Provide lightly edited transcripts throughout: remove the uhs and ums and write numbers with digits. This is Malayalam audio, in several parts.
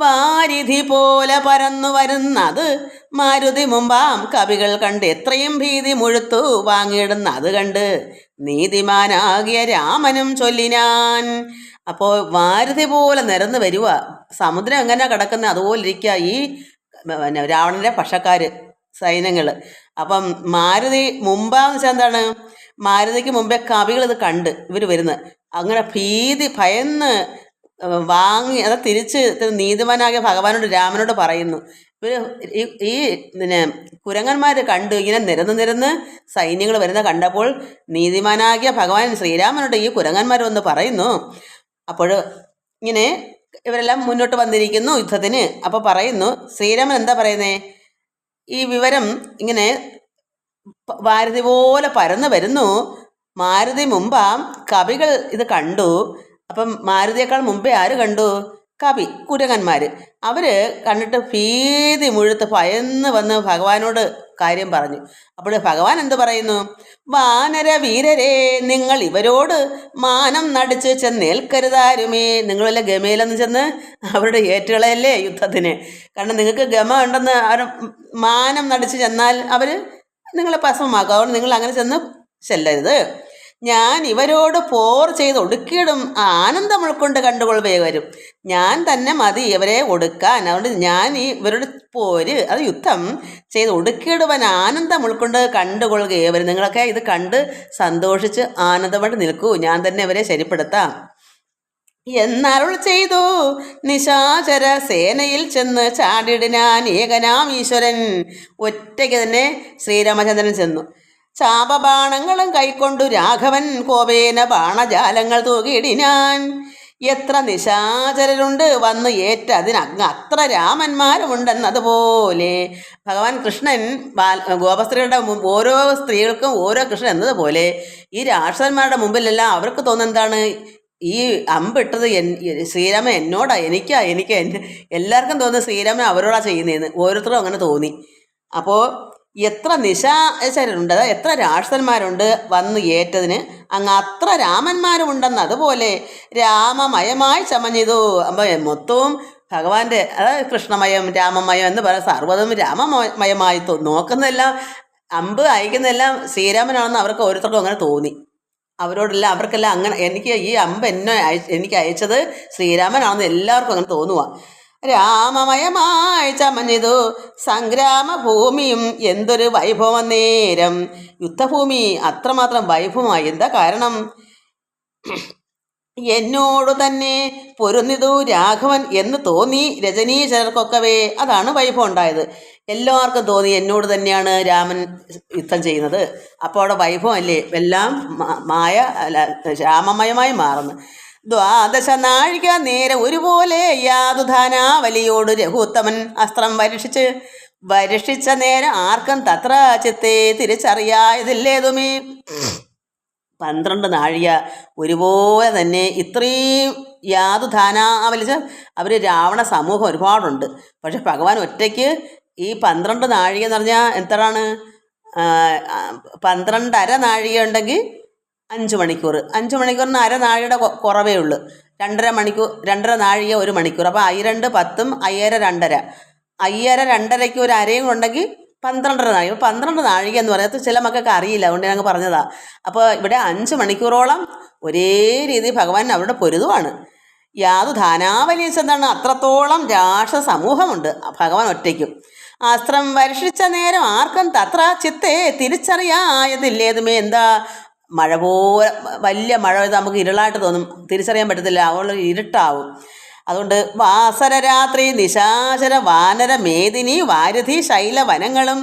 വാരിധി പോലെ പരന്നു വരുന്നത് മാരുതി മുമ്പാം കവികൾ കണ്ട് എത്രയും ഭീതി മുഴുത്തു വാങ്ങിയിടുന്നത് കണ്ട് നീതിമാനാകിയ രാമനും ചൊല്ലിനാൻ. അപ്പോൾ വാരുതി പോലെ നിരന്ന് വരുക, സമുദ്രം എങ്ങനെ കിടക്കുന്നത് അതുപോലെ ഇരിക്കുക ഈ രാവണൻ്റെ പക്ഷക്കാർ സൈന്യങ്ങൾ. അപ്പം മാരുതി മുമ്പാന്ന് വെച്ചാൽ എന്താണ്, മാരുതിക്ക് മുമ്പേ കവികൾ ഇത് കണ്ട് ഇവർ വരുന്നത്, അങ്ങനെ ഭീതി ഭയന്ന് വാങ്ങി അത് തിരിച്ച് നീതിമാനാകിയ ഭഗവാനോട് രാമനോട് പറയുന്നു. ഇവർ ഈ പിന്നെ കുരങ്ങന്മാർ കണ്ടു ഇങ്ങനെ നിരന്ന് സൈന്യങ്ങൾ വരുന്ന കണ്ടപ്പോൾ നീതിമാനാകിയ ഭഗവാൻ ശ്രീരാമനോട് ഈ കുരങ്ങന്മാർ വന്ന് പറയുന്നു. അപ്പോൾ ഇങ്ങനെ ഇവരെല്ലാം മുന്നോട്ട് വന്നിരിക്കുന്നു യുദ്ധത്തിന്. അപ്പോൾ പറയുന്നു, ശ്രീരാമൻ എന്താ പറയുന്നേ, ഈ വിവരം ഇങ്ങനെ മാരുതി പോലെ പരന്നു വരുന്നു, മാരുതി മുമ്പാം കവികൾ ഇത് കണ്ടു. അപ്പം മാരുതിയേക്കാൾ മുമ്പേ ആര് കണ്ടു, കവി കുരങ്ങന്മാർ. അവർ കണ്ടിട്ട് ഭീതി മുഴുത്ത് ഭയന്ന് വന്ന് ഭഗവാനോട് കാര്യം പറഞ്ഞു. അപ്പോൾ ഭഗവാൻ എന്ത് പറയുന്നു, വാനര വീരരെ നിങ്ങൾ ഇവരോട് മാനം നടിച്ച് ചെന്നേൽക്കരുതാരുമേ. നിങ്ങളെല്ലാം ഗമയിലെന്ന് ചെന്ന് അവരുടെ ഏറ്റുകളയല്ലേ യുദ്ധത്തിന്. കാരണം നിങ്ങൾക്ക് ഗമ ഉണ്ടെന്ന് അവർ മാനം നടിച്ച് ചെന്നാൽ അവർ നിങ്ങളെ ഭസ്മമാക്കും. അതുകൊണ്ട് നിങ്ങൾ അങ്ങനെ ചെന്ന് ചെല്ലരുത്. ഞാൻ ഇവരോട് പോർ ചെയ്ത് ഒടുക്കിയിടും, ആനന്ദം ഉൾക്കൊണ്ട് കണ്ടുകൊള്ളുവേ വരും. ഞാൻ തന്നെ മതി ഇവരെ ഒടുക്കാൻ. അതുകൊണ്ട് ഞാൻ ഇവരുടെ പോര് അത് യുദ്ധം ചെയ്ത് ഒടുക്കിയിടുവാൻ ആനന്ദം ഉൾക്കൊണ്ട് കണ്ടുകൊള്ളുകയെ വരും. നിങ്ങളൊക്കെ ഇത് കണ്ട് സന്തോഷിച്ച് ആനന്ദമായിട്ട് നിൽക്കൂ, ഞാൻ തന്നെ ഇവരെ ശരിപ്പെടുത്താം എന്നരുൾ ചെയ്തു. നിശാചര സേനയിൽ ചെന്ന് ചാടിയിടിനാൻ ഏകനാം ഈശ്വരൻ. ഒറ്റയ്ക്ക് തന്നെ ശ്രീരാമചന്ദ്രൻ ചെന്നു. ചാപബാണങ്ങളും കൈക്കൊണ്ടു രാഘവൻ കോപേന ബാണജാലങ്ങൾ തൂകിയിടിനാൻ. എത്ര നിശാചരരുണ്ട് വന്ന് ഏറ്റതിനങ്ങ് അത്ര രാമന്മാരുമുണ്ടെന്നതുപോലെ. ഭഗവാൻ കൃഷ്ണൻ ഗോപസ്ത്രീകളുടെ ഓരോ സ്ത്രീകൾക്കും ഓരോ കൃഷ്ണൻ എന്നതുപോലെ ഈ രാക്ഷസന്മാരുടെ മുമ്പിലെല്ലാം അവർക്ക് തോന്നുന്നതാണ്, ഈ അമ്പിട്ടത് ശ്രീരാമൻ എന്നോടാ, എനിക്ക് എല്ലാവർക്കും തോന്നുന്നു ശ്രീരാമൻ അവരോടാ ചെയ്യുന്നതെന്ന്. ഓരോരുത്തരും അങ്ങനെ തോന്നി. അപ്പോൾ എത്ര നിശാചരരുണ്ട്, അതായത് എത്ര രാക്ഷസന്മാരുണ്ട് വന്ന് ഏറ്റതിന് അങ്ങ് അത്ര രാമന്മാരുമുണ്ടെന്ന്. അതുപോലെ രാമമയമായി ചമഞ്ഞിതു. അപ്പം മൊത്തവും ഭഗവാന്റെ, അതായത് കൃഷ്ണമയം രാമമയം എന്ന് പറയുന്ന സർവ്വതും രാമമയമായി നോക്കുന്നതെല്ലാം അമ്പ് അയക്കുന്നതെല്ലാം ശ്രീരാമനാണെന്ന് അവർക്ക് ഓരോരുത്തർക്കും അങ്ങനെ തോന്നി. അവരോടെല്ലാം അവർക്കെല്ലാം അങ്ങനെ എനിക്ക് ഈ അമ്പ് എനിക്ക് അയച്ചത് ശ്രീരാമനാണെന്ന് എല്ലാവർക്കും അങ്ങനെ തോന്നുക. രാമമയമായി ചമഞ്ഞിതു സംഗ്രാമഭൂമിയും എന്തൊരു വൈഭവം നേരം. യുദ്ധഭൂമി അത്രമാത്രം വൈഭവമായി. എന്താ കാരണം, എന്നോടു തന്നെ പൊരുന്നിതു രാഘവൻ എന്ന് തോന്നി രജനീചരർക്കൊക്കവേ. അതാണ് വൈഭവം ഉണ്ടായത്. എല്ലാവർക്കും തോന്നി എന്നോട് തന്നെയാണ് രാമൻ യുദ്ധം ചെയ്യുന്നത്. അപ്പോൾ അവിടെ വൈഭവം അല്ലേ, എല്ലാം രാമമയമായി മാറുന്നു. ദ്വാദശ നാഴിക നേരെ ഒരുപോലെ യാതുധാനാവലിയോട് രഘുത്തമൻ അസ്ത്രം വരിഷിച്ച നേരം ആർക്കും തത്ര ചിത്തെ തിരിച്ചറിയായതില്ലേതുമേ. 12 നാഴിക ഒരുപോലെ തന്നെ ഇത്രയും യാതുധാനാവലിച്ച് അവർ രാവണ സമൂഹം ഒരുപാടുണ്ട്. പക്ഷെ ഭഗവാൻ ഒറ്റയ്ക്ക് ഈ 12 നാഴിക എന്ന് പറഞ്ഞാൽ എത്രയാണ്, 12.5 നാഴിക ഉണ്ടെങ്കിൽ 5 മണിക്കൂർ. 5 മണിക്കൂറിന് അര നാഴികയുടെ കുറവേ ഉള്ളൂ. 2.5 മണിക്കൂർ, 2.5 നാഴിക 1 മണിക്കൂർ. അപ്പോൾ 2 10, 5 2.5, 5 2.5ക്ക് ഒരു അരയും ഉണ്ടെങ്കിൽ 12 നാഴിക. 12 നാഴിക എന്ന് പറയുന്നത് ചില മക്കൾക്ക് അറിയില്ല, അതുകൊണ്ട് ഞങ്ങൾ പറഞ്ഞതാ. അപ്പോൾ ഇവിടെ 5 മണിക്കൂറോളം ഒരേ രീതി ഭഗവാൻ അവിടെ പൊരുതുവാണ്. യാതുധാനാവലി എന്താണ്, അത്രത്തോളം രാക്ഷസ സമൂഹമുണ്ട് ഭഗവാൻ ഒറ്റയ്ക്കും. അസ്ത്രം വർഷിച്ച നേരം ആർക്കും തത്ര ചിത്തെ തിരിച്ചറിയായതില്ലേതുമേ. എന്താ, മഴ പോലെ വലിയ മഴ നമുക്ക് ഇരുളായിട്ട് തോന്നും, തിരിച്ചറിയാൻ പറ്റത്തില്ല, അതുകൊണ്ട് ഇരുട്ടാവും. അതുകൊണ്ട് വാസര രാത്രി നിശാചര വാനര മേദിനി വാരുധി ശൈല വനങ്ങളും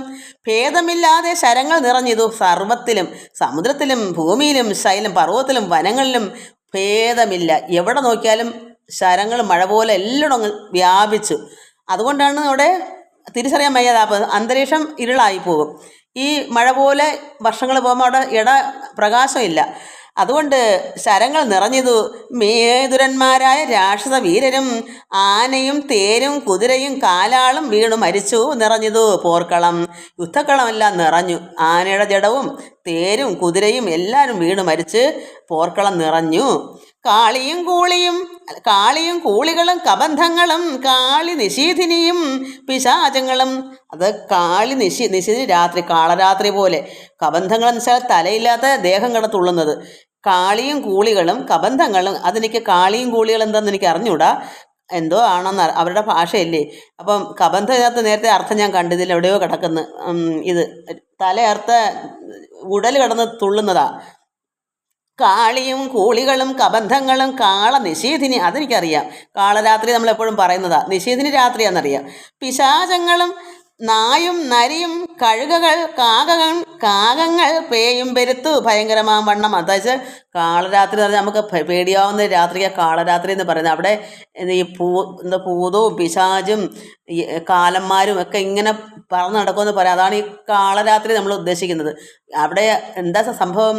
ഭേദമില്ലാതെ ശരങ്ങൾ നിറഞ്ഞിതു. സർവത്തിലും സമുദ്രത്തിലും ഭൂമിയിലും ശൈലം പർവ്വതത്തിലും വനങ്ങളിലും ഭേദമില്ല. എവിടെ നോക്കിയാലും ശരങ്ങൾ മഴ പോലെ എല്ലായിടും വ്യാപിച്ചു. അതുകൊണ്ടാണ് അവിടെ തിരിച്ചറിയാൻ വയ്യാതെ അന്തരീക്ഷം ഇരുളായി പോകും. ഈ മഴ പോലെ വർഷങ്ങൾ പോകുമ്പോൾ അവിടെ പ്രകാശമില്ല. അതുകൊണ്ട് ശരങ്ങൾ നിറഞ്ഞതു. മേതുരന്മാരായ രാക്ഷസ വീരരും ആനയും തേരും കുതിരയും കാലാളും വീണു മരിച്ചു നിറഞ്ഞതു. പോർക്കളം യുദ്ധക്കളമെല്ലാം നിറഞ്ഞു. ആനയുടെ ജഡവും തേരും കുതിരയും എല്ലാവരും വീണു മരിച്ച് പോർക്കളം നിറഞ്ഞു. കാളിയും കൂളികളും കബന്ധങ്ങളും കാളി നിശീഥിനിയും പിശാചങ്ങളും. അത് കാളി നിശീഥിനി രാത്രി, കാളരാത്രി പോലെ. കബന്ധങ്ങൾ എന്ന് വെച്ചാൽ തലയില്ലാത്ത ദേഹം കിടത്തുള്ളുന്നത്. കാളിയും കൂളികളും കബന്ധങ്ങളും. അതെനിക്ക് കാളിയും കൂളികളും എന്താണെന്ന് എനിക്ക് അറിഞ്ഞൂടാ, എന്തോ ആണെന്ന് അവരുടെ ഭാഷയല്ലേ. അപ്പം കബന്ധത്തിനകത്ത് നേരത്തെ അർത്ഥം ഞാൻ കണ്ടതിൽ എവിടെയോ കിടക്കുന്നു. ഇത് തലയർത്ത ഉടൽ കിടന്ന് തുള്ളുന്നതാ. കാളിയും കൂളികളും കബന്ധങ്ങളും കാള നിശീഥിനി, അതെനിക്കറിയാം. കാളരാത്രി നമ്മളെപ്പോഴും പറയുന്നതാ, നിശീഥിനി രാത്രിയാണെന്നറിയാം. പിശാചങ്ങളും നായും നരിയും കഴുകകൾ കാകങ്ങൾ പേയും പെരുത്തു ഭയങ്കരമാം വണ്ണം. അതായത് കാളരാത്രി എന്ന് പറഞ്ഞാൽ നമുക്ക് പേടിയാവുന്ന രാത്രിയാണ് കാളരാത്രി എന്ന് പറയുന്നത്. അവിടെ ഈ ഭൂതവും പിശാചും ഈ കാലന്മാരും ഒക്കെ ഇങ്ങനെ പറന്ന് നടക്കുമെന്ന് പറയാം. അതാണ് ഈ കാളരാത്രി നമ്മൾ ഉദ്ദേശിക്കുന്നത്. അവിടെ എന്താ സംഭവം,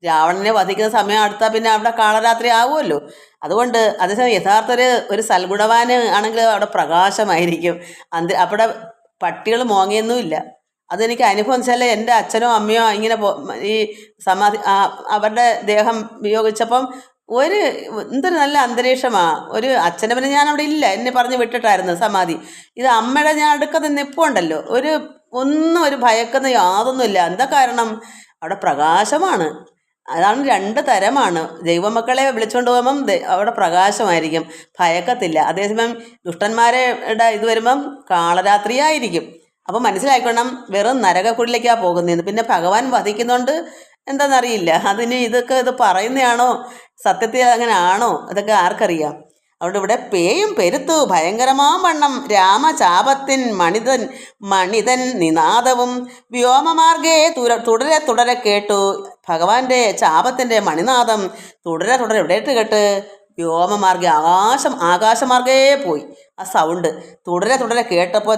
രാവണനെ വധിക്കുന്ന സമയം അടുത്താൽ പിന്നെ അവിടെ കാളരാത്രി ആവുമല്ലോ. അതുകൊണ്ട് അതേസമയം യഥാർത്ഥ ഒരു സൽഗുണവാന് ആണെങ്കിൽ അവിടെ പ്രകാശമായിരിക്കും. അവിടെ പട്ടികൾ മോങ്ങിയൊന്നുമില്ല. അതെനിക്ക് അനുഭവം വെച്ചാൽ എൻ്റെ അച്ഛനോ അമ്മയോ ഇങ്ങനെ ഈ സമാധി അവരുടെ ദേഹം വിയോഗിച്ചപ്പം എന്തൊരു നല്ല അന്തരീക്ഷമാണ്. ഒരു അച്ഛനെ പിന്നെ ഞാൻ അവിടെ ഇല്ല, എന്നെ പറഞ്ഞ് വിട്ടിട്ടായിരുന്നു സമാധി. ഇത് അമ്മയുടെ ഞാൻ അടുക്കത്ത് നിൽപ്പുണ്ടല്ലോ, ഒരു ഭയക്കുന്ന യാതൊന്നുമില്ല. എന്താ കാരണം, അവിടെ പ്രകാശമാണ്. അതാണ് 2 തരമാണ്. ദൈവമക്കളെ വിളിച്ചുകൊണ്ട് പോകുമ്പം അവിടെ പ്രകാശമായിരിക്കും, ഭയക്കത്തില്ല. അതേസമയം ദുഷ്ടന്മാരുടെ ഇത് വരുമ്പം കാളരാത്രിയായിരിക്കും. അപ്പം മനസ്സിലാക്കണം, വെറും നരകക്കുടിലേക്കാണ് പോകുന്നതെന്ന്. പിന്നെ ഭഗവാൻ വധിക്കുന്നുണ്ട് എന്താണെന്നറിയില്ല. ഇത് പറയുന്നതാണോ, സത്യത്തിൽ അങ്ങനെ ആണോ, ഇതൊക്കെ ആർക്കറിയാം. അതുകൊണ്ട് ഇവിടെ പേയും പെരുത്തു ഭയങ്കരമാം വണ്ണം രാമചാപത്തിൻ മണിതൻ നിനാദവും വ്യോമമാർഗേ തുടരെ കേട്ടു. ഭഗവാന്റെ ചാപത്തിൻ്റെ മണിനാദം തുടരെ എവിടെയിട്ട് കേട്ട്, വ്യോമമാർഗേ ആകാശമാർഗേ പോയി. ആ സൗണ്ട് തുടരെ കേട്ടപ്പോൾ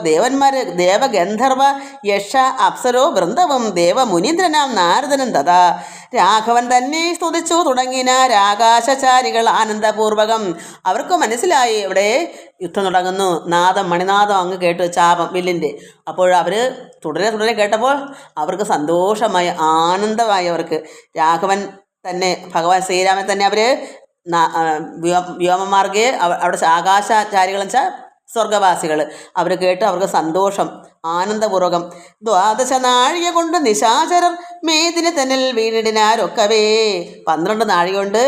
ദേവഗന്ധർവ യക്ഷ അപ്സരോ വൃന്ദവും ദേവമുനീന്ദ്രനാം നാരദനും തഥാ രാഘവൻ തന്നെ സ്തുതിച്ചു തുടങ്ങിനാരാകാശചാരികൾ ആനന്ദപൂർവകം. അവർക്ക് മനസ്സിലായി ഇവിടെ യുദ്ധം തുടങ്ങുന്നു. മണിനാദം അങ്ങ് കേട്ടു, ചാപം വില്ലിൻ്റെ. അപ്പോൾ അവർ തുടരെ കേട്ടപ്പോൾ അവർക്ക് സന്തോഷമായി, ആനന്ദമായി. അവർക്ക് രാഘവൻ തന്നെ, ഭഗവാൻ ശ്രീരാമൻ തന്നെ അവർ വ്യോമമാർഗേ അവിടെ ആകാശചാരികൾ വെച്ചാൽ സ്വർഗവാസികൾ, അവർ കേട്ട് അവർക്ക് സന്തോഷം, ആനന്ദപൂർവകം. 12 നാഴിക കൊണ്ട് നിശാചരർ മേദിന് തന്നിൽ വീണിടിനാരൊക്കവേ. 12 നാഴിക കൊണ്ട്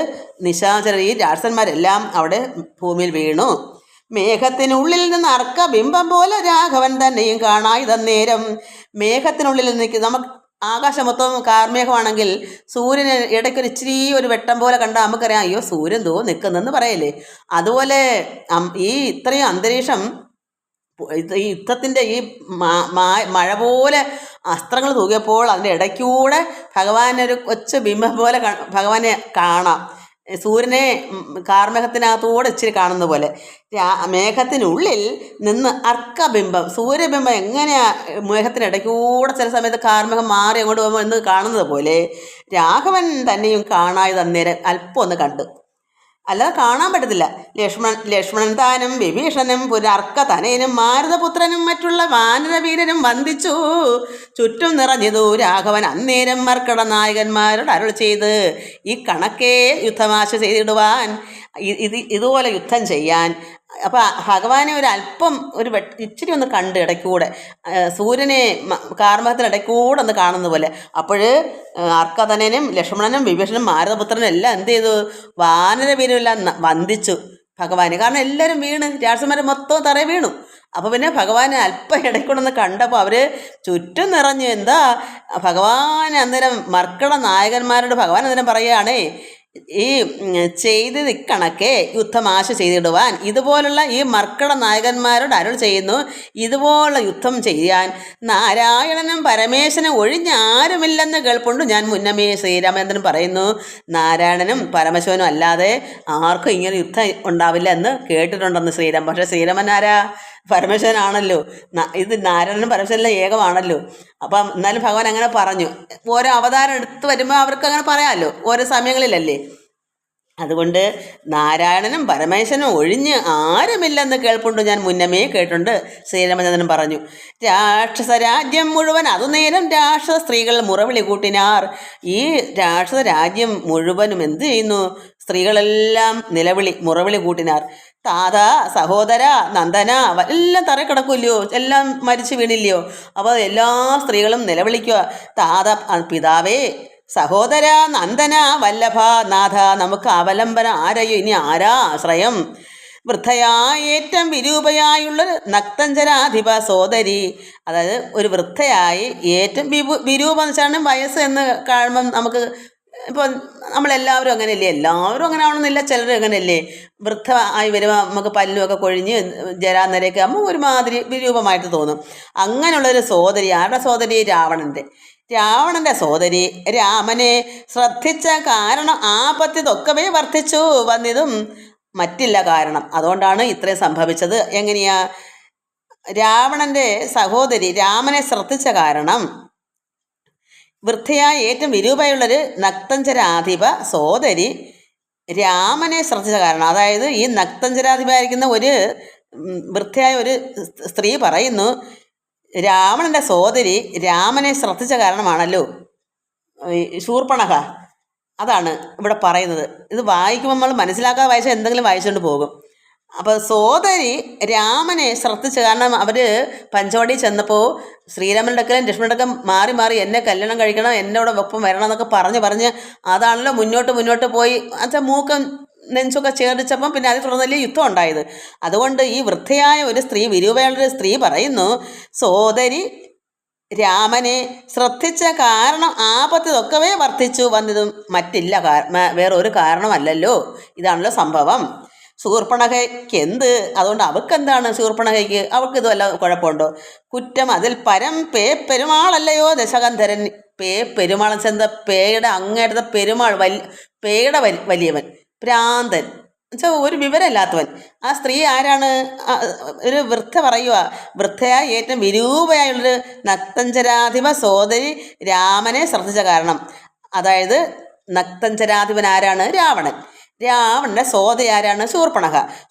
നിശാചരർ, ഈ രാക്ഷസന്മാരെല്ലാം അവിടെ ഭൂമിയിൽ വീണു. മേഘത്തിനുള്ളിൽ നിന്ന് അർക്കബിംബം പോലെ രാഘവൻ തന്നെയും കാണായി തന്നേരം. മേഘത്തിനുള്ളിൽ നിൽക്കും. നമുക്ക് ആകാശം മൊത്തം കാർമേഘമാണെങ്കിൽ സൂര്യന് ഇടയ്ക്കൊരു ഇച്ചിരി ഒരു വെട്ടം പോലെ കണ്ടാൽ നമുക്കറിയാം, അയ്യോ സൂര്യൻ നിൽക്കുന്നെന്ന് പറയല്ലേ. അതുപോലെ ഈ ഇത്രയും അന്തരീക്ഷം, ഈ യുദ്ധത്തിൻ്റെ ഈ മഴ പോലെ അസ്ത്രങ്ങൾ തൂകിയപ്പോൾ അതിൻ്റെ ഇടയ്ക്കൂടെ ഭഗവാനൊരു കൊച്ചു ബിംബം പോലെ ഭഗവാനെ കാണാം. സൂര്യനെ കാർമേഘത്തിനകത്തൂടെ ഇച്ചിരി കാണുന്ന പോലെ. മേഘത്തിനുള്ളിൽ നിന്ന് അർക്കബിംബം, സൂര്യബിംബം എങ്ങനെയാ മേഘത്തിനിടയ്ക്കൂടെ ചില സമയത്ത് കാർമേഘം മാറി അങ്ങോട്ട് പോകുമ്പോൾ എന്ന് കാണുന്നത് പോലെ രാഘവൻ തന്നെയും കാണായി തന്നേരം അല്പം ഒന്ന് കണ്ടു. അല്ലാതെ കാണാൻ പറ്റത്തില്ല. ലക്ഷ്മണൻ താനും വിഭീഷണനും പുരർക്ക തനയനും മാരുതപുത്രനും മറ്റുള്ള വാനരവീരനും വന്ദിച്ചു. ചുറ്റും നിറഞ്ഞതു രാഘവൻ അന്നേരം മർക്കട നായകന്മാരോട് അരുൾ ചെയ്ത്, ഈ കണക്കേ യുദ്ധമാശ ചെയ്തിടുവാൻ, ഇതുപോലെ യുദ്ധം ചെയ്യാൻ. അപ്പം ഭഗവാനെ ഒരല്പം ഇച്ചിരി ഒന്ന് കണ്ട് ഇടയ്ക്കൂടെ സൂര്യനെ കാർമേഘത്തിനിടയ്ക്കൂടെ ഒന്ന് കാണുന്ന പോലെ. അപ്പോൾ അർക്കതനനും ലക്ഷ്മണനും വിഭീഷണനും മാരുതപുത്രനും എല്ലാം എന്ത് ചെയ്തു, വാനരവീരെല്ലാം വന്ദിച്ചു ഭഗവാനെ. കാരണം എല്ലാവരും വീണ്, രാക്ഷസന്മാർ മൊത്തം തറ വീണു. അപ്പോൾ പിന്നെ ഭഗവാനെ അല്പം ഇടയ്ക്കൂടെ കണ്ടപ്പോൾ അവർ ചുറ്റും നിറഞ്ഞു. എന്താ ഭഗവാൻ അന്നേരം മർക്കട നായകന്മാരോട് ഭഗവാൻ അന്നേരം പറയുകയാണേ, ഈ ചെയ്ത് കണക്കെ യുദ്ധമാശ ചെയ്തിടുവാൻ, ഇതുപോലുള്ള ഈ മർക്കട നായകന്മാരോട് അരുൾ ചെയ്യുന്നു, ഇതുപോലുള്ള യുദ്ധം ചെയ്യാൻ നാരായണനും പരമേശ്വരനും ഒഴിഞ്ഞാരുമില്ലെന്ന് കേൾപ്പുണ്ട് ഞാൻ മുന്നമേ. ശ്രീരാമചന്ദ്രൻ പറയുന്നു, നാരായണനും പരമശിവനും അല്ലാതെ ആർക്കും ഇങ്ങനെ യുദ്ധം ഉണ്ടാവില്ല എന്ന് കേട്ടിട്ടുണ്ടെന്ന് ശ്രീരാമൻ. പക്ഷേ ശ്രീരാമൻ ആരാ? പരമേശ്വരനാണല്ലോ. ഇത് നാരായണനും പരമേശ്വരനും ഏകമാണല്ലോ. അപ്പം എന്നാലും ഭഗവാൻ അങ്ങനെ പറഞ്ഞു. ഓരോ അവതാരം എടുത്ത് വരുമ്പോൾ അവർക്ക് അങ്ങനെ പറയാമല്ലോ, ഓരോ സമയങ്ങളിലല്ലേ. അതുകൊണ്ട് നാരായണനും പരമേശ്വരനും ഒഴിഞ്ഞ് ആരുമില്ലെന്ന് കേൾപ്പുണ്ട് ഞാൻ മുന്നമേ കേട്ടിട്ടുണ്ട് ശ്രീരാമചന്ദ്രൻ പറഞ്ഞു. രാക്ഷസ രാജ്യം മുഴുവൻ അതുനേരം രാക്ഷസ സ്ത്രീകൾ മുറവിളി കൂട്ടിനാർ. ഈ രാക്ഷസ രാജ്യം മുഴുവനും എന്ത് ചെയ്യുന്നു? സ്ത്രീകളെല്ലാം മുറവിളി കൂട്ടിനാർ. താത, സഹോദര, നന്ദന എല്ലാം തറ കിടക്കുമല്ലയോ, എല്ലാം മരിച്ചു വീണില്ലയോ. അപ്പോൾ എല്ലാ സ്ത്രീകളും നിലവിളിക്കുക, താത പിതാവേ, സഹോദര, നന്ദന, വല്ലഭ, നാഥ, നമുക്ക് അവലംബന ആരെയോ, ഇനി ആരാ ആശ്രയം. വൃദ്ധയായ ഏറ്റവും വിരൂപയായുള്ളൊരു നക്തഞ്ചരാധിപ സോദരി, അതായത് ഒരു വൃദ്ധയായി ഏറ്റവും വിരൂപം എന്ന് വെച്ചാൽ വയസ്സ് എന്ന് കാണുമ്പം നമുക്ക് ഇപ്പോൾ നമ്മളെല്ലാവരും അങ്ങനെയല്ലേ, എല്ലാവരും അങ്ങനെ ആവണമെന്നില്ല, ചിലർ അങ്ങനെയല്ലേ, വൃദ്ധ ആയി വരുമ്പോൾ നമുക്ക് പല്ലുമൊക്കെ കൊഴിഞ്ഞ് ജരാനരയൊക്കെ ആകുമ്പോൾ ഒരുമാതിരി വിരൂപമായിട്ട് തോന്നും. അങ്ങനെയുള്ളൊരു സോദരി, ആരുടെ സോദരി? രാവണൻ്റെ സോദരി രാമനെ ശ്രദ്ധിച്ച കാരണം ആപത്തിതൊക്കവേ വർദ്ധിച്ചു വന്നതും മറ്റില്ല കാരണം. അതുകൊണ്ടാണ് ഇത്രയും സംഭവിച്ചത്. എങ്ങനെയാ? രാവണൻ്റെ സഹോദരി രാമനെ ശ്രദ്ധിച്ച കാരണം, വൃദ്ധയായ ഏറ്റവും വിരൂപയുള്ളൊരു നക്തഞ്ചരാധിപ സോദരി രാമനെ ശ്രദ്ധിച്ച കാരണം, അതായത് ഈ നക്തഞ്ചരാധിപായിരിക്കുന്ന ഒരു വൃദ്ധയായ ഒരു സ്ത്രീ പറയുന്നു, രാവണൻ്റെ സോദരി രാമനെ ശ്രദ്ധിച്ച കാരണമാണല്ലോ ശൂർപ്പണഖ. അതാണ് ഇവിടെ പറയുന്നത്. ഇത് വായിക്കുമ്പോൾ നമ്മൾ മനസ്സിലാക്കാതെ വായിച്ചാൽ എന്തെങ്കിലും വായിച്ചുകൊണ്ട് പോകും. അപ്പോൾ സോദരി രാമനെ ശ്രദ്ധിച്ചു. കാരണം അവർ പഞ്ചവടി ചെന്നപ്പോൾ ശ്രീരാമൻ്റെ അടുക്കലും ലക്ഷ്മണൻ്റെ അടുക്കലും മാറി മാറി എന്നെ കല്യാണം കഴിക്കണം, എന്നോട് ഒപ്പം വരണം എന്നൊക്കെ പറഞ്ഞ് അതാണല്ലോ മുന്നോട്ട് പോയി. എന്നുവെച്ചാൽ മൂക്കം നെഞ്ചൊക്കെ ചേർച്ചപ്പം പിന്നെ അതിൽ തുടർന്നല്ലേ യുദ്ധം ഉണ്ടായത്. അതുകൊണ്ട് ഈ വൃദ്ധയായ ഒരു സ്ത്രീ, വിരൂപയുള്ളൊരു സ്ത്രീ പറയുന്നു, സോദരി രാമനെ ശ്രദ്ധിച്ച കാരണം ആപത്തിതൊക്കവേ വർദ്ധിച്ചു വന്നതും മറ്റില്ല വേറൊരു കാരണമല്ലല്ലോ. ഇതാണല്ലോ സംഭവം. ശൂർപ്പണഖയ്ക്ക് എന്ത്? അതുകൊണ്ട് അവൾക്കെന്താണ്? ശൂർപ്പണഖയ്ക്ക് അവൾക്ക് ഇത് വല്ല കുഴപ്പമുണ്ടോ? കുറ്റം അതിൽ പരം പെരുമാളല്ലയോ ദശകന്ധരൻ. പെരുമാൾ ചെന്ത പേയുടെ അങ്ങേടുത്ത പെരുമാൾ, പേയുടെ വലിയവൻ, ഭ്രാന്തൻ എന്നുവെച്ചാൽ ഒരു വിവരമില്ലാത്തവൻ. ആ സ്ത്രീ ആരാണ്? ഒരു വൃദ്ധ പറയുക, വൃദ്ധയായ ഏറ്റവും വിരൂപയായുള്ളൊരു നക്തഞ്ചരാധിപ സോദരി രാമനെ ശ്രദ്ധിച്ച കാരണം. അതായത് നക്തഞ്ചരാധിപൻ ആരാണ്? രാവണൻ്റെ സോദരി ആരാണ്?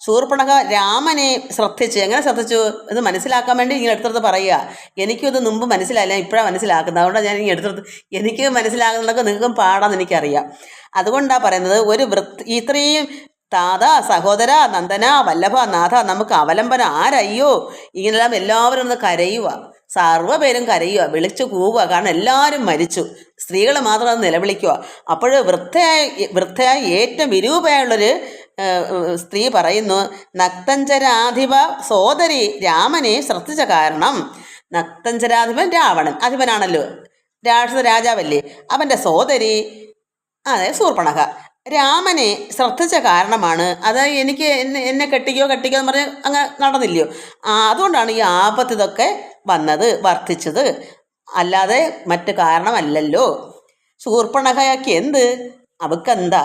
ശൂർപ്പണഖ രാമനെ ശ്രദ്ധിച്ചു. എങ്ങനെ ശ്രദ്ധിച്ചു? ഇത് മനസ്സിലാക്കാൻ വേണ്ടി ഇങ്ങനെ എടുത്തെടുത്ത് പറയുക. എനിക്കും ഇത് മുമ്പ് മനസ്സിലായില്ല, ഇപ്പോഴാണ് മനസ്സിലാക്കുന്നത്. അതുകൊണ്ടാണ് ഞാൻ ഇങ്ങനെ എടുത്തെടുത്ത്, എനിക്ക് മനസ്സിലാകുന്നതൊക്കെ നിങ്ങൾക്കും പാടാന്ന് എനിക്കറിയാം. അതുകൊണ്ടാണ് പറയുന്നത്, ഒരു ഇത്രയും താത, സഹോദര, നന്ദന, വല്ലഭ, നാഥ, നമുക്ക് അവലംബന ആരയ്യോ. ഇങ്ങനെല്ലാം എല്ലാവരും ഒന്ന് കരയുക, സർവ്വപേരും കരയുക, വിളിച്ചു കൂവുക. കാരണം എല്ലാവരും മരിച്ചു, സ്ത്രീകൾ മാത്രം അത് നിലവിളിക്കുക. അപ്പോൾ വൃദ്ധയായ ഏറ്റവും വിരൂപയുള്ളൊരു സ്ത്രീ പറയുന്നു, നക്തഞ്ചരാധിപ സോദരി രാമനെ ശ്രദ്ധിച്ച കാരണം. നക്തഞ്ചരാധിപൻ രാവണൻ, അധിപനാണല്ലോ, രാജാവല്ലേ. അവൻ്റെ സോദരി ശൂർപ്പണഖ രാമനെ ശ്രദ്ധിച്ച കാരണമാണ്. അത് എനിക്ക് എന്നെ കെട്ടിക്കോ എന്ന് പറഞ്ഞ് അങ്ങനെ നടന്നില്ലയോ. അതുകൊണ്ടാണ് ഈ ആപത്തിതൊക്കെ വർദ്ധിച്ചത്, അല്ലാതെ മറ്റു കാരണമല്ലല്ലോ. ശൂർപ്പണഖയ്ക്ക് എന്ത്? അവക്കെന്താ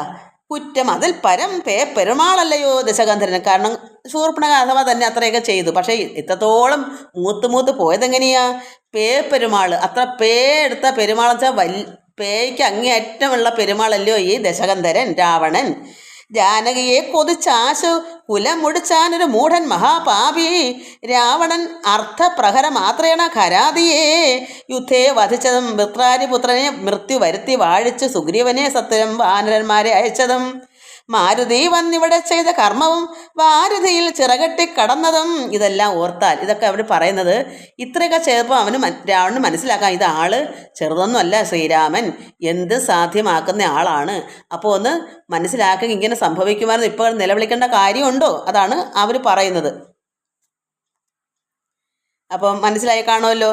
കുറ്റം? അതിൽ പരം പെരുമാളല്ലയോ ദശകന്ധരൻ. കാരണം ശൂർപ്പണഖ അഥവാ തന്നെ അത്രയൊക്കെ ചെയ്തു. പക്ഷേ ഇത്രത്തോളം മൂത്ത് പോയതെങ്ങനെയാ? പെരുമാൾ, അത്ര എടുത്ത പെരുമാൾ വെച്ചാൽ പേയ്ക്ക് അങ്ങേയറ്റമുള്ള പെരുമാളല്ലയോ ഈ ദശകന്ധരൻ രാവണൻ. ജാനകിയെ കൊതിച്ചാശു കുലം മുടിച്ചാനൊരു മൂഢൻ മഹാപാപി രാവണൻ അർത്ഥപ്രഹര മാത്രേണ ഖരാതിയെ യുദ്ധേ വധിച്ചതും വൃത്രാരിപുത്രനെ മൃത്യു വരുത്തി വാഴിച്ച് സുഗ്രീവനെ സത്വരം വാനരന്മാരെ അയച്ചതും മാരുതി വന്നിവിടെ ചെയ്ത കർമ്മവും വാരുതിയിൽ ചിറകെട്ടി കടന്നതും ഇതെല്ലാം ഓർത്താൽ, ഇതൊക്കെ അവർ പറയുന്നത് ഇത്രയൊക്കെ ചേർപ്പോൾ രാവണന് മനസ്സിലാക്കാം, ഇത് ആള് ചെറുതൊന്നുമല്ല, ശ്രീരാമൻ എന്ത് സാധ്യമാക്കുന്ന ആളാണ്. അപ്പോൾ ഒന്ന് മനസ്സിലാക്കി ഇങ്ങനെ സംഭവിക്കുമായിരുന്നു, ഇപ്പോൾ നിലവിളിക്കേണ്ട കാര്യമുണ്ടോ? അതാണ് അവർ പറയുന്നത്. അപ്പം മനസ്സിലായി കാണുമല്ലോ.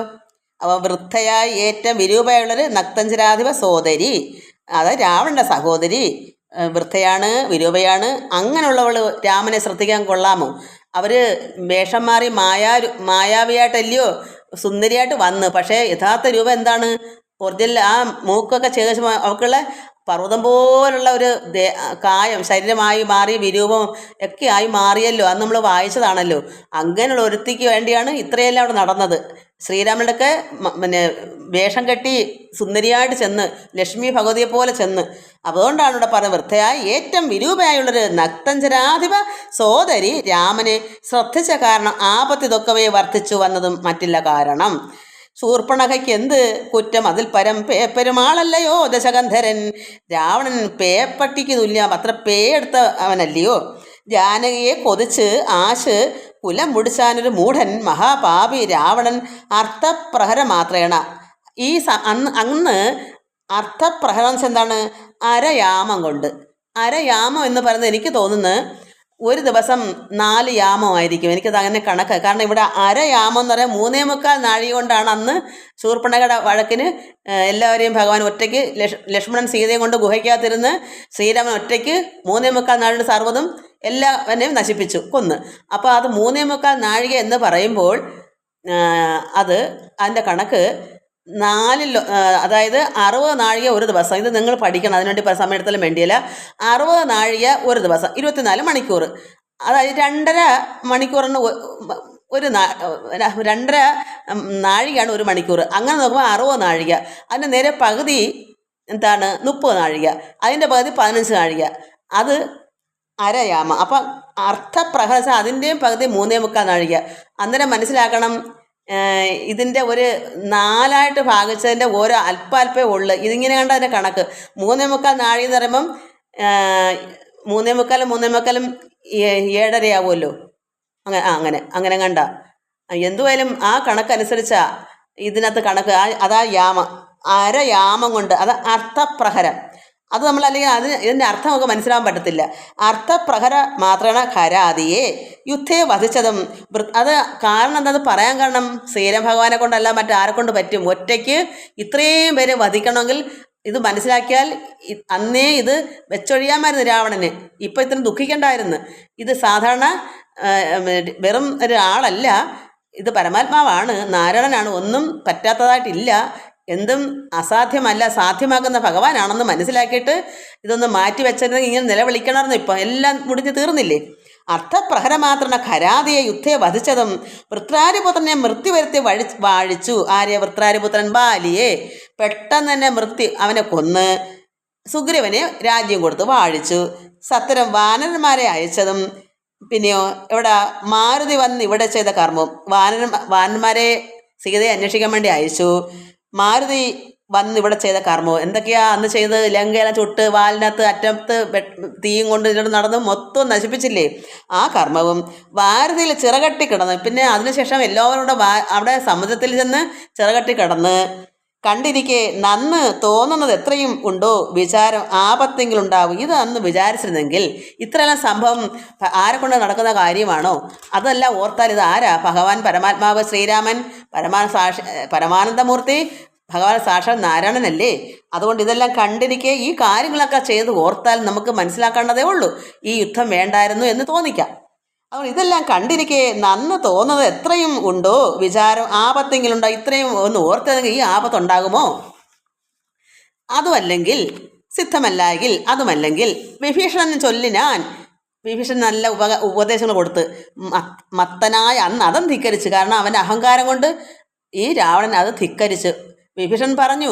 അപ്പോൾ വൃദ്ധയായി ഏറ്റവും വിരൂപയുള്ളൊരു നക്തഞ്ചരാധിപ സോദരി, അത് രാവണൻ്റെ സഹോദരി, വൃദ്ധയാണ്, വിരൂപയാണ്. അങ്ങനെയുള്ളവൾ രാമനെ ശ്രദ്ധിക്കാൻ കൊള്ളാമോ? അവർ വേഷം മാറി മായാവിയായിട്ടല്ലയോ സുന്ദരിയായിട്ട് വന്ന്. പക്ഷേ യഥാർത്ഥ രൂപം എന്താണ്? ഒറിജിനൽ ആ മൂക്കൊക്കെ ശേഷം അവൾക്കുള്ള പർവ്വതം പോലുള്ള ഒരു കായം ശരീരമായി മാറി, വിരൂപം ഒക്കെ ആയി മാറിയല്ലോ. അത് നമ്മൾ വായിച്ചതാണല്ലോ. അങ്ങനെയുള്ള ഒരുത്തിക്ക് വേണ്ടിയാണ് ഇത്രയെല്ലാം അവിടെ നടന്നത്. ശ്രീരാമനുടെയൊക്കെ വേഷം കെട്ടി സുന്ദരിയായിട്ട് ചെന്ന്, ലക്ഷ്മി ഭഗവതിയെ പോലെ ചെന്ന്. അതുകൊണ്ടാണ് ഇവിടെ പറഞ്ഞത്, വൃദ്ധയായി ഏറ്റവും വിരൂപയായുള്ളൊരു നക്തഞ്ചരാധിപ സോദരി രാമനെ ശ്രദ്ധിച്ച കാരണം ആപത്തിതൊക്കവേ വർദ്ധിച്ചു വന്നതും മറ്റില്ല കാരണം. ശൂർപ്പണഖയ്ക്ക് എന്ത് കുറ്റം അതിൽ പരം പേപ്പെരുമാളല്ലയോ ദശകന്ധരൻ. രാവണൻ പേപ്പട്ടിക്ക് തുല്യം, അത്ര പേയെടുത്ത അവനല്ലയോ. ജാനകിയെ കൊതിച്ച് ആശ് കുലം മുടിച്ചാനൊരു മൂഢൻ മഹാപാപി രാവണൻ അർത്ഥപ്രഹര മാത്രേണ. ഈ അന്ന് അർത്ഥപ്രഹരം എന്താണ്? അരയാമം കൊണ്ട്. അരയാമം എന്ന് പറയുന്നത് എനിക്ക് തോന്നുന്നത് ഒരു ദിവസം 4 യാമമായിരിക്കും. എനിക്കത് അങ്ങനെ കണക്ക്. കാരണം ഇവിടെ അരയാമം എന്ന് പറയാൻ 3.25 നാഴിക കൊണ്ടാണ് അന്ന് ശൂർപ്പണഖയുടെ വഴക്കിന് എല്ലാവരെയും ഭഗവാൻ ഒറ്റയ്ക്ക് ലക്ഷ്മണൻ സീതയും കൊണ്ട് ഗുഹയ്ക്കകത്തിരുന്ന് ശ്രീരാമൻ ഒറ്റയ്ക്ക് 3.25 നാഴിക സർവ്വതും എല്ലാവരെയും നശിപ്പിച്ചു, കൊന്ന്. അപ്പോൾ അത് 3.25 നാഴിക എന്ന് പറയുമ്പോൾ അതിൻ്റെ കണക്ക് 4 അതായത് 60 നാഴിക ഒരു ദിവസം. ഇത് നിങ്ങൾ പഠിക്കണം, അതിനുവേണ്ടി സമയം എടുത്താലും വേണ്ടിയില്ല. 60 നാഴിക ഒരു ദിവസം, 24 മണിക്കൂർ. അതായത് 2.5 മണിക്കൂറിന് ഒരു 2.5 നാഴികയാണ് ഒരു മണിക്കൂർ. അങ്ങനെ നോക്കുമ്പോൾ 60 നാഴിക. അതിൻ്റെ നേരെ പകുതി എന്താണ്? 30 നാഴിക. അതിൻ്റെ പകുതി 15 നാഴിക. അത് അരയാമ. അപ്പം അർത്ഥപ്രഹസ അതിൻ്റെയും പകുതി 3.25 നാഴിക. അന്നേരം മനസ്സിലാക്കണം, ഇതിൻ്റെ ഒരു 4ആയിട്ട് ഭാഗിച്ചതിൻ്റെ ഓരോ അല്പേ ഉള്ളു. ഇതിങ്ങനെ കണ്ട അതിൻ്റെ കണക്ക് 3.25 നാഴിക എന്ന് പറയുമ്പം 3.25 7.5 ആവുമല്ലോ. അങ്ങനെ കണ്ട. എന്തുവായാലും ആ കണക്കനുസരിച്ചാ ഇതിനകത്ത് കണക്ക്. അതാ യാമം, അരയാമം കൊണ്ട്. അത് അർത്ഥപ്രഹരം. അത് നമ്മൾ അല്ലെങ്കിൽ ഇതിൻ്റെ അർത്ഥം നമുക്ക് മനസ്സിലാകാൻ പറ്റത്തില്ല. അർത്ഥപ്രഹര മാത്രമാണ് ഖരാദിയെ യുദ്ധേ വധിച്ചതും. അത് കാരണം എന്താ പറയാൻ കാരണം? ശ്രീരാം ഭഗവാനെ കൊണ്ടല്ല മറ്റാരെ കൊണ്ട് പറ്റും? ഒറ്റയ്ക്ക് ഇത്രയും പേരെ വധിക്കണമെങ്കിൽ ഇത് മനസ്സിലാക്കിയാൽ അന്നേ ഇത് വെച്ചൊഴിയാമായിരുന്നു രാവണന്. ഇപ്പം ഇത്രയും ദുഃഖിക്കണ്ടായിരുന്നു. ഇത് സാധാരണ വെറും ഒരാളല്ല, ഇത് പരമാത്മാവാണ്, നാരായണനാണ്. ഒന്നും പറ്റാത്തതായിട്ടില്ല, എന്തും അസാധ്യമല്ല, സാധ്യമാക്കുന്ന ഭഗവാനാണെന്ന് മനസ്സിലാക്കിയിട്ട് ഇതൊന്ന് മാറ്റി വെച്ചിരുന്നെങ്കിൽ ഇങ്ങനെ നിലവിളിക്കണമായിരുന്നു. ഇപ്പം എല്ലാം മുടിഞ്ഞ് തീർന്നില്ലേ? അർത്ഥപ്രഹര മാത്രന ഖരാദിയെ യുദ്ധയെ വധിച്ചതും വൃത്രാരിപുത്രനെ മൃത്യു വരുത്തി വാഴിച്ചു. ആര്യ? വൃത്രാരിപുത്രൻ ബാലിയെ പെട്ടെന്ന് തന്നെ അവനെ കൊന്ന് സുഗ്രീവനെ രാജ്യം കൊടുത്ത് വാഴിച്ചു. സത്വരം വാനരന്മാരെ അയച്ചതും പിന്നെയോ ഇവിടെ മാരുതി വന്ന് ഇവിടെ ചെയ്ത കർമ്മവും. വാനന്മാരെ സീതയെ അന്വേഷിക്കാൻ വേണ്ടി അയച്ചു. മാരുതി വന്ന് ഇവിടെ ചെയ്ത കർമ്മവും എന്തൊക്കെയാ അന്ന് ചെയ്തത്? ലങ്കയെല്ലാം ചുട്ട് വാലിനകത്ത് അറ്റത്ത് തീയും കൊണ്ട് ഇതിനോട് നടന്ന് മൊത്തം നശിപ്പിച്ചില്ലേ? ആ കർമ്മവും. വാരതിയിൽ ചിറകട്ടി കിടന്ന്, പിന്നെ അതിനുശേഷം എല്ലാവരും അവിടെ സമുദ്രത്തിൽ ചെന്ന് ചിറകട്ടി കിടന്ന് കണ്ടിരിക്കെ നന്ന് തോന്നുന്നത് എത്രയും ഉണ്ടോ വിചാരം ആപത്തെങ്കിലും ഉണ്ടാവും. ഇത് അന്ന് വിചാരിച്ചിരുന്നെങ്കിൽ ഇത്രയെല്ലാം സംഭവം ആരെ കൊണ്ട് നടക്കുന്ന കാര്യമാണോ? അതെല്ലാം ഓർത്താൽ ഇത് ആരാ? ഭഗവാൻ പരമാത്മാവ് ശ്രീരാമൻ, പരമാനന്ദമൂർത്തി, ഭഗവാൻ സാക്ഷാൽ നാരായണനല്ലേ. അതുകൊണ്ട് ഇതെല്ലാം കണ്ടിരിക്കെ ഈ കാര്യങ്ങളൊക്കെ ചെയ്ത് ഓർത്താൽ നമുക്ക് മനസ്സിലാക്കേണ്ടതേ ഉള്ളൂ ഈ യുദ്ധം വേണ്ടായിരുന്നു എന്ന് തോന്നിക്കാം. അപ്പോൾ ഇതെല്ലാം കണ്ടിരിക്കെ നന്ന് തോന്നുന്നത് എത്രയും ഉണ്ടോ വിചാരം ആപത്തെങ്കിലും ഉണ്ടോ? ഇത്രയും ഒന്ന് ഓർത്തെങ്കിൽ ഈ ആപത്തുണ്ടാകുമോ? അതുമല്ലെങ്കിൽ സിദ്ധമല്ലെങ്കിൽ അതുമല്ലെങ്കിൽ വിഭീഷണൻ ചൊല്ലിനാൻ. വിഭീഷണൻ നല്ല ഉപദേശങ്ങൾ കൊടുത്ത് മത്തനായ അന്ന് അതും ധിക്കരിച്ച്. കാരണം അവൻ്റെ അഹങ്കാരം കൊണ്ട് ഈ രാവണൻ അത് ധിക്കരിച്ച്. വിഭീഷണൻ പറഞ്ഞു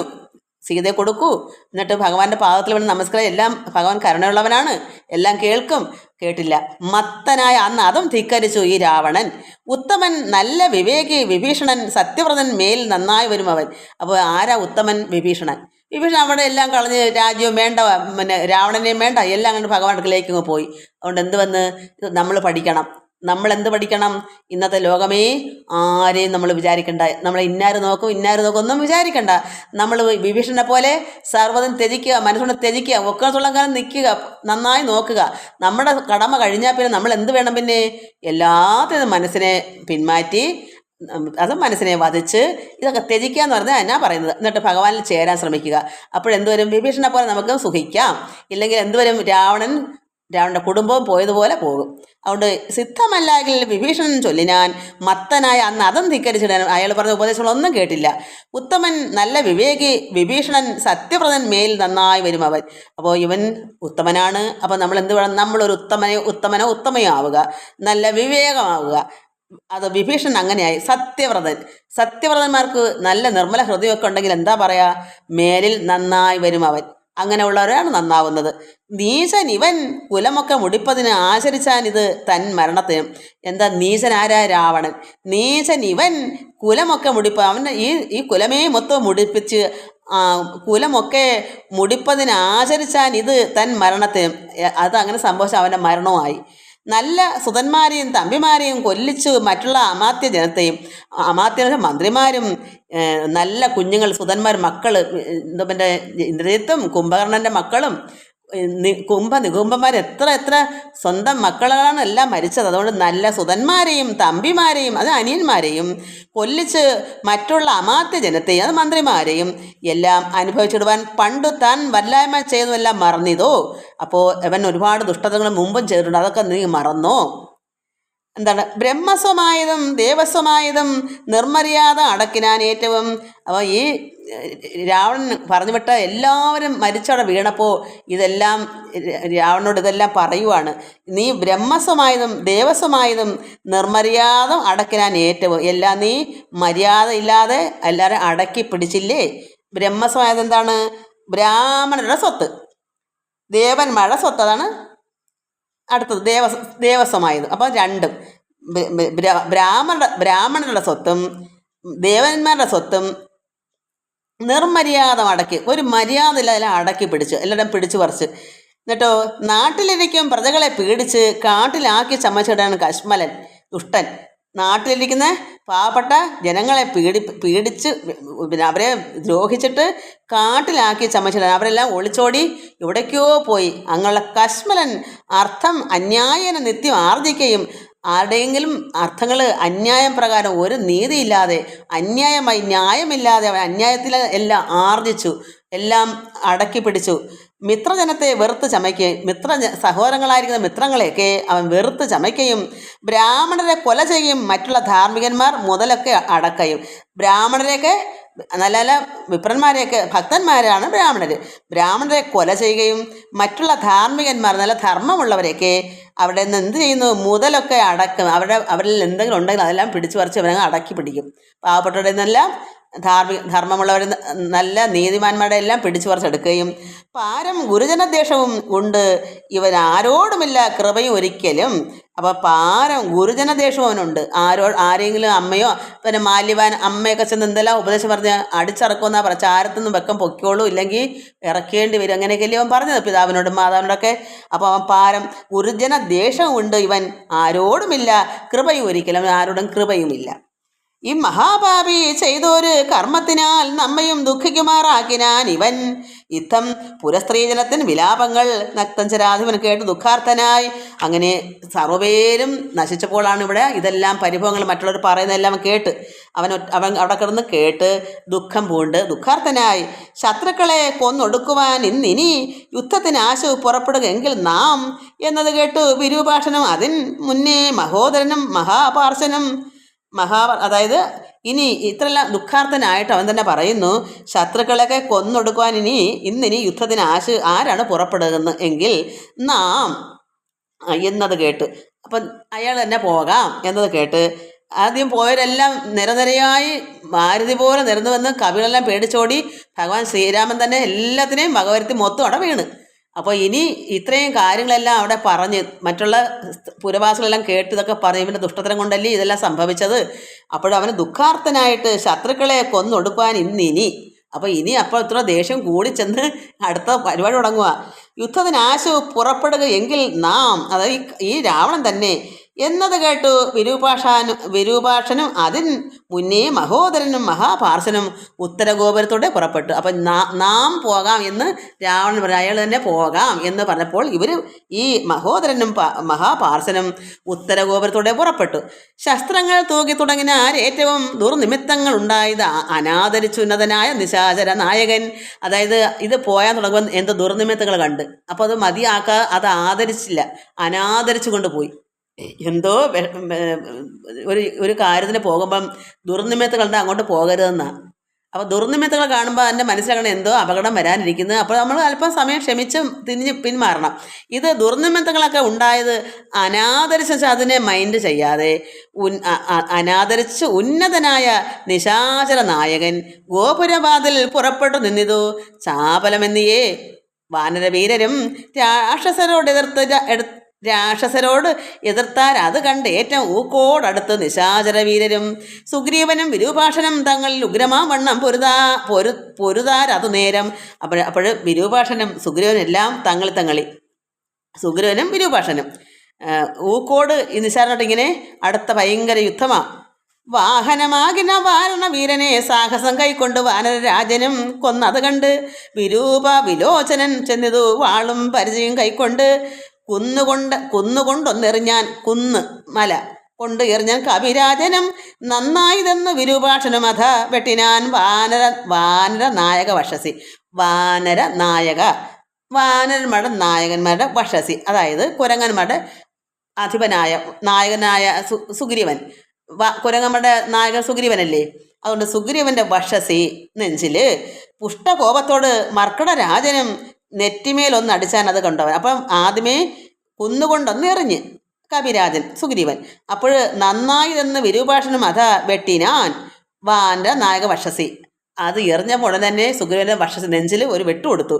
സീതയെ കൊടുക്കൂ, എന്നിട്ട് ഭഗവാന്റെ പാദത്തിൽ വേണ്ടി നമസ്കാരം. എല്ലാം ഭഗവാൻ കരുണയുള്ളവനാണ്, എല്ലാം കേൾക്കും. കേട്ടില്ല. മത്തനായ അന്ന് അതും ധിക്കരിച്ചു ഈ രാവണൻ. ഉത്തമൻ നല്ല വിവേകി വിഭീഷണൻ, സത്യവ്രതൻ മേൽ നന്നായി വരും അവൻ. അപ്പോൾ ആരാ ഉത്തമൻ? വിഭീഷണൻ. വിഭീഷണൻ അവിടെ എല്ലാം കളഞ്ഞ് രാജ്യവും വേണ്ട, പിന്നെ രാവണനെയും വേണ്ട, എല്ലാം കണ്ട് ഭഗവാൻ അടുക്കലേക്ക് പോയി. അതുകൊണ്ട് എന്ത് വന്ന് നമ്മൾ പഠിക്കണം. നമ്മൾ എന്ത് പഠിക്കണം? ഇന്നത്തെ ലോകമേ ആരെയും നമ്മൾ വിചാരിക്കണ്ട. നമ്മൾ ഇന്നാര് നോക്കും ഒന്നും വിചാരിക്കണ്ട. നമ്മൾ വിഭീഷണനെ പോലെ സർവ്വതും ത്യജിക്കുക, മനസ്സുകൊണ്ട് ത്യജിക്കുക, ഒക്കത്തുള്ള കാലം നിൽക്കുക, നന്നായി നോക്കുക. നമ്മുടെ കടമ കഴിഞ്ഞാൽ പിന്നെ നമ്മൾ എന്ത് വേണം? പിന്നെ എല്ലാത്തിനും മനസ്സിനെ പിന്മാറ്റി, അത് മനസ്സിനെ വധിച്ച് ഇതൊക്കെ ത്യജിക്കുക എന്ന് പറഞ്ഞാൽ എന്നാ പറയുന്നത്. എന്നിട്ട് ഭഗവാനിൽ ചേരാൻ ശ്രമിക്കുക. അപ്പോഴെന്തുവരും? വിഭീഷണനെ പോലെ നമുക്ക് സുഖിക്കാം. ഇല്ലെങ്കിൽ എന്തുവരും? രാവണൻ്റെ കുടുംബവും പോയതുപോലെ പോകും. അതുകൊണ്ട് സിദ്ധമല്ലെങ്കിൽ വിഭീഷണൻ ചൊല്ലിനാൻ മത്തനായ അന്ന് അതും ധിക്കരിച്ചിടാൻ. അയാൾ പറഞ്ഞ ഉപദേശങ്ങളൊന്നും കേട്ടില്ല. ഉത്തമൻ നല്ല വിവേകി വിഭീഷണൻ, സത്യവ്രതൻ മേൽ നന്നായി വരും അവൻ. അപ്പോൾ ഇവൻ ഉത്തമനാണ്. അപ്പോൾ നമ്മൾ എന്ത് വേണം? നമ്മളൊരു ഉത്തമയോ ആവുക, നല്ല വിവേകമാവുക. അത് വിഭീഷണൻ അങ്ങനെയായി. സത്യവ്രതന്മാർക്ക് നല്ല നിർമ്മല ഹൃദയമൊക്കെ ഉണ്ടെങ്കിൽ എന്താ പറയുക? മേലിൽ നന്നായി വരും അവൻ. അങ്ങനെയുള്ളവരാണ് നന്നാവുന്നത്. നീചൻ ഇവൻ കുലമൊക്കെ മുടിപ്പതിന് ആചരിച്ചാൻ ഇത് തൻ മരണത്തിനും. എന്താ നീചൻ ആരാ? രാവണൻ. നീചൻ ഇവൻ കുലമൊക്കെ അവൻ്റെ ഈ കുലമേ മൊത്തം മുടിപ്പിച്ച് കുലമൊക്കെ മുടിപ്പതിന് ആചരിച്ചാൻ ഇത് തൻ മരണത്തിനും. അത് അങ്ങനെ സംഭവിച്ച അവൻ്റെ മരണവുമായി. നല്ല സുതന്മാരെയും തമ്പിമാരെയും കൊല്ലിച്ചു മറ്റുള്ള അമാത്യ ജനത്തെയും, അമാത്യ മന്ത്രിമാരും നല്ല കുഞ്ഞുങ്ങൾ സുതന്മാർ മക്കൾ, പിന്നെ ഇന്ദ്രജിത്തും കുംഭകർണൻ്റെ മക്കളും നികുംഭന്മാർ എത്ര സ്വന്തം മക്കളാണ് എല്ലാം മരിച്ചത്. അതുകൊണ്ട് നല്ല സുതന്മാരെയും തമ്പിമാരെയും, അത് അനിയന്മാരെയും കൊല്ലിച്ച് മറ്റുള്ള അമാത്യ ജനത്തെയും, അത് മന്ത്രിമാരെയും എല്ലാം അനുഭവിച്ചിടുവാൻ പണ്ട് താൻ വല്ലായ്മ ചെയ്തതെല്ലാം മറന്നിതോ. അപ്പോൾ അവൻ ഒരുപാട് ദുഷ്ടതകൾ മുമ്പും ചെയ്തിട്ടുണ്ട്, അതൊക്കെ നീ മറന്നോ? എന്താണ്? ബ്രഹ്മസ്വമായതും ദേവസ്വമായതും നിർമര്യാദ അടക്കിനാൻ ഏറ്റവും. അപ്പോൾ ഈ രാവണൻ പറഞ്ഞു വിട്ട എല്ലാവരും മരിച്ചവിടെ വീണപ്പോൾ ഇതെല്ലാം രാവണനോട് ഇതെല്ലാം പറയുവാണ്. നീ ബ്രഹ്മസ്വമായതും ദേവസ്വമായതും നിർമര്യാദ അടക്കിനാൻ ഏറ്റവും. എല്ലാം നീ മര്യാദ ഇല്ലാതെ എല്ലാവരും അടക്കി പിടിച്ചില്ലേ. ബ്രഹ്മസ്വമായത് എന്താണ്? ബ്രാഹ്മണരുടെ സ്വത്ത്, ദേവന്മാരുടെ സ്വത്ത്. അതാണ് അടുത്തത് ദേവസ്വമായത്. അപ്പം രണ്ടും ബ്രാഹ്മണരുടെ സ്വത്തും ദേവന്മാരുടെ സ്വത്തും നിർമര്യാദ അടക്കി, ഒരു മര്യാദ ഇല്ല അടക്കി പിടിച്ച് എല്ലാവരും പിടിച്ചു പറിച്ച്. എന്നിട്ടോ നാട്ടിലിരിക്കും പ്രജകളെ പീഡിച്ച് കാട്ടിലാക്കി ചമച്ചിടാണ് കശ്മലൻ ദുഷ്ടൻ. നാട്ടിലിരിക്കുന്ന പാവപ്പെട്ട ജനങ്ങളെ പീഡിച്ച് പിന്നെ അവരെ ദ്രോഹിച്ചിട്ട് കാട്ടിലാക്കി ചമച്ചിടാൻ അവരെല്ലാം ഒളിച്ചോടി എവിടേക്കോ പോയി. അങ്ങുള്ള കശ്മലൻ അർത്ഥം അന്യായന നിത്യം ആർജിക്കുകയും ആരുടെയെങ്കിലും അർത്ഥങ്ങൾ അന്യായം പ്രകാരം ഒരു നീതിയില്ലാതെ അന്യായമായി ന്യായമില്ലാതെ അവൻ അന്യായത്തിൽ എല്ലാം ആർജിച്ചു, എല്ലാം അടക്കി പിടിച്ചു. മിത്രജനത്തെ വെറുത്ത് ചമയ്ക്കുകയും സഹോദരങ്ങളായിരിക്കുന്ന മിത്രങ്ങളെയൊക്കെ അവൻ വെറുത്ത് ചമയ്ക്കുകയും ബ്രാഹ്മണരെ കൊല ചെയ്യുകയും മറ്റുള്ള ധാർമ്മികന്മാർ മുതലൊക്കെ അടക്കുകയും. ബ്രാഹ്മണരെയൊക്കെ നല്ല നല്ല വിപ്രന്മാരെയൊക്കെ, ഭക്തന്മാരാണ് ബ്രാഹ്മണരെ കൊല ചെയ്യുകയും മറ്റുള്ള ധാർമ്മികന്മാർ നല്ല ധർമ്മമുള്ളവരെയൊക്കെ അവിടെ നിന്ന് എന്ത് ചെയ്യുന്നു? മുതലൊക്കെ അടക്കും. അവരിൽ എന്തെങ്കിലും ഉണ്ടെങ്കിൽ അതെല്ലാം പിടിച്ചു പറിച്ച് അവരങ്ങ് അടക്കി പിടിക്കും. പാവപ്പെട്ടവരുടെ നിന്നെല്ലാം ധർമ്മമുള്ളവർ നല്ല നീതിമാന്മാരുടെ എല്ലാം പിടിച്ചു പറിച്ചെടുക്കുകയും പാരം ഗുരുജനദ്വേഷവും ഉണ്ട് ഇവൻ ആരോടുമില്ല കൃപയും ഒരിക്കലും. അപ്പോൾ പാരം ഗുരുജനദ്വേഷവും അവനുണ്ട്. ആരെങ്കിലും അമ്മയോ പിന്നെ മാല്യവാൻ അമ്മയൊക്കെ ചെന്ന് എന്തെല്ലാം ഉപദേശം പറഞ്ഞ് അടിച്ചിറക്കുമെന്നാ പറഞ്ഞ ചാരത്തുനിന്ന് വെക്കം പൊയ്ക്കോളൂ, ഇല്ലെങ്കിൽ ഇറക്കേണ്ടി വരും, അങ്ങനെയൊക്കെയല്ലേ അവൻ പറഞ്ഞത് പിതാവിനോടും മാതാവിനോടൊക്കെ. അപ്പോൾ അവൻ പാരം ഗുരുജനദ്വേഷവും ഉണ്ട് ഇവൻ ആരോടുമില്ല കൃപയും ഒരിക്കലും, ആരോടും കൃപയുമില്ല. ഈ മഹാപാപി ചെയ്തൊരു കർമ്മത്തിനാൽ നമ്മയും ദുഃഖിക്കുമാറാക്കിനാൻ ഇവൻ. യുദ്ധം പുരസ്ത്രീജനത്തിന് വിലാപങ്ങൾ നക്തം ചരാധിപൻ കേട്ട് ദുഃഖാർത്ഥനായി. അങ്ങനെ സർവ്വപേരും നശിച്ചപ്പോഴാണ് ഇവിടെ ഇതെല്ലാം പരിഭവങ്ങൾ മറ്റുള്ളവർ പറയുന്നതെല്ലാം കേട്ട് അവൻ അവിടെ കിടന്ന് കേട്ട് ദുഃഖം പൂണ്ട് ദുഃഖാർത്ഥനായി. ശത്രുക്കളെ കൊന്നൊടുക്കുവാൻ ഇന്നിനി യുദ്ധത്തിന് ആശു പുറപ്പെടുകയെങ്കിൽ നാം എന്നത് കേട്ടു വിരൂപാക്ഷനും അതിൻ മുന്നേ മഹോദരനും മഹാപാർശനും അതായത് ഇനി ഇത്രയെല്ലാം ദുഃഖാർത്ഥനായിട്ട് അവൻ തന്നെ പറയുന്നു, ശത്രുക്കളൊക്കെ കൊന്നൊടുക്കുവാൻ ഇന്നിനി യുദ്ധത്തിന് ആരാണ് പുറപ്പെടുന്നത് എങ്കിൽ നാം എന്നത് കേട്ട്. അപ്പം അയാൾ തന്നെ പോകാം എന്നത് കേട്ട് ആദ്യം പോയവരെല്ലാം നിരനിരയായി മാരുതി പോലെ നിരന്നു വന്ന് കവികളെല്ലാം പേടിച്ചോടി. ഭഗവാൻ ശ്രീരാമൻ തന്നെ എല്ലാത്തിനെയും വകവരുത്തി മൊത്തം അവിടെ വീണ്. അപ്പോൾ ഇനി ഇത്രയും കാര്യങ്ങളെല്ലാം അവിടെ പറഞ്ഞ് മറ്റുള്ള പുരവാസികളെല്ലാം കേട്ട് ഇതൊക്കെ പറഞ്ഞ് ഇവൻ്റെ ദുഷ്ടത്തരം കൊണ്ടല്ലേ ഇതെല്ലാം സംഭവിച്ചത്. അപ്പോഴവന് ദുഃഖാർത്ഥനായിട്ട് ശത്രുക്കളെ കൊന്നൊടുക്കുവാൻ ഇനി അപ്പോൾ ഇത്ര ദേഷ്യം കൂടി ചെന്ന് അടുത്ത പരിപാടി തുടങ്ങുക. യുദ്ധത്തിന് ആശു പുറപ്പെടുക എങ്കിൽ നാം, അതായത് ഈ രാവണൻ തന്നെ എന്നത് കേട്ടു വിരൂപാക്ഷനും അതിൻ മുന്നേ മഹോദരനും മഹാപാർശനും ഉത്തരഗോപുരത്തോടെ പുറപ്പെട്ടു. അപ്പം നാം പോകാം എന്ന് രാവണൻ പറഞ്ഞു, അയാൾ തന്നെ പോകാം എന്ന് പറഞ്ഞപ്പോൾ ഇവർ ഈ മഹോദരനും മഹാപാർശനും ഉത്തരഗോപുരത്തോടെ പുറപ്പെട്ടു. ശസ്ത്രങ്ങൾ തൂക്കി തുടങ്ങിന ഏറ്റവും ദുർനിമിത്തങ്ങൾ ഉണ്ടായത് അനാദരിച്ചുന്നതനായ നിശാചര നായകൻ. അതായത് ഇത് പോയാൻ തുടങ്ങുമ്പോൾ എന്ത് ദുർനിമിത്തങ്ങൾ കണ്ട്, അപ്പോൾ അത് മതിയാക്കാതെ അത് ആദരിച്ചില്ല, അനാദരിച്ചു കൊണ്ടുപോയി. എന്തോ ഒരു കാര്യത്തിന് പോകുമ്പം ദുർനിമിത്തങ്ങളുണ്ട്, അങ്ങോട്ട് പോകരുതെന്നാണ്. അപ്പോൾ ദുർനിമിത്തങ്ങൾ കാണുമ്പോൾ എൻ്റെ മനസ്സിലാക്കണം എന്തോ അപകടം വരാനിരിക്കുന്നത്. അപ്പോൾ നമ്മൾ അല്പം സമയം ക്ഷമിച്ച് പിന്മാറണം. ഇത് ദുർനിമിത്തങ്ങളൊക്കെ ഉണ്ടായത് അനാദരിച്ച് അതിനെ മൈൻഡ് ചെയ്യാതെ അനാദരിച്ച് ഉന്നതനായ നിശാചര നായകൻ ഗോപുരവാതിൽ പുറപ്പെട്ടു നിന്നിതു ചാപലമെന്നിയേ വാനരവീരരും രാക്ഷസരോട് എതിർത്താൽ അത് കണ്ട് ഏറ്റവും ഊക്കോടടുത്ത് നിശാചര വീരരും സുഗ്രീവനും വിരൂപാക്ഷനും തങ്ങളിൽ ഉഗ്രമാം വണ്ണം പൊരുതാരതു നേരം. അപ്പോൾ വിരൂപാക്ഷനും സുഗ്രീവനും എല്ലാം തങ്ങളി സുഗ്രീവനും വിരൂപാക്ഷനും ഊക്കോട് ഈ നിശാചരോട് ഇങ്ങനെ അടുത്ത ഭയങ്കര യുദ്ധമാണ്. വാഹനമാകിന വാരണ വീരനെ സാഹസം കൈക്കൊണ്ട് വാനരരാജനും കൊന്നത് കണ്ട് വിലോചനൻ ചെന്നിതു വാളും പരിചയം കൈക്കൊണ്ട് കുന്നുകൊണ്ടൊന്നെറിഞ്ഞാൻ മല കൊണ്ട് എറിഞ്ഞാൻ കവിരാജനും നന്നായിതെന്ന് വിരൂപാക്ഷനും അധ വെട്ടിനാൻ വാനര നായക വഷസി. വാനരന്മാരുടെ നായകന്മാരുടെ വഷസി, അതായത് കുരങ്ങന്മാരുടെ നായകനായ സുഗ്രീവൻ. കുരങ്ങമ്മയുടെ നായകൻ സുഗ്രീവനല്ലേ, അതുകൊണ്ട് സുഗ്രീവന്റെ വഷസി നെഞ്ചില് പുഷ്ടകോപത്തോട് മർക്കടരാജനും നെറ്റിമേലൊന്ന് അടിച്ചാൻ അത് കണ്ടവൻ. അപ്പം ആദ്യമേ കുന്നുകൊണ്ടൊന്ന് എറിഞ്ഞ് കവിരാജൻ സുഗ്രീവൻ. അപ്പോൾ നന്നായിതെന്ന് വിരൂപാക്ഷനും അഥ വെട്ടിനാൻ വാൻ്റെ നായക വഷസി. അത് എറിഞ്ഞപ്പോൾ ഉടൻ തന്നെ സുഗ്രീവന്റെ വഷസി നെഞ്ചിൽ ഒരു വെട്ടു കൊടുത്തു.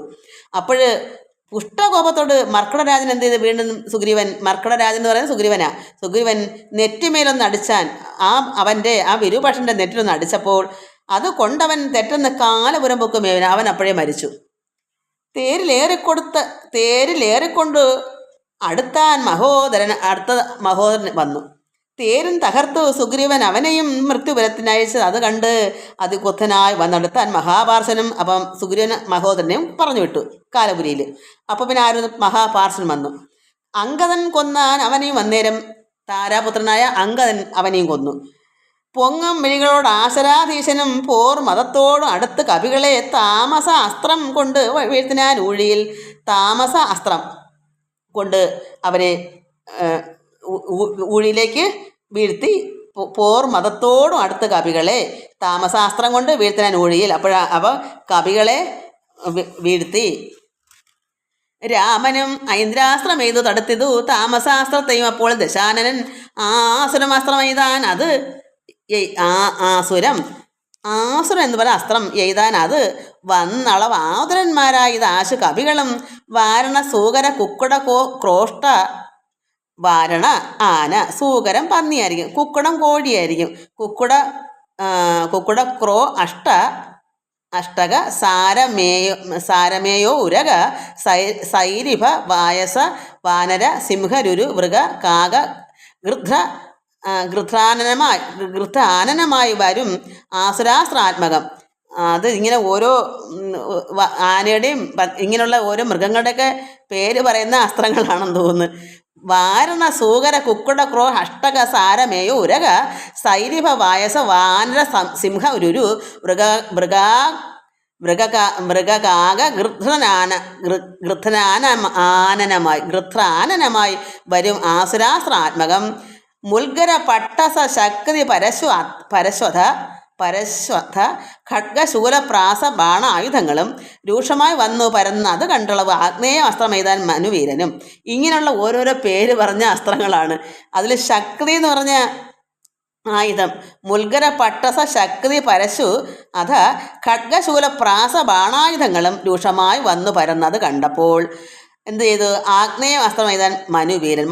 അപ്പോൾ പുഷ്ടകോപത്തോട് മർക്കടരാജൻ എന്ത് ചെയ്ത് വീണ്ടും മർക്കടരാജൻ എന്ന് പറയുന്നത് സുഗ്രീവൻ നെറ്റിമേലൊന്ന് അടിച്ചാൻ അവൻ്റെ വിരൂപാക്ഷൻ്റെ നെറ്റിലൊന്ന് അടിച്ചപ്പോൾ അത് കൊണ്ടവൻ തെറ്റെന്ന് കാലപുരം പൊക്കുമേവൻ അവൻ അപ്പോഴേ മരിച്ചു. തേരിലേറിക്കൊണ്ട് അടുത്ത മഹോദരൻ വന്നു. തേരും തകർത്തു സുഗ്രീവൻ അവനെയും മൃത്യുപുരത്തിനയച്ചത് അത് കണ്ട് അതികുദ്ധനായി വന്നെടുത്താൻ മഹാപാർശ്വനും. അപ്പം സുഗ്രീവൻ മഹോദരനെയും പറഞ്ഞു വിട്ടു കാലപുരിയിൽ. അപ്പം പിന്നെ മഹാപാർശ്വൻ വന്നു. അങ്കദൻ കൊന്നാൻ അവനെയും അന്നേരം താരാപുത്രനായ അങ്കദൻ അവനെയും കൊന്നു. പൊങ്ങും മിഴികളോട് ആശരാധീശനും പോർ മതത്തോടും അടുത്ത് കവികളെ താമസ അസ്ത്രം കൊണ്ട് വീഴ്ത്തിനാൻ ഊഴിയിൽ. താമസ അസ്ത്രം കൊണ്ട് അവനെ ഊഴിയിലേക്ക് വീഴ്ത്തി. പോർ മതത്തോടും അടുത്ത കവികളെ താമസാസ്ത്രം കൊണ്ട് വീഴ്ത്തിനാൻ ഊഴിയിൽ. അവ കവികളെ വീഴ്ത്തി. രാമനും ഐന്ദ്രാസ്ത്രം എയ്തു തടുത്തിതു താമസാസ്ത്രത്തെയും. അപ്പോൾ ദശാനനൻ ആസുരമാസ്ത്രം എയ്താൻ അത് ആസുരം എന്ന് പറയുന്ന അസ്ത്രം എയ്താൻ അത് വന്നളവാതുരന്മാരായ ആശു കവികളും വാരണ സൂകര കുക്കുട ക്രോഷ്ട. വാരണ ആന, സൂകരം പന്നിയായിരിക്കും, കുക്കുടം കോഴിയായിരിക്കും. കുക്കുട ക്രോ അഷ്ടക സാരമേയോ ഉരക സൈരിഭ വായസ വാനര സിംഹരുരു മൃഗ കാക ഗൃധാനനമായി വരും ആസുരാസ്ത്രാത്മകം. അത് ഇങ്ങനെ ഓരോ ആനയുടെയും ഇങ്ങനെയുള്ള ഓരോ മൃഗങ്ങളുടെയൊക്കെ പേര് പറയുന്ന അസ്ത്രങ്ങളാണെന്ന് തോന്നുന്നു. വാരണ സൂകര കുക്കുട ക്രോ അഷ്ടക സാരമേയോ ഉരക സൈരിഭ വായസ വാനര സിംഹ ഉരുരു മൃഗകാക ഗൃധ്രാനനമായി വരും ആസുരാസ്ത്രാത്മകം. മുൽഗര പട്ടസ ശക്തി പരശ്വത ഖഡ്ഗശൂലപ്രാസ ബാണ ആയുധങ്ങളും രൂക്ഷമായി വന്നു പരന്ന് അത് കണ്ടുളവ് ആഗ്നേയ അസ്ത്രം എഴുതാൻ മനുവീരനും. ഇങ്ങനെയുള്ള ഓരോരോ പേര് പറഞ്ഞ അസ്ത്രങ്ങളാണ്. അതിൽ ശക്തി എന്ന് പറഞ്ഞ ആയുധം മുൽഗര പട്ടസ ശക്തി പരശു അഥ ഖഡ്ഗശൂലപ്രാസ ബാണായുധങ്ങളും രൂക്ഷമായി വന്നു പരന്നത് കണ്ടപ്പോൾ എന്ത് ചെയ്തു? ആഗ്നേയ അസ്ത്രം എഴുതാൻ മനുവീരൻ.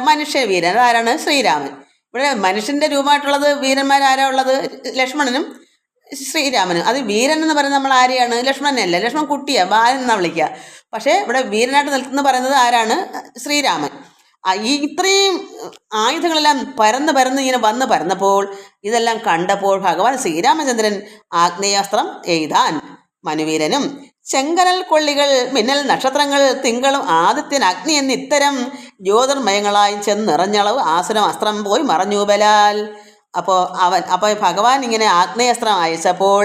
മനുഷ്യവീരൻ അതാരാണ്? ശ്രീരാമൻ. ഇവിടെ മനുഷ്യൻ്റെ രൂപമായിട്ടുള്ളത് വീരന്മാരാരാ ഉള്ളത്? ലക്ഷ്മണനും ശ്രീരാമനും. അത് വീരൻ എന്ന് പറയുന്നത് നമ്മൾ ആരെയാണ്? ലക്ഷ്മണനല്ല, ലക്ഷ്മണൻ കുട്ടിയാണ്, ബാലൻ എന്നാണ് വിളിക്കുക. പക്ഷേ ഇവിടെ വീരനായിട്ട് നിൽക്കുന്ന പറയുന്നത് ആരാണ്? ശ്രീരാമൻ. ഈ ഇത്രയും ആയുധങ്ങളെല്ലാം പരന്ന് ഇങ്ങനെ വന്ന് പരന്നപ്പോൾ ഇതെല്ലാം കണ്ടപ്പോൾ ഭഗവാൻ ശ്രീരാമചന്ദ്രൻ ആഗ്നേയാസ്ത്രം എഴുതാൻ മനുവീരനും ചെങ്കനൽ കൊള്ളികൾ മിന്നൽ നക്ഷത്രങ്ങൾ തിങ്കളും ആദിത്യൻ അഗ്നി എന്നിത്തരം ജ്യോതിർമയങ്ങളായി ചെന്നിറഞ്ഞളവ് ആസുരം അസ്ത്രം പോയി മറഞ്ഞു ബലാൽ. അപ്പോൾ ഭഗവാൻ ഇങ്ങനെ ആഗ്നേയാസ്ത്രം അയച്ചപ്പോൾ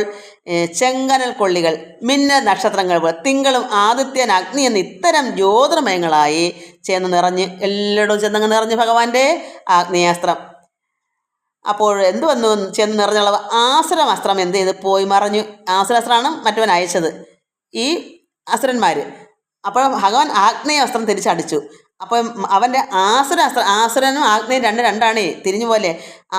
ചെങ്കനൽ കൊള്ളികൾ മിന്നൽ നക്ഷത്രങ്ങൾ തിങ്കളും ആദിത്യൻ അഗ്നി എന്ന ഇത്തരം ജ്യോതിർമയങ്ങളായി എല്ലായിടവും ചെന്നങ്ങ് നിറഞ്ഞു ഭഗവാന്റെ ആഗ്നേയാസ്ത്രം. അപ്പോൾ എന്ത് വന്നു? ചെന്ന് നിറഞ്ഞളവ് ആസുരം അസ്ത്രം എന്ത് ചെയ്ത്? പോയി മറഞ്ഞു. ആസുരാസ്ത്രമാണ് മറ്റവൻ അയച്ചത്, ഈ അസുരന്മാർ. അപ്പോൾ ഭഗവാൻ ആഗ്നേയാസ്ത്രം തിരിച്ചടിച്ചു. അപ്പം അവൻ്റെ ആസുരനും ആഗ്നേയം രണ്ടാണ്, തിരിഞ്ഞു പോലെ.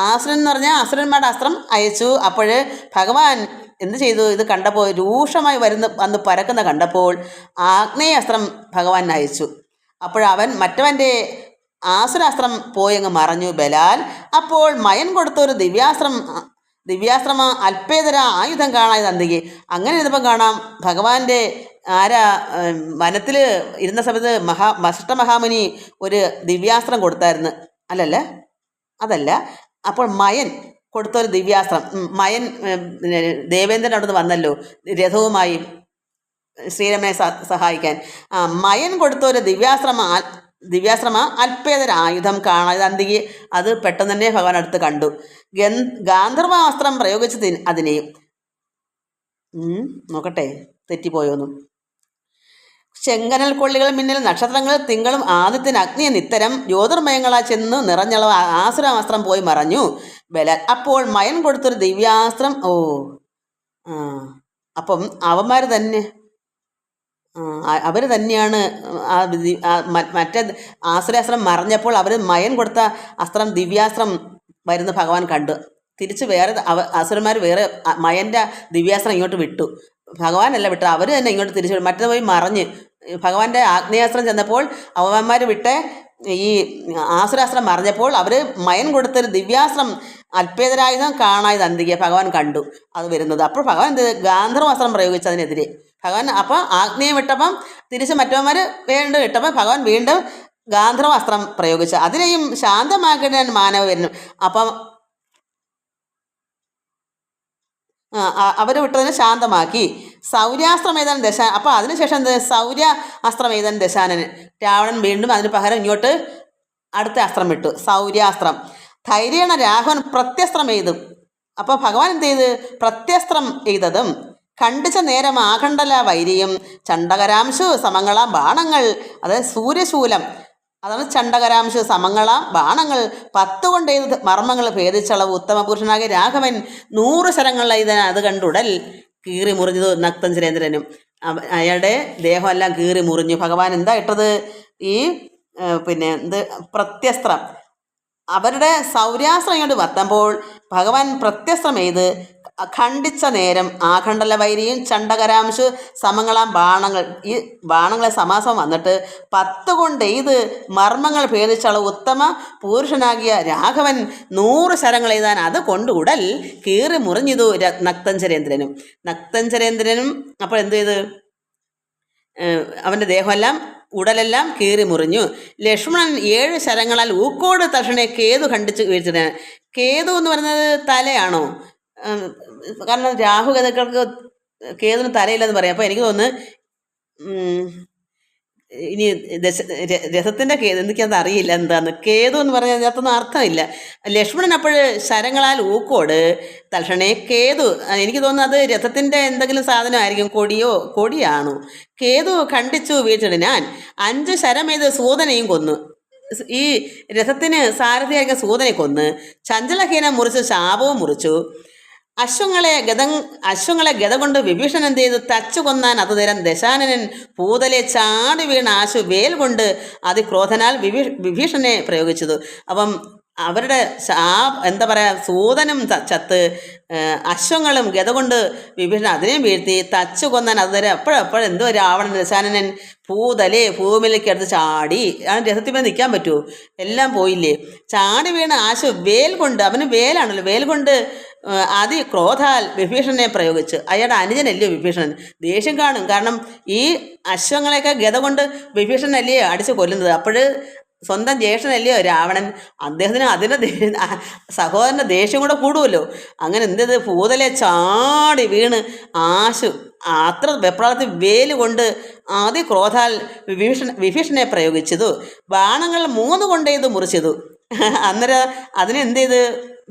ആസുരൻ എന്ന് പറഞ്ഞാൽ അസുരന്മാരുടെ അസ്ത്രം അയച്ചു. അപ്പോൾ ഭഗവാൻ എന്ത് ചെയ്തു? ഇത് കണ്ടപ്പോൾ രൂക്ഷമായി വന്ന് പരക്കുന്ന കണ്ടപ്പോൾ ആഗ്നേയാസ്ത്രം ഭഗവാൻ അയച്ചു. അപ്പോഴവൻ മറ്റവൻ്റെ ആസുരാസ്ത്രം പോയങ്ങ് മറഞ്ഞു. ബലാൽ അപ്പോൾ മയൻ കൊടുത്തൊരു ദിവ്യാസ്ത്രമ അല്പേതര ആയുധം കാണാതെ അന്തികെ. അങ്ങനെ ഇരുന്നപ്പം കാണാം ഭഗവാന്റെ വനത്തിൽ ഇരുന്ന സമയത്ത് വസിഷ്ഠമഹാമുനി ഒരു ദിവ്യാസ്ത്രം കൊടുത്തായിരുന്നു. അതല്ല. അപ്പോൾ മയൻ കൊടുത്തൊരു ദിവ്യാസ്ത്രം. മയൻ ദേവേന്ദ്രൻ അവിടെ നിന്ന് വന്നല്ലോ രഥവുമായി ശ്രീരമനെ സഹായിക്കാൻ. മയൻ കൊടുത്തൊരു ദിവ്യാശ്രമ അല്പേതര ആയുധം കാണാതെ അന്തികെ. അത് പെട്ടെന്ന് തന്നെ ഭഗവാൻ അടുത്ത് കണ്ടു. ഗാന്ധർവാസ്ത്രം പ്രയോഗിച്ച് അതിനെയും നോക്കട്ടെ തെറ്റിപ്പോയോന്നും. ചെങ്കനൽ കൊള്ളികൾ മിന്നൽ നക്ഷത്രങ്ങൾ തിങ്കളും ആദിത്യൻ അഗ്നിയെ നിത്തരം ജ്യോതിർമയങ്ങളാ ചെന്ന് നിറഞ്ഞളവ് ആസുരാസ്ത്രം പോയി മറഞ്ഞു. ബലൻ അപ്പോൾ മയൻ കൊടുത്തൊരു ദിവ്യാസ്ത്രം. അപ്പം അവർ തന്നെയാണ് മറ്റേ ആസുരാസ്ത്രം മറഞ്ഞപ്പോൾ അവർ മയൻ കൊടുത്ത അസ്ത്രം ദിവ്യാസ്ത്രം വരുന്ന ഭഗവാൻ കണ്ടു. തിരിച്ച് വേറെ അസുരന്മാർ വേറെ മയൻ്റെ ദിവ്യാസ്ത്രം ഇങ്ങോട്ട് വിട്ടു. ഭഗവാനല്ല വിട്ടു, അവർ തന്നെ ഇങ്ങോട്ട് തിരിച്ചു വിട്ടു. മറ്റേത് പോയി മറഞ്ഞ് ഭഗവാന്റെ ആഗ്നേയാസ്ത്രം ചെന്നപ്പോൾ അവന്മാർ വിട്ട് ഈ ആസുരാസ്ത്രം മറിഞ്ഞപ്പോൾ അവർ മയൻ കൊടുത്തൊരു ദിവ്യാസ്ത്രം അല്പേതരായുധം കാണാതെ അന്തികെ ഭഗവാൻ കണ്ടു അത് വരുന്നത്. അപ്പോൾ ഭഗവാൻ എന്ത് ഗാന്ധർവാസ്ത്രം പ്രയോഗിച്ചതിനെതിരെ ഭഗവാൻ അപ്പോൾ ആഗ്നേയം വിട്ടപ്പം തിരിച്ച് മറ്റവന്മാർ വീണ്ടും ഇട്ടപ്പോൾ ഭഗവാൻ വീണ്ടും ഗാന്ധർവാസ്ത്രം പ്രയോഗിച്ചു. അതിനെയും ശാന്തമാക്കാൻ മാനവ വരുന്നു. അപ്പം അവർ വിട്ടതിനെ ശാന്തമാക്കി. സൗര്യാസ്ത്രമേതൻ അപ്പോൾ അതിനുശേഷം എന്ത് സൗര്യ അസ്ത്രമേതൻ ദശാനന് രാവണൻ വീണ്ടും അതിന് പകരം ഇങ്ങോട്ട് അടുത്ത അസ്ത്രം വിട്ടു, സൗര്യാസ്ത്രം. ധൈര്യേണ രാഘവൻ പ്രത്യസ്ത്രം എയ്തും. അപ്പോൾ ഭഗവാൻ എന്ത് ചെയ്ത് പ്രത്യസ്ത്രം എയ്തതും ഖണ്ഡിച്ച നേരം ആഖണ്ഡല വൈരിയും ചണ്ഡകരാംശു സമങ്ങളാം ബാണങ്ങൾ, അതായത് സൂര്യശൂലം അതാണ് ചണ്ഡകരാംശു സമങ്ങളാം ബാണങ്ങൾ 10 കൊണ്ട് എയ്ത് മർമ്മങ്ങൾ ഭേദിച്ചളവ് ഉത്തമ പുരുഷനാകിയ രാഘവൻ 100 ശരങ്ങളിൽ എയ്താൻ അത് കണ്ടുടൽ കീറി മുറിഞ്ഞത് നക്തൻ സുരേന്ദ്രനും. അയാളുടെ ദേഹമെല്ലാം കീറി മുറിഞ്ഞു. ഭഗവാൻ എന്താ ഇട്ടത്? ഈ പ്രത്യസ്ത്രം. അവരുടെ സൗര്യാസ്ത്രം ഇങ്ങോട്ട് വത്തുമ്പോൾ ഭഗവാൻ പ്രത്യസ്ത്രം എയ്ത് ഖണ്ഡിച്ച നേരം ആഖണ്ഡല വൈരിയും ചണ്ഡകരാംശു സമങ്ങളാം ബാണങ്ങൾ, ഈ ബാണങ്ങളെ സമാസം വന്നിട്ട് 10 കൊണ്ട് എയ്ത് മർമ്മങ്ങൾ ഭേദിച്ചളവ് ഉത്തമ പുരുഷനാകിയ രാഘവൻ 100 ശരങ്ങൾ എഴുതാൻ അത് കൊണ്ടുകൂടൽ കീറി മുറിഞ്ഞിതു നക്തഞ്ചരേന്ദ്രനും. അപ്പോൾ എന്ത് ചെയ്ത് അവൻ്റെ ദേഹമെല്ലാം ഉടലെല്ലാം കീറി മുറിഞ്ഞു. ലക്ഷ്മണൻ 7 ശരങ്ങളാൽ ഊക്കോട് തക്ഷണെ കേതു ഖണ്ഡിച്ച് വീഴ്ച. കേതു എന്ന് പറയുന്നത് തലയാണോ? കാരണം രാഹുഗതകൾക്ക് കേതുവിന് തലയില്ലെന്ന് പറയാം. അപ്പോൾ എനിക്ക് തോന്നുന്നു ഇനി രഥത്തിൻ്റെ കേതു എനിക്കത് അറിയില്ല എന്താന്ന്. കേതു എന്ന് പറഞ്ഞാൽ അതിനകത്തൊന്നും അർത്ഥമില്ല. ലക്ഷ്മണൻ അപ്പോൾ ശരങ്ങളാൽ ഊക്കോട് തൽക്ഷണേ കേതു. എനിക്ക് തോന്നുന്നു അത് രഥത്തിൻ്റെ എന്തെങ്കിലും സാധനമായിരിക്കും. കൊടിയാണോ? കേതു ഖണ്ഡിച്ചു വീഴ്ചിടാൻ 5 ശരമേത് സൂതനെയും കൊന്നു. ഈ രഥത്തിന് സാരഥിയായിരിക്കും സൂതനെ കൊന്ന് ചഞ്ചലഹീനം മുറിച്ചു ശാപവും മുറിച്ചു. അശ്വങ്ങളെ ഗത കൊണ്ട് വിഭീഷണൻ എന്ത് ചെയ്തു? തച്ചു കൊന്നാൻ അത് നേരം ദശാനനൻ പൂതലെ ചാടി വീണ ആശു വേൽ കൊണ്ട് അതിക്രോധനാൽ വിഭീഷണനെ പ്രയോഗിച്ചത്. അപ്പം അവരുടെ എന്താ പറയുക, സൂതനും ചത്ത് അശ്വങ്ങളും ഗത കൊണ്ട് വിഭീഷണൻ അതിനെയും വീഴ്ത്തി തച്ചു കൊന്നാൻ അത് നേരം എപ്പോഴെന്തോ രാവണൻ ദശാനനൻ ഭൂമിയിലേക്ക് അടുത്ത് ചാടി. ആ രഥത്തിൽ നിൽക്കാൻ പറ്റുമോ? എല്ലാം പോയില്ലേ. ചാടി വീണ ആശു വേൽ കൊണ്ട്, അവന് വേലാണല്ലോ, വേൽ കൊണ്ട് ക്രോധാൽ വിഭീഷണനെ പ്രയോഗിച്ച്. അയാളുടെ അനുജനല്ലയോ വിഭീഷണൻ? ദേഷ്യം കാണും. കാരണം ഈ അശ്വങ്ങളെയൊക്കെ ഗത കൊണ്ട് വിഭീഷണനല്ലയോ അടിച്ച് കൊല്ലുന്നത്. അപ്പോൾ സ്വന്തം ജ്യേഷ്ഠനല്ലയോ രാവണൻ, അദ്ദേഹത്തിന് അതിൻ്റെ സഹോദരൻ്റെ ദേഷ്യം കൂടെ കൂടുമല്ലോ. അങ്ങനെ എന്ത് പൂതലെ ചാടി വീണ് ആശു അത്ര വെപ്രാളത്തിൽ വേല് കൊണ്ട് ക്രോധാൽ വിഭീഷണനെ പ്രയോഗിച്ചതു. ബാണങ്ങൾ 3 കൊണ്ട് ഇത് മുറിച്ചതു. അന്നേരം അതിനെന്ത് ചെയ്ത്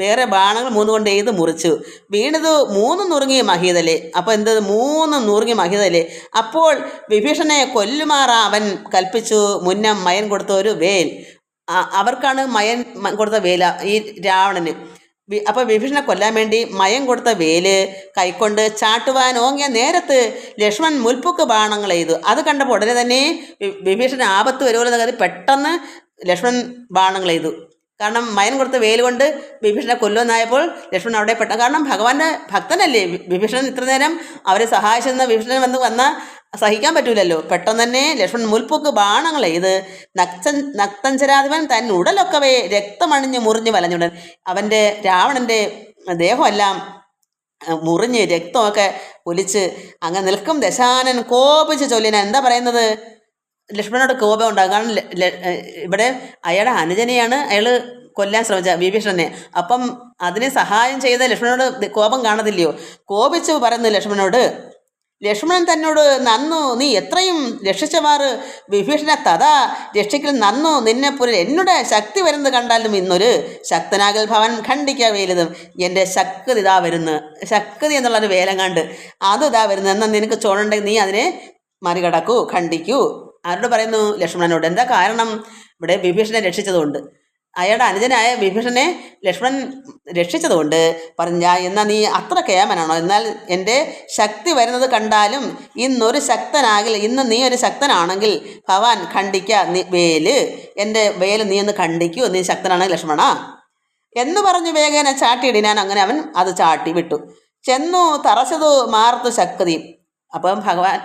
വേറെ ബാണങ്ങൾ 3 കൊണ്ട് എയ്ത് മുറിച്ചു. വീണത് 3 നുറുങ്ങിയ മഹീതലെ. അപ്പോൾ എന്ത് 3 നുറുങ്ങിയ മഹീതലെ. അപ്പോൾ വിഭീഷണനെ കൊല്ലുമാറാ അവൻ കൽപ്പിച്ചു. മുന്നം മയൻ കൊടുത്ത ഒരു വേൽ. അവർക്കാണ് മയൻ കൊടുത്ത വേല ഈ രാവണന്. അപ്പോൾ വിഭീഷണനെ കൊല്ലാൻ വേണ്ടി മയൻ കൊടുത്ത വേല് കൈക്കൊണ്ട് ചാട്ടുവാൻ ഓങ്ങിയ നേരത്ത് ലക്ഷ്മൺ മുൽപ്പുക്ക് ബാണങ്ങൾ എയ്തു. അത് കണ്ടപ്പോൾ ഉടനെ തന്നെ വിഭീഷണൻ ആപത്ത് വരുമല്ലോ കരുതി പെട്ടെന്ന് ലക്ഷ്മൺ ബാണങ്ങൾ എയ്തു. കാരണം മയൻ കൊടുത്ത വേൽ കൊണ്ട് വിഭീഷണനെ കൊല്ലുമെന്നായപ്പോൾ ലക്ഷ്മണൻ അവിടെ പെട്ട. കാരണം ഭഗവാന്റെ ഭക്തനല്ലേ വിഭീഷണൻ, ഇത്ര നേരം അവരെ സഹായിച്ചെന്ന വിഭീഷണൻ വന്നാൽ സഹിക്കാൻ പറ്റൂലല്ലോ. പെട്ടെന്ന് തന്നെ ലക്ഷ്മണൻ മുൽപ്പൊക്ക് ബാണങ്ങളെ ഇത് നക്തഞ്ചരാധിപൻ തൻ ഉടലൊക്കവേ രക്തമണിഞ്ഞ് മുറിഞ്ഞ് വലഞ്ഞുടൻ. അവൻ്റെ രാവണൻ്റെ ദേഹമെല്ലാം മുറിഞ്ഞ് രക്തമൊക്കെ ഒലിച്ച് അങ്ങനെ നിൽക്കും. ദശാനൻ കോപിച്ച് ചൊല്ലിനാൻ എന്താ പറയുന്നത്? ലക്ഷ്മണനോട് കോപം ഉണ്ടാകും. കാരണം ഇവിടെ അയാളുടെ അനുജനെയാണ് അയാൾ കൊല്ലാൻ ശ്രമിച്ച വിഭീഷണനെ. അപ്പം അതിനെ സഹായം ചെയ്ത ലക്ഷ്മണനോട് കോപം കാണത്തില്ലയോ? കോപിച്ച് പറയുന്നു ലക്ഷ്മണനോട്, ലക്ഷ്മണൻ തന്നോട് നന്നു നീ എത്രയും രക്ഷിച്ചവാറ് വിഭീഷണ തഥാ രക്ഷിക്കൽ നന്നു നിന്നെ പോലെ എന്നോട് ശക്തി വരുന്നത് കണ്ടാലും ഇന്നൊരു ശക്തനാകൽ ഭവൻ ഖണ്ഡിക്ക വേലതും. എൻ്റെ ശക്തി ഇതാ വരുന്നു, ശക്തി എന്നുള്ളൊരു വേലം കണ്ട് അത് ഇതാ വരുന്നത്. എന്നാൽ നിനക്ക് ചോണുണ്ടെങ്കിൽ നീ അതിനെ മറികടക്കൂ, ഖണ്ഡിക്കൂ. ആരോട് പറയുന്നു? ലക്ഷ്മണനോട്. എന്താ കാരണം? ഇവിടെ വിഭീഷണനെ രക്ഷിച്ചതുകൊണ്ട്, അയാളുടെ അനുജനായ വിഭീഷണനെ ലക്ഷ്മണൻ രക്ഷിച്ചതുകൊണ്ട് പറഞ്ഞ, എന്നാൽ നീ അത്ര കേമനാണോ? എന്നാൽ എൻ്റെ ശക്തി വരുന്നത് കണ്ടാലും ഇന്നൊരു ശക്തനാകിൽ, ഇന്ന് നീ ഒരു ശക്തനാണെങ്കിൽ ഭവാൻ ഖണ്ഡിക്ക വേല്, എൻ്റെ വേല് നീ ഒന്ന് ഖണ്ഡിക്കൂ, നീ ശക്തനാണ് ലക്ഷ്മണ എന്ന് പറഞ്ഞു വേഗേന ചാട്ടിയിടിനാൻ. അങ്ങനെ അവൻ അത് ചാട്ടി വിട്ടു. ചെന്നു തറച്ചതു മാർത്തു ശക്തി. അപ്പം ഭഗവാൻ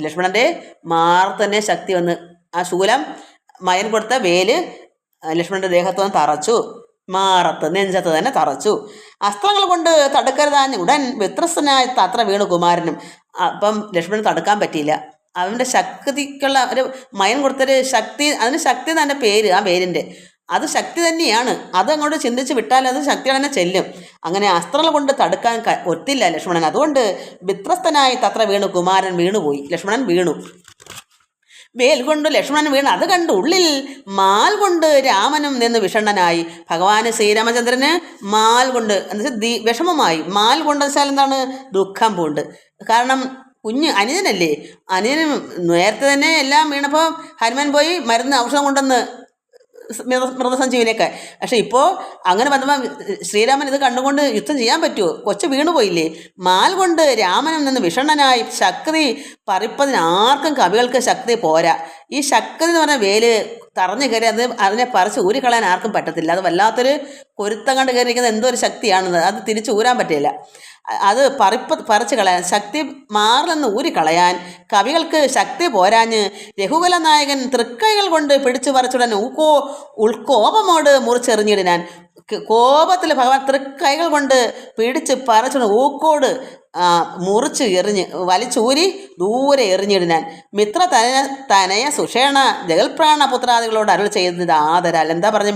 ലക്ഷ്മണൻ്റെ മാർത്തന്നെ ശക്തി വന്ന് ആ ശൂലം മയൻ കൊടുത്ത വേല് ലക്ഷ്മണൻ്റെ ദേഹത്ത് വന്ന് തറച്ചു. മാറത്ത് നെഞ്ചത്ത് തന്നെ തറച്ചു. അസ്ത്രങ്ങൾ കൊണ്ട് തടുക്കരുതാഞ്ഞ് ഉടൻ വ്യത്രസ്തനായ തത്ര വീണു കുമാരനും. അപ്പം ലക്ഷ്മണൻ തടുക്കാൻ പറ്റിയില്ല. അവൻ്റെ ശക്തിക്കുള്ള ഒരു മയൻ കൊടുത്തൊരു ശക്തി, അതിന് ശക്തി തന്നെ പേര്, ആ പേരിൻ്റെ അത് ശക്തി തന്നെയാണ്. അതങ്ങോട്ട് ചിന്തിച്ച് വിട്ടാൽ അത് ശക്തിയുടെ തന്നെ ചെല്ലും. അങ്ങനെ അസ്ത്രങ്ങൾ കൊണ്ട് തടുക്കാൻ ഒത്തില്ല ലക്ഷ്മണൻ. അതുകൊണ്ട് വിത്രസ്തനായി തത്ര വീണു കുമാരൻ, വീണുപോയി. ലക്ഷ്മണൻ വീണു. വേൽ കൊണ്ട് ലക്ഷ്മണൻ വീണ് അത് കണ്ട് ഉള്ളിൽ മാൽ കൊണ്ട് രാമനും നിന്ന് വിഷണ്ണനായി. ഭഗവാന് ശ്രീരാമചന്ദ്രന് മാൽ കൊണ്ട് എന്ന് വെച്ചാൽ വിഷമമായി. മാൽ കൊണ്ട് വെച്ചാൽ എന്താണ്? ദുഃഖം പൂണ്ട്. കാരണം കുഞ്ഞ് അനുജനല്ലേ, അനുജനും നേരത്തെ തന്നെ എല്ലാം വീണപ്പോൾ ഹനുമാൻ പോയി മരുന്ന് ഔഷധം കൊണ്ടുവന്ന് മൃതസഞ്ജീവിനൊക്കെ. പക്ഷെ ഇപ്പോൾ അങ്ങനെ വന്നപ്പോൾ ശ്രീരാമൻ ഇത് കണ്ടുകൊണ്ട് യുദ്ധം ചെയ്യാൻ പറ്റുമോ? കൊച്ചു വീണുപോയില്ലേ. മാൽ കൊണ്ട് രാമനിൽ നിന്ന് വിഷണ്ണനായി. ശക്തി പറിപ്പതിന് ആർക്കും കവികൾക്ക് ശക്തി പോരാ. ഈ ശക്തി എന്ന് പറഞ്ഞ വേല് തറഞ്ഞു കയറി അതിനെ പറിച്ച് ഊരിക്കളയാൻ ആർക്കും പറ്റത്തില്ല. അത് വല്ലാത്തൊരു പൊരുത്തം കണ്ട് കയറിയിരിക്കുന്നത് എന്തോ ഒരു ശക്തിയാണെന്ന്, അത് തിരിച്ച് ഊരാൻ പറ്റില്ല. അത് പറിച്ച് കളയാൻ, ശക്തി മാറിലെന്ന് ഊരിക്കളയാൻ കവികൾക്ക് ശക്തി പോരാഞ്ഞ് രഘുകുല നായകൻ തൃക്കൈകൾ കൊണ്ട് പിടിച്ചു പറിച്ചുടൻ ഉൾക്കോപമോട് മുറിച്ചെറിഞ്ഞിടിനാൻ. കോപത്തിൽ ഭഗവാൻ തൃക്കൈകൾ കൊണ്ട് പിടിച്ച് പറിച്ചുടൻ ഊക്കോട് മുറിച്ച് എറിഞ്ഞ് വലിച്ചൂരി ദൂരെ എറിഞ്ഞിടിനാൻ. തനയ സുഷേണ ജഗൽപ്രാണ പുത്രാദികളോട് അരുൾ ചെയ്തത് ആദരാൽ. എന്താ പറഞ്ഞ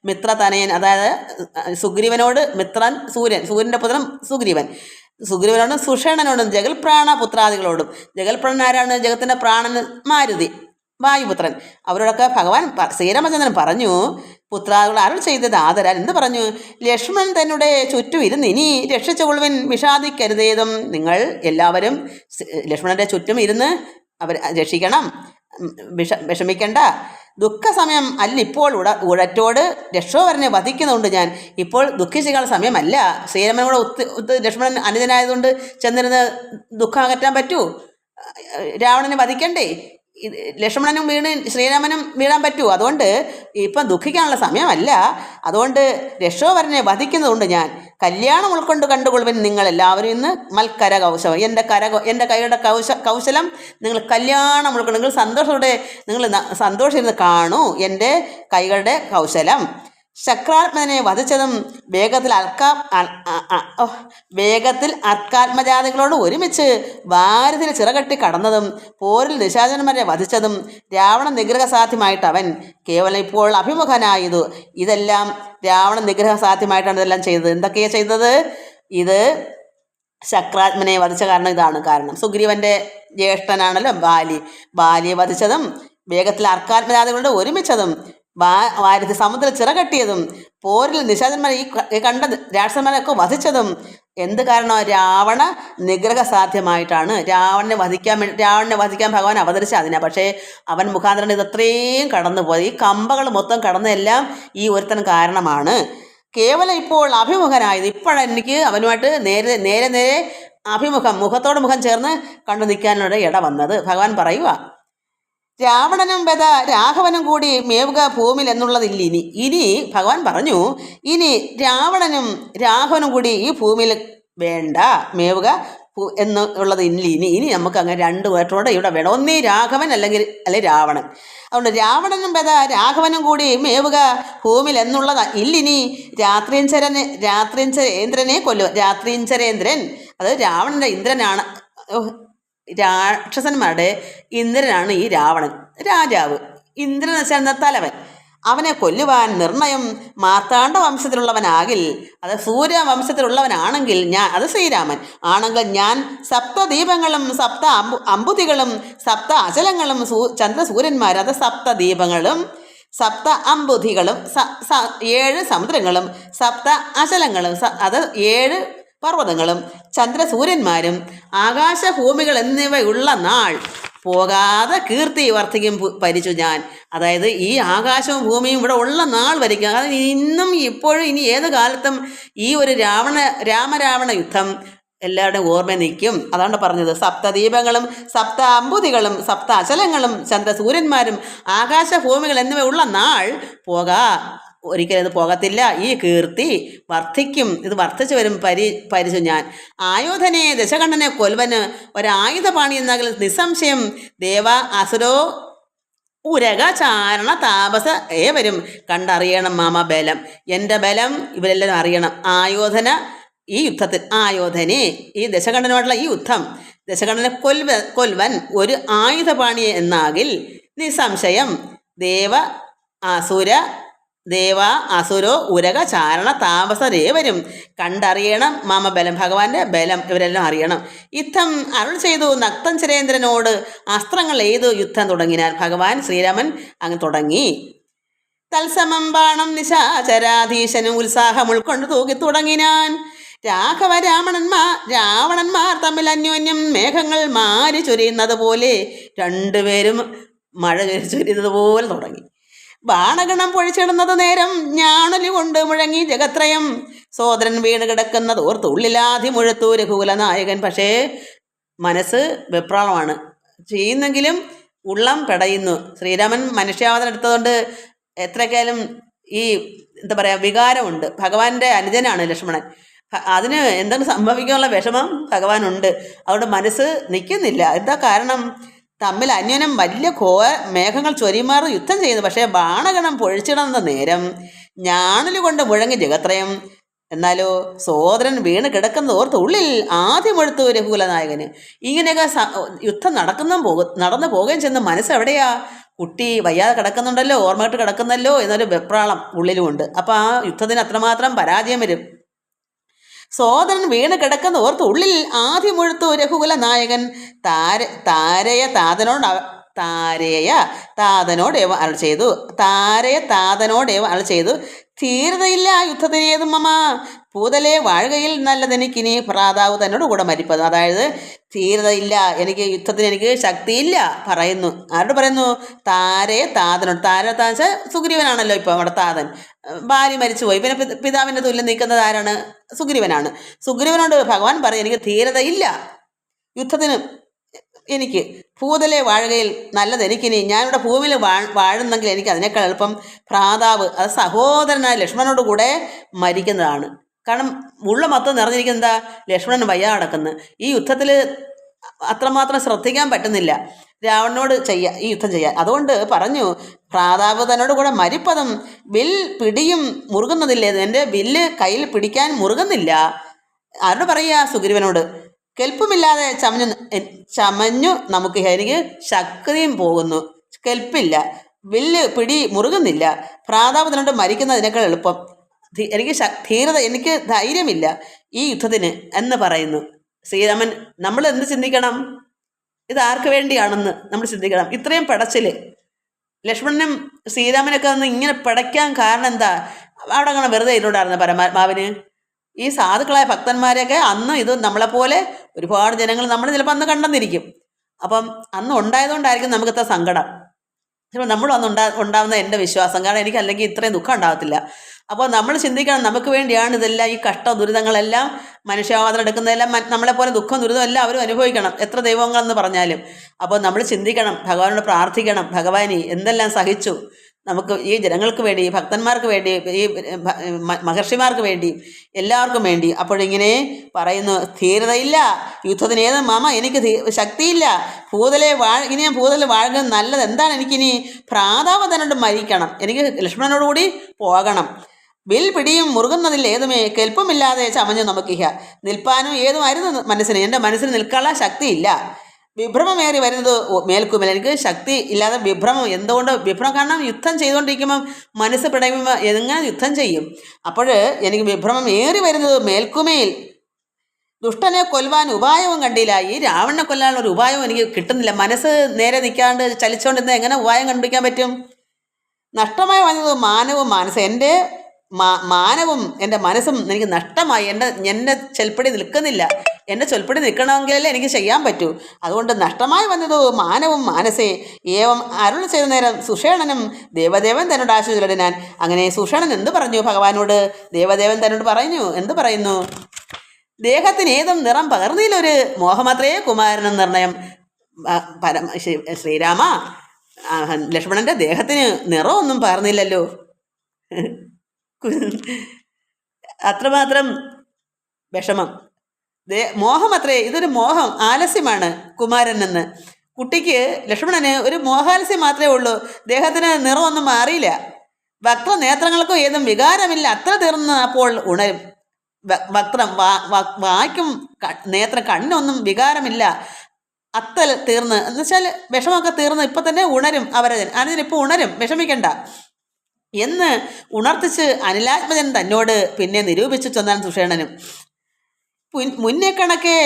മിത്രതനയൻ, അതായത് സുഗ്രീവനോട് മിത്രൻ സൂര്യൻ്റെ പുത്രൻ സുഗ്രീവനോടും സുഷേണനോടും ജഗൽപ്രാണ പുത്രാദികളോടും. ജഗൽപ്രാണൻ ആരാണ്? ജഗത്തിൻ്റെ പ്രാണൻ മാരുതി, വായുപുത്രൻ. അവരോടൊക്കെ ഭഗവാൻ ശ്രീരാമചന്ദ്രൻ പറഞ്ഞു, പുത്രാദികൾ അരുൾ ചെയ്തത് ആദരാൽ. എന്ത് പറഞ്ഞു? ലക്ഷ്മണൻ തന്നെ ചുറ്റും ഇരുന്ന് ഇനി രക്ഷിച്ചു കൊള്ളുവിൻ, വിഷാദിക്കരുതേതും. നിങ്ങൾ എല്ലാവരും ലക്ഷ്മണൻ്റെ ചുറ്റും ഇരുന്ന് അവർ രക്ഷിക്കണം, വിഷമിക്കണ്ട. ദുഃഖസമയം അല്ലിപ്പോൾ ഉഴറ്റോട് രക്ഷോവരനെ വധിക്കുന്നുണ്ട് ഞാൻ. ഇപ്പോൾ ദുഃഖിച്ചുള്ള സമയമല്ല. ശ്രീരാമനോട് ലക്ഷ്മണൻ അനുജനായതുകൊണ്ട് ചെന്നിരുന്ന് ദുഃഖം അകറ്റാൻ പറ്റൂ? രാവണനെ വധിക്കണ്ടേ? ലക്ഷ്മണനും ശ്രീരാമനും വീഴാൻ പറ്റുമോ? അതുകൊണ്ട് ഇപ്പം ദുഃഖിക്കാനുള്ള സമയമല്ല. അതുകൊണ്ട് രക്ഷോവരനെ വധിക്കുന്നതുകൊണ്ട് ഞാൻ. കല്യാണം ഉൾക്കൊണ്ട് കണ്ടുകൊള്ളുവിൻ നിങ്ങളെല്ലാവരും ഇന്ന് മൽക്കര കൗശലം. എൻ്റെ കൈയുടെ കൗശലം നിങ്ങൾ കല്യാണം ഉൾക്കൊണ്ട് നിങ്ങൾ സന്തോഷിച്ചിരുന്ന് കാണൂ എൻ്റെ കൈകളുടെ കൗശലം. ശക്രാത്മനെ വധിച്ചതും വേഗത്തിൽ അർക്കാത്മജാതികളോട് ഒരുമിച്ച് വാരത്തിൽ ചിറകെട്ടി കടന്നതും പോരിൽ നിശാചരന്മാരെ വധിച്ചതും രാവണ നിഗ്രഹ സാധ്യമായിട്ട് അവൻ കേവലം ഇപ്പോൾ അഭിമുഖനായതു. ഇതെല്ലാം രാവണ നിഗ്രഹ സാധ്യമായിട്ടാണ് ഇതെല്ലാം ചെയ്തത്. എന്തൊക്കെയാണ് ചെയ്തത്? ഇത് ശക്രാത്മനെ വധിച്ച കാരണം ഇതാണ് കാരണം. സുഗ്രീവൻ്റെ ജ്യേഷ്ഠനാണല്ലോ ബാലിയെ വധിച്ചതും വേഗത്തിൽ അർക്കാത്മജാതികളോട് ഒരുമിച്ചതും വാരത്തിൽ സമുദ്രം ചിറകെട്ടിയതും പോരിൽ നിശാചന്മാരെ ഈ കണ്ട രാക്ഷസന്മാരെയൊക്കെ വധിച്ചതും എന്ത് കാരണം? രാവണ നിഗ്രഹ സാധ്യമായിട്ടാണ്. രാവണനെ വധിക്കാൻ ഭഗവാൻ അവതരിച്ച അതിനാ. പക്ഷേ അവൻ മുഖാന്തരം ഇതത്രയും കടന്നുപോയി. ഈ കമ്പകൾ മൊത്തം കടന്നെല്ലാം ഈ ഒരുത്തൻ കാരണമാണ്. കേവലം ഇപ്പോൾ അഭിമുഖനായത്. ഇപ്പോഴെനിക്ക് അവനുമായിട്ട് നേരെ മുഖത്തോട് മുഖം ചേർന്ന് കണ്ടു നിൽക്കാനുള്ള ഇട വന്നത്. ഭഗവാൻ പറയുക, രാവണനും ബദ രാഘവനും കൂടി മേവുക ഭൂമിയിൽ എന്നുള്ളതില്ല. ഇനി ഭഗവാൻ പറഞ്ഞു, ഇനി രാവണനും രാഘവനും കൂടി ഈ ഭൂമിയിൽ വേണ്ട, മേവുക എന്നുള്ളത് ഇനി നമുക്ക് അങ്ങനെ രണ്ട് പേരോടെ ഇവിടെ വേണം. ഒന്നീ രാഘവൻ അല്ലെങ്കിൽ രാവണൻ. അതുകൊണ്ട് രാവണനും ബദ രാഘവനും കൂടി മേവുക ഭൂമിയിൽ എന്നുള്ളത് ഇല്ലിനി. രാത്രിഞ്ചരേന്ദ്രനെ കൊല്ലുക. രാത്രിഞ്ചരേന്ദ്രൻ അത് രാവണന്റെ ഇന്ദ്രനാണ്, രാക്ഷസന്മാരുടെ ഇന്ദ്രനാണ് ഈ രാവണൻ. രാജാവ് ഇന്ദ്രൻ എന്ന് വെച്ചാൽ തലവൻ. അവനെ കൊല്ലുവാൻ നിർണയം മാർത്താണ്ഡ വംശത്തിലുള്ളവനാകിൽ, അത് സൂര്യവംശത്തിലുള്ളവനാണെങ്കിൽ അത് ശ്രീരാമൻ ആണെങ്കിൽ ഞാൻ സപ്തദീപങ്ങളും അമ്പുതികളും അചലങ്ങളും ചന്ദ്രസൂര്യന്മാർ, അത് സപ്തദീപങ്ങളും അമ്പുതികളും 7 സമുദ്രങ്ങളും അചലങ്ങളും അത് 7 പർവ്വതങ്ങളും ചന്ദ്രസൂര്യന്മാരും ആകാശഭൂമികൾ എന്നിവയുള്ള നാൾ പോകാതെ കീർത്തി വർദ്ധിക്കും ഭരിച്ചു ഞാൻ. അതായത് ഈ ആകാശവും ഭൂമിയും ഇവിടെ ഉള്ള നാൾ വരിക്കും. അതായത് ഇന്നും ഇപ്പോഴും ഇനി ഏത് കാലത്തും ഈ ഒരു രാമരാവണ യുദ്ധം എല്ലാവരുടെയും ഓർമ്മ നിൽക്കും. അതാണ് പറഞ്ഞത്, സപ്തദീപങ്ങളും അമ്പുതികളും അചലങ്ങളും ചന്ദ്രസൂര്യന്മാരും ആകാശഭൂമികൾ എന്നിവ ഉള്ള നാൾ ഒരിക്കലും ഇത് പോകത്തില്ല. ഈ കീർത്തി വർദ്ധിക്കും, ഇത് വർദ്ധിച്ചു വരും പരിച്ചു ഞാൻ. ആയോധനെ ദശകണ്ഠനെ കൊൽവന് ഒരായുധപാണി എന്നാകിൽ നിസ്സംശയം ദേവ അസുരോ ഉരക ചാരണ താപസ ഏവരും കണ്ടറിയണം മാമ ബലം, എൻ്റെ ബലം ഇവരെല്ലാവരും അറിയണം. ഈ യുദ്ധത്തിൽ ആയോധനെ, ഈ ദശകണ്ഠനുമായിട്ടുള്ള ഈ യുദ്ധം, ദശകണ്ഠനെ കൊൽവൻ ഒരു ആയുധപാണി എന്നാകിൽ നിസ്സംശയം ദേവ അസുരോ ഉരക ചാരണ താപസരേവരും കണ്ടറിയണം മാമ ബലം, ഭഗവാന്റെ ബലം ഇവരെല്ലാം അറിയണം. യുദ്ധം അരുൾ ചെയ്തു നക്തഞ്ചരേന്ദ്രനോട് അസ്ത്രങ്ങൾ എയ്തു യുദ്ധം തുടങ്ങിനാൽ. ഭഗവാൻ ശ്രീരാമൻ അങ്ങ് തുടങ്ങി. തത്സമം ബാണം നിശാചരാധീശനും ഉത്സാഹം ഉൾക്കൊണ്ട് തൂക്കി തുടങ്ങിനാൻ. രാവണന്മാർ തമ്മിൽ അന്യോന്യം മേഘങ്ങൾ മാരി ചൊരിയുന്നത് പോലെ, രണ്ടുപേരും മഴ ചൊരിയുന്നത് പോലെ തുടങ്ങി. ബാണഗണം പൊഴിച്ചിടുന്നത് നേരം ഞാണലു കൊണ്ട് മുഴങ്ങി ജഗത്രയം. സോദരൻ വീണ് കിടക്കുന്നത് ഓർത്ത് ഉള്ളിലാധി മുഴത്തു രഘുകുല നായകൻ. പക്ഷേ മനസ്സ് വെപ്രാളമാണ് ചെയ്യുന്നെങ്കിലും ഉള്ളം പെടയുന്നു. ശ്രീരാമൻ മനുഷ്യാവതാരം എടുത്തതുകൊണ്ട് എത്രക്കാലും ഈ എന്താ പറയുക വികാരമുണ്ട്. ഭഗവാന്റെ അനുജനാണ് ലക്ഷ്മണൻ. അതിന് എന്തെങ്കിലും സംഭവിക്കാനുള്ള വിഷമം ഭഗവാനുണ്ട്. അതുകൊണ്ട് മനസ്സ് നിൽക്കുന്നില്ല. എന്താ കാരണം? തമ്മിൽ അന്യോന്യം വലിയ മേഘങ്ങൾ ചൊരിമാറ് യുദ്ധം ചെയ്യുന്നു. പക്ഷേ ബാണഗണം പൊഴിച്ചിടുന്ന നേരം ഞാണല് കൊണ്ട് മുഴങ്ങി ജഗത്രയം. എന്നാലോ സോദരൻ വീണ് കിടക്കുന്ന ഓർത്ത് ഉള്ളിൽ ആദ്യം എടുത്തു രഘുകുല നായകന്. ഇങ്ങനെയൊക്കെ യുദ്ധം നടന്നു പോകുകയും ചെന്ന് മനസ്സെവിടെയാ? കുട്ടി വയ്യാതെ കിടക്കുന്നുണ്ടല്ലോ, ഓർമ്മയിട്ട് കിടക്കുന്നല്ലോ എന്നൊരു വെപ്രാളം ഉള്ളിലുമുണ്ട്. അപ്പം ആ യുദ്ധത്തിന് അത്രമാത്രം പരാജയം വരും. സോദരൻ വീണ് കിടക്കുന്ന ഓർത്ത് ഉള്ളിൽ ആദ്യം മുഴുത്തു രഘുകുല നായകൻ. താരയ താതനോടേവ അരുൾ ചെയ്തു ധീരതയില്ല യുദ്ധത്തിനേതും മമ പൂതലെ വാഴുകയിൽ നല്ലതെനിക്കിനി ഭ്രാതാവ് തന്നോട് കൂടെ മരിപ്പത്. അതായത് ധീരതയില്ല, എനിക്ക് യുദ്ധത്തിന് എനിക്ക് ശക്തിയില്ല പറയുന്നു. ആരോട് പറയുന്നു? താതനോട്. താരതാന്ന് വെച്ചാൽ സുഗ്രീവനാണല്ലോ ഇപ്പം അവിടെ താതൻ. ഭാര്യ മരിച്ചു പോയി, പിന്നെ പിതാവിൻ്റെ തുല്യം നിൽക്കുന്നത് ആരാണ്? സുഗ്രീവനാണ്. സുഗ്രീവനോട് ഭഗവാൻ പറയും, എനിക്ക് ധീരതയില്ല യുദ്ധത്തിന്, എനിക്ക് ഭൂതലെ വാഴുകയിൽ നല്ലത് എനിക്കിനി ഞാനിവിടെ ഭൂമിയിൽ വാഴുന്നെങ്കിൽ എനിക്ക് അതിനേക്കാൾ എളുപ്പം ഭ്രാതാവ്, അത് സഹോദരനായ ലക്ഷ്മണനോട് കൂടെ മരിക്കുന്നതാണ്. കാരണം ഉള്ള മൊത്തം നിറഞ്ഞിരിക്കുന്നത് എന്താ? ലക്ഷ്മണൻ വയ്യാ കിടക്കുന്നു. ഈ യുദ്ധത്തിൽ അത്രമാത്രം ശ്രദ്ധിക്കാൻ പറ്റുന്നില്ല രാവണനോട് ഈ യുദ്ധം ചെയ്യാൻ. അതുകൊണ്ട് പറഞ്ഞു, ഭ്രാതാവ് തന്നോട് കൂടെ മരിപ്പതും വിൽ പിടിയും മുറുകുന്നതില്ലേ, എൻ്റെ വില്ല് കയ്യിൽ പിടിക്കാൻ മുറുകുന്നില്ല. ആരോട് പറയുക? സുഗ്രീവനോട്. കെൽപ്പുമില്ലാതെ ചമഞ്ഞു നമുക്ക്, എനിക്ക് ശക്തിയും പോകുന്നു, കെൽപ്പില്ല, വില്ല് പിടി മുറുകുന്നില്ല, ഭ്രാതാവ് തന്നോട് മരിക്കുന്നതിനേക്കാൾ എളുപ്പം, എനിക്ക് ധീരത, എനിക്ക് ധൈര്യമില്ല ഈ യുദ്ധത്തിന് എന്ന് പറയുന്നു ശ്രീരാമൻ. നമ്മൾ എന്ത് ചിന്തിക്കണം? ഇത് ആർക്ക് വേണ്ടിയാണെന്ന് നമ്മൾ ചിന്തിക്കണം. ഇത്രയും പിടച്ചില് ലക്ഷ്മണനും ശ്രീരാമനൊക്കെ ഒന്ന് ഇങ്ങനെ പിടയ്ക്കാൻ കാരണം എന്താ? അവിടെ അങ്ങനെ വെറുതെ ഇരുന്നുണ്ടായിരുന്നു പരമാത്മാവിന്. ഈ സാധുക്കളായ ഭക്തന്മാരെയൊക്കെ അന്ന് ഇത് നമ്മളെപ്പോലെ ഒരുപാട് ജനങ്ങൾ നമ്മൾ ചിലപ്പോൾ അന്ന് കണ്ടെന്നിരിക്കും. അപ്പം അന്ന് ഉണ്ടായതുകൊണ്ടായിരിക്കും നമുക്ക് ഇത്ര സങ്കടം. ചിലപ്പോൾ നമ്മളും അന്ന് ഉണ്ടാവുന്ന എൻ്റെ വിശ്വാസം. കാരണം എനിക്ക് അല്ലെങ്കിൽ ഇത്രയും ദുഃഖം ഉണ്ടാകത്തില്ല. അപ്പോൾ നമ്മൾ ചിന്തിക്കണം, നമുക്ക് വേണ്ടിയാണ് ഇതെല്ലാം, ഈ കഷ്ട ദുരിതങ്ങളെല്ലാം, മനുഷ്യാവതാരം എടുക്കുന്നതെല്ലാം നമ്മളെപ്പോലെ ദുഃഖം ദുരിതം എല്ലാം അവരും അനുഭവിക്കണം, എത്ര ദൈവങ്ങളെന്ന് പറഞ്ഞാലും. അപ്പോൾ നമ്മൾ ചിന്തിക്കണം, ഭഗവാനോട് പ്രാർത്ഥിക്കണം, ഭഗവാനെ എന്തെല്ലാം സഹിച്ചു നമുക്ക് ഈ ജനങ്ങൾക്ക് വേണ്ടി, ഈ ഭക്തന്മാർക്ക് വേണ്ടി, ഈ മഹർഷിമാർക്ക് വേണ്ടി, എല്ലാവർക്കും വേണ്ടി. അപ്പോഴിങ്ങനെ പറയുന്നു, ധീരതയില്ല യുദ്ധത്തിന്, ഏത് മാമ എനിക്ക് ശക്തിയില്ല, ഇനി ഞാൻ ഭൂതലെ വാഴുന്നത് നല്ലത് എന്താണ്, എനിക്കിനി ഭ്രാതാവ് തന്നോട് മരിക്കണം, എനിക്ക് ലക്ഷ്മണനോടുകൂടി പോകണം. വിൽ പിടിയും മുറുകുന്നതിൽ ഏതുമേ കെൽപ്പമില്ലാതെ ചമഞ്ഞു നമുക്കിഹ, നിൽപ്പാനും ഏതുമായിരുന്നു മനസ്സിന്, എൻ്റെ മനസ്സിന് നിൽക്കാനുള്ള ശക്തിയില്ല. വിഭ്രമമേറി വരുന്നത് മേൽക്കുമേൽ, എനിക്ക് ശക്തി ഇല്ലാതെ വിഭ്രമം. എന്തുകൊണ്ട് വിഭ്രമം? കാരണം യുദ്ധം ചെയ്തുകൊണ്ടിരിക്കുമ്പം മനസ്സ് പിടയുമ്പോൾ എങ്ങനെ യുദ്ധം ചെയ്യും? അപ്പോൾ എനിക്ക് വിഭ്രമം ഏറി വരുന്നത് മേൽക്കുമേൽ. ദുഷ്ടനെ കൊല്ലുവാൻ ഉപായവും കണ്ടില്ല, ഈ രാവണനെ കൊല്ലാനുള്ള ഒരു ഉപായവും എനിക്ക് കിട്ടുന്നില്ല. മനസ്സ് നേരെ നിൽക്കാണ്ട് ചലിച്ചുകൊണ്ടിരുന്നത് എങ്ങനെ ഉപായം കണ്ടുപിടിക്കാൻ പറ്റും? നഷ്ടമായി വന്നത് മാനവും മനസ്സ്, എൻ്റെ മാനവും എൻ്റെ മനസ്സും എനിക്ക് നഷ്ടമായി. എൻ്റെ ചൊൽപ്പടി നിൽക്കുന്നില്ല. എൻ്റെ ചൊൽപ്പടി നിൽക്കണമെങ്കിലല്ലേ എനിക്ക് ചെയ്യാൻ പറ്റൂ. അതുകൊണ്ട് നഷ്ടമായി വന്നത് മാനവും മാനസേ. ഏവം അരുൾ ചെയ്ത നേരം സുഷേണനും ദേവദേവൻ തന്നോട് ആശുചിലടനാൻ. അങ്ങനെ സുഷേണൻ എന്ത് പറഞ്ഞു ഭഗവാനോട്? ദേവദേവൻ തന്നോട് പറഞ്ഞു, എന്ത് പറയുന്നു? ദേഹത്തിന് ഏതും നിറം പകർന്നില്ലൊരു മോഹമാത്രേ കുമാരനും നിർണയം. ശ്രീരാമ, ലക്ഷ്മണൻ്റെ ദേഹത്തിന് നിറമൊന്നും പകർന്നില്ലല്ലോ. അത്രമാത്രം വിഷമം. മോഹമത്രേ, ഇതൊരു മോഹം, ആലസ്യമാണ് കുമാരൻ എന്ന്. കുട്ടിക്ക്, ലക്ഷ്മണന് ഒരു മോഹാലസ്യം മാത്രമേ ഉള്ളൂ. ദേഹത്തിന് നിറമൊന്നും മാറിയില്ല. വക്ര നേത്രങ്ങൾക്കും ഏതും വികാരമില്ല. അത്ര തീർന്ന് അപ്പോൾ ഉണരും. വക്രം വായ്ക്കും നേത്രം കണ്ണിനൊന്നും വികാരമില്ല. അത്തൽ തീർന്ന് എന്ന് വെച്ചാൽ വിഷമമൊക്കെ തീർന്ന് ഇപ്പം തന്നെ ഉണരും. അനുജനിപ്പോൾ ഉണരും, വിഷമിക്കണ്ട എന്ന് ഉണർത്തിച്ച് അനിലാത്മജൻ തന്നോട് പിന്നെ നിരൂപിച്ചു ചെന്നാൻ സുഷേണനും. മുന്നേ കണക്കെ